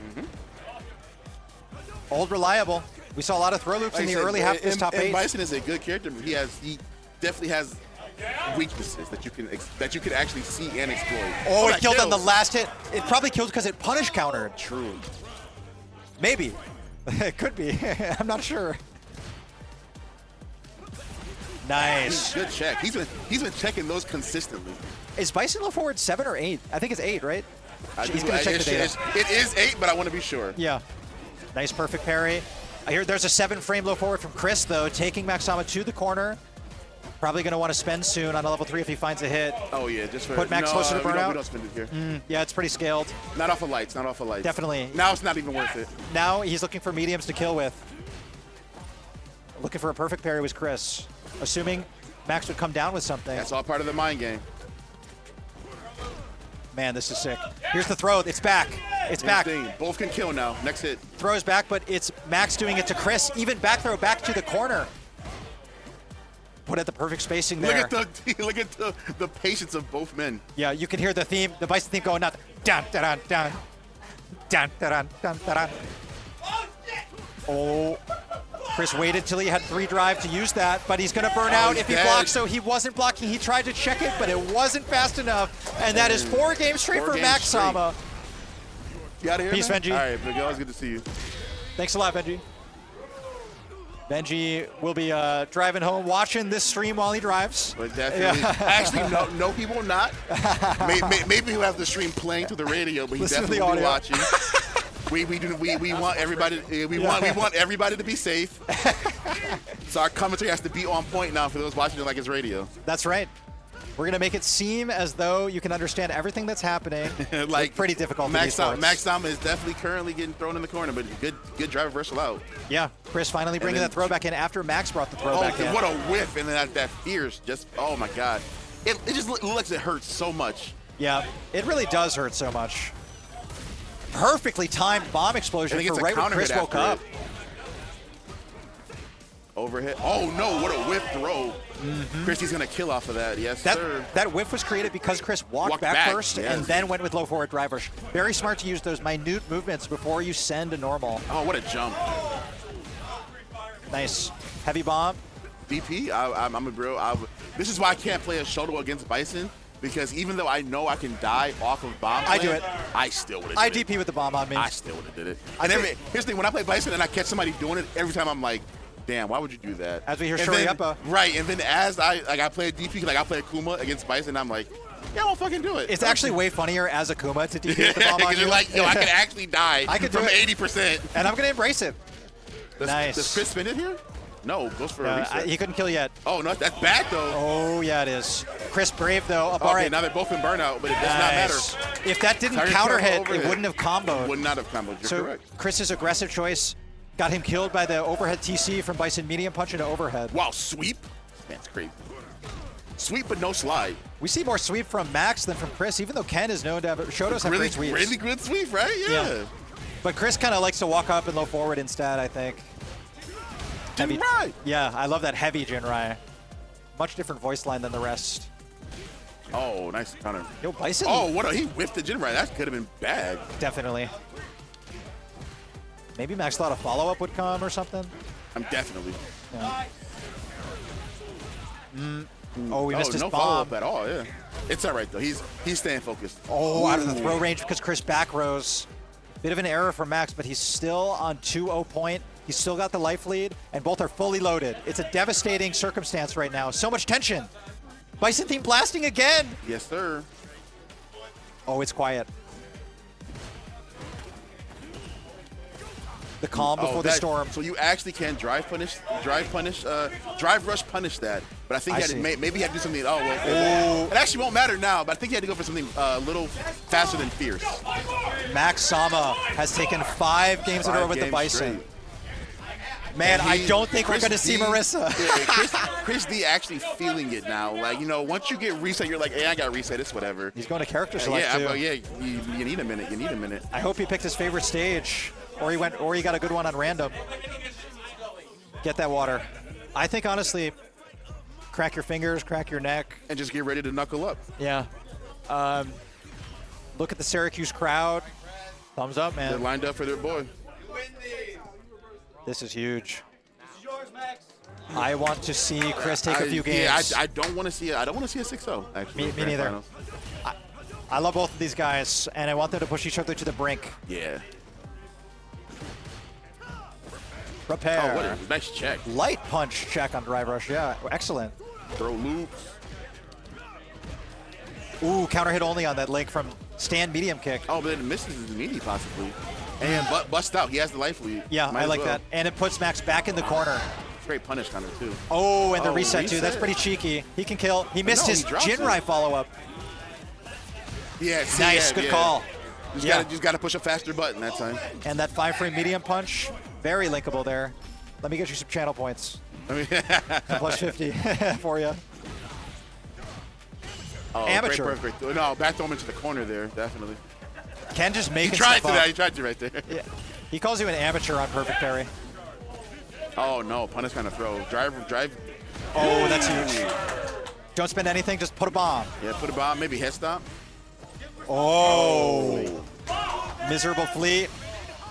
Old reliable. We saw a lot of throw loops in the early half of this top 8. Bison is a good character. He definitely has weaknesses that you can actually see and exploit. Oh, it killed on the last hit. It probably killed because it punish countered. True. Maybe. It could be. I'm not sure. Nice. Good check. He's been checking those consistently. Is Bison low forward 7 or 8? I think it's 8, right? He's going to check the data. It is 8, but I want to be sure. Yeah. Nice perfect parry. I hear there's a 7-frame low forward from Chris, though, taking MacsSama to the corner. Probably going to want to spend soon on a level 3 if he finds a hit. Oh, yeah. Just for put Max closer to burnout. We don't spend it here. Yeah, it's pretty scaled. Not off of lights. Not off of lights. Definitely. Now it's not even worth it. Now he's looking for mediums to kill with. Looking for a perfect parry was Chris. Assuming Max would come down with something. That's all part of the mind game. Man, this is sick. Here's the throw. It's back. It's back. Both can kill now. Next hit. Throws back, but it's Max doing it to Chris. Even back throw back to the corner. Put at the perfect spacing there. Look at the patience of both men. Yeah, you can hear the theme, the Bison theme going out. Dun, dun, dun, dun. Dun, dun, dun, dun, dun. Oh. Chris waited till he had 3 drive to use that, but he's going to burn out if he blocks, so he wasn't blocking. He tried to check it, but it wasn't fast enough. And that is 4 games straight for MacsSama. You out of here, Peace, man? Benji. All right, Migo, it's good to see you. Thanks a lot, Benji. Benji will be driving home, watching this stream while he drives. But definitely. Yeah. Actually, no, he will not. Maybe he'll have the stream playing to the radio, but he definitely will be watching. We want everybody. We want everybody to be safe. So our commentary has to be on point now for those watching it like it's radio. That's right. We're gonna make it seem as though you can understand everything that's happening. Like it's pretty difficult. MacsSama is definitely currently getting thrown in the corner, but good drive reversal out. Yeah, Chris finally bringing that throw back in after Max brought the throw back in. What a whiff! And then that fierce, just oh my God, it just looks like it hurts so much. Yeah, it really does hurt so much. Perfectly timed bomb explosion for right when Chris woke up. Overhit. Oh no, what a whiff throw. Christie's gonna kill off of that, yes sir. That whiff was created because Chris walked back first and then went with low forward drive rush. Very smart to use those minute movements before you send a normal. Oh, what a jump. Nice. Heavy bomb. DP, I'm a bro. This is why I can't play a Shoto against Bison. Because even though I know I can die off of bomb I do it. I still would have did it. DP with the bomb on me. I still would have did it. And here's the thing, when I play Bison and I catch somebody doing it, every time I'm like, damn, why would you do that? As we hear Triiiclops. Right, and then as I play a DP, like I play Akuma against Bison, I'm like, yeah, I'll fucking do it. It's actually way funnier as Akuma to DP with the bomb on you. You're like, yo, I can actually die from 80%. And I'm going to embrace it. Nice. Does Chris spin it here? No, goes for a reset. He couldn't kill yet. Oh, no, that's bad, though. Oh, yeah, it is. Chris brave, though. Okay, now they're both in burnout, but it does not matter. If that didn't counter hit, it wouldn't have comboed. Would not have comboed, you're correct. Chris's aggressive choice got him killed by the overhead TC from Bison medium punch into overhead. Wow, sweep? That's crazy. Sweep, but no slide. We see more sweep from Max than from Chris, even though Ken is known to have Shotos have great sweeps. Really good sweep, right? Yeah. But Chris kind of likes to walk up and low forward instead, I think. Jinrai! Yeah, I love that heavy Jinrai. Much different voice line than the rest. Oh, nice counter. Yo, Bison. Oh, he whiffed the Jinrai. That could have been bad. Definitely. Maybe Max thought a follow-up would come or something. Definitely. Yeah. Oh, he missed his no bomb. Follow-up at all, yeah. It's all right, though. He's staying focused. Oh, out of the throw range because Chris back rows. Bit of an error for Max, but he's still on 2-0 point. He's still got the life lead, and both are fully loaded. It's a devastating circumstance right now. So much tension. Bison theme blasting again. Yes, sir. Oh, it's quiet. The calm before the storm. So you actually can drive rush punish that. But I think maybe he had to do something. Oh, well, it actually won't matter now, but I think he had to go for something a little faster than fierce. MacsSama has taken 5 games in a row with the Bison. Straight. Man, I don't think we're going to see Marisa. Yeah, Chris D actually feeling it now. Like, you know, once you get reset, you're like, hey, I got reset. It's whatever. He's going to character select, too. You need a minute. You need a minute. I hope he picked his favorite stage, or he got a good one on random. Get that water. I think, honestly, crack your fingers, crack your neck. And just get ready to knuckle up. Yeah. Look at the Syracuse crowd. Thumbs up, man. They're lined up for their boy. This is huge. I want to see Chris take a few games. Yeah, I don't want to see it. I don't want to see a 6-0. Actually, me neither. I love both of these guys, and I want them to push each other to the brink. Yeah. Prepare. Oh, what a nice check. Light punch check on drive rush. Yeah, excellent. Throw loops. Ooh, counter hit only on that link from stand medium kick. Oh, but it misses his meaty possibly. And bust out. He has the life lead. Yeah, I like that. And it puts Max back in the corner. Great punish kind of too. Oh, and the reset too. That's pretty cheeky. He can kill. He missed his Jinrai follow-up. Yeah, nice, good call. Just got to push a faster button that time. And that 5-frame medium punch, very linkable there. Let me get you some channel points. Plus 50 for you. Oh, amateur. Great. No, back throw him into the corner there, definitely. Ken just making He tried to right there. Yeah. He calls you an amateur on perfect parry. Oh no, punish kind of throw. Drive. Oh, that's huge. Don't spend anything, just put a bomb. Yeah, put a bomb, maybe head stomp. Oh. Miserable fleet.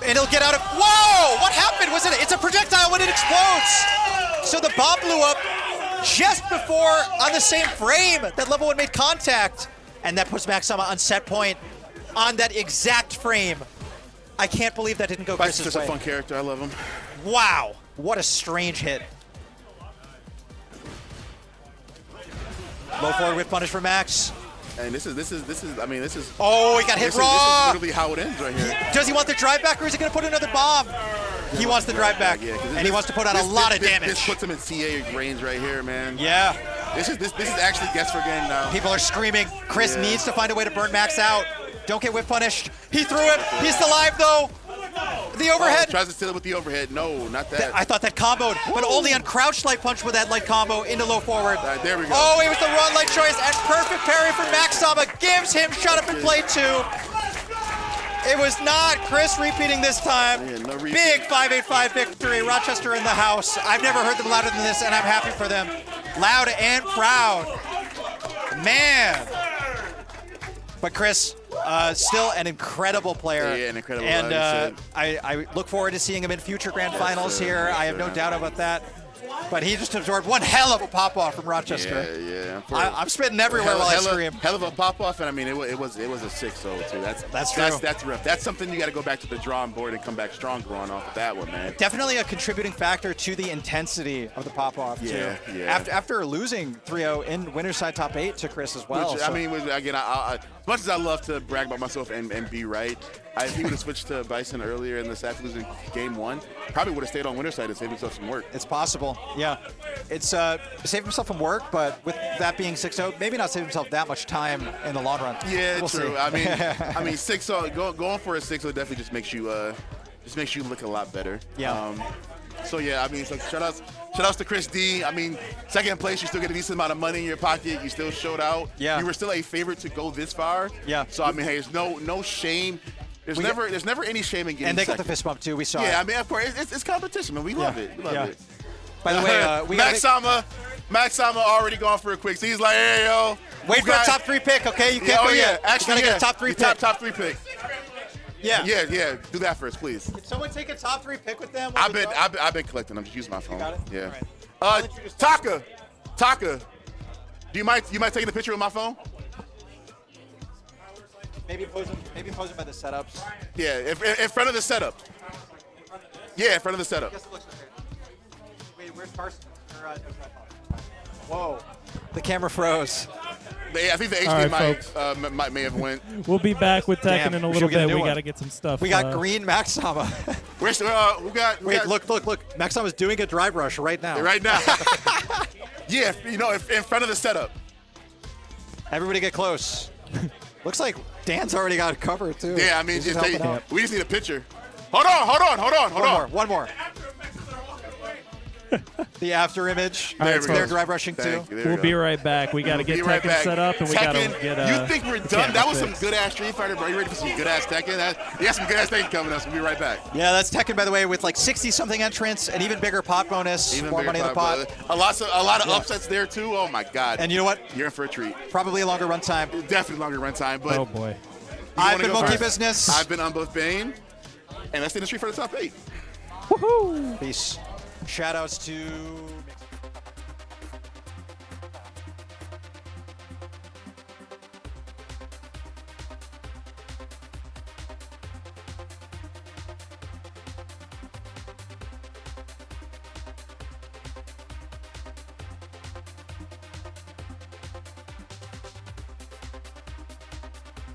And it'll get out of, whoa! What happened? It's a projectile when it explodes. So the bomb blew up just before, on the same frame, that level 1 made contact. And that puts MacsSama on set point on that exact frame. I can't believe that didn't go Chris's way. He's such a fun character. I love him. Wow. What a strange hit. Low forward whip punish for Max. And this is. Oh, he got hit raw. This is literally how it ends right here. Does he want the drive back, or is he going to put another bomb? He wants the drive back, and he wants to put out a lot of damage. This puts him in CA range right here, man. Yeah. This is actually guess for game now. People are screaming. Chris needs to find a way to burn Max out. Don't get whip punished. He threw him. He's alive though. The overhead. Tries to steal it with the overhead. No, not that. I thought that comboed, but only on crouch light punch with that light combo into low forward. There we go. Oh, it was the wrong light choice, and perfect parry from MacsSama gives him shut up and play 2. It was not Chris repeating this time. Yeah, no big 5-8-5 victory. Rochester in the house. I've never heard them louder than this, and I'm happy for them. Loud and proud. Man. But Chris, still an incredible player. Yeah, an incredible player. And I look forward to seeing him in future grand finals here. I have no doubt about that. But he just absorbed one hell of a pop-off from Rochester. Yeah. I'm spitting everywhere while I scream. Hell of a pop-off, and I mean, it was a 6-0 too. That's true. That's rough. That's something you got to go back to the drawing board and come back stronger on off of that one, man. Definitely a contributing factor to the intensity of the pop-off, too. Yeah. After losing 3-0 in winner's side top 8 to Chris as well. Which, I mean, again, as much as I love to brag about myself and be right, if he would have switched to Bison earlier in this after losing game 1, probably would have stayed on winner's side and saved himself some work. It's possible, yeah. It's saved himself some work, but with that being 6-0, maybe not save himself that much time in the long run. Yeah, we'll true. See. I mean, 6-0, going for a 6-0 definitely just makes you look a lot better. Yeah. So yeah, I mean, so shout outs to Chris D. I mean, second place, you still get a decent amount of money in your pocket. You still showed out. Yeah. You were still a favorite to go this far. Yeah. So I mean, hey, there's no shame. There's never any shame in getting And they second. got the fist bump too. We saw it. Yeah, I mean, of course, it's competition, man. We love it. We love it. By the way, we MacsSama already gone for a quick. So he's like, hey yo, wait for a top 3 pick, okay? You can't go yet. Actually, you gotta get a top 3 pick. Top 3 pick. Yeah. Do that first, please. Can someone take a top 3 pick with them? I've been collecting. I'm just using my phone. You got it? Yeah. All right. Taka. Do you mind taking a picture with my phone? Maybe pose him by the setups. Yeah, in front of the setup. Yeah, in front of the setup. I guess it looks okay. Wait, where's Kharsonist? Whoa. The camera froze. I think the HD may have went. We'll be back with Tekken Damn, in a we little should get a bit. new We one. got to get some stuff. We got green MacsSama. Wait, Look. MacsSama's doing a drive rush right now. Right now. Yeah, you know, in front of the setup. Everybody get close. Looks like Dan's already got cover, too. Yeah, I mean, He's just helping out. we just need a picture. Hold on. One more. The after image. There we go. They're drive rushing, too. We'll be right back. We got to get Tekken set up, and we got to get. You think we're done? That was some good ass Street Fighter, bro. You ready for some good ass Tekken? You got some good ass Tekken coming up. So we'll be right back. Yeah, that's Tekken, by the way, with like 60-something entrants, an even bigger pot bonus, more money in the pot. A lot of upsets there too. Oh my God! And you know what? You're in for a treat. Probably a longer run time. Definitely longer run time. But Oh boy. I've been Monkey Business. I've been Unboth Bane, and let's see the Street for the top 8. Woohoo! Peace. Shout outs to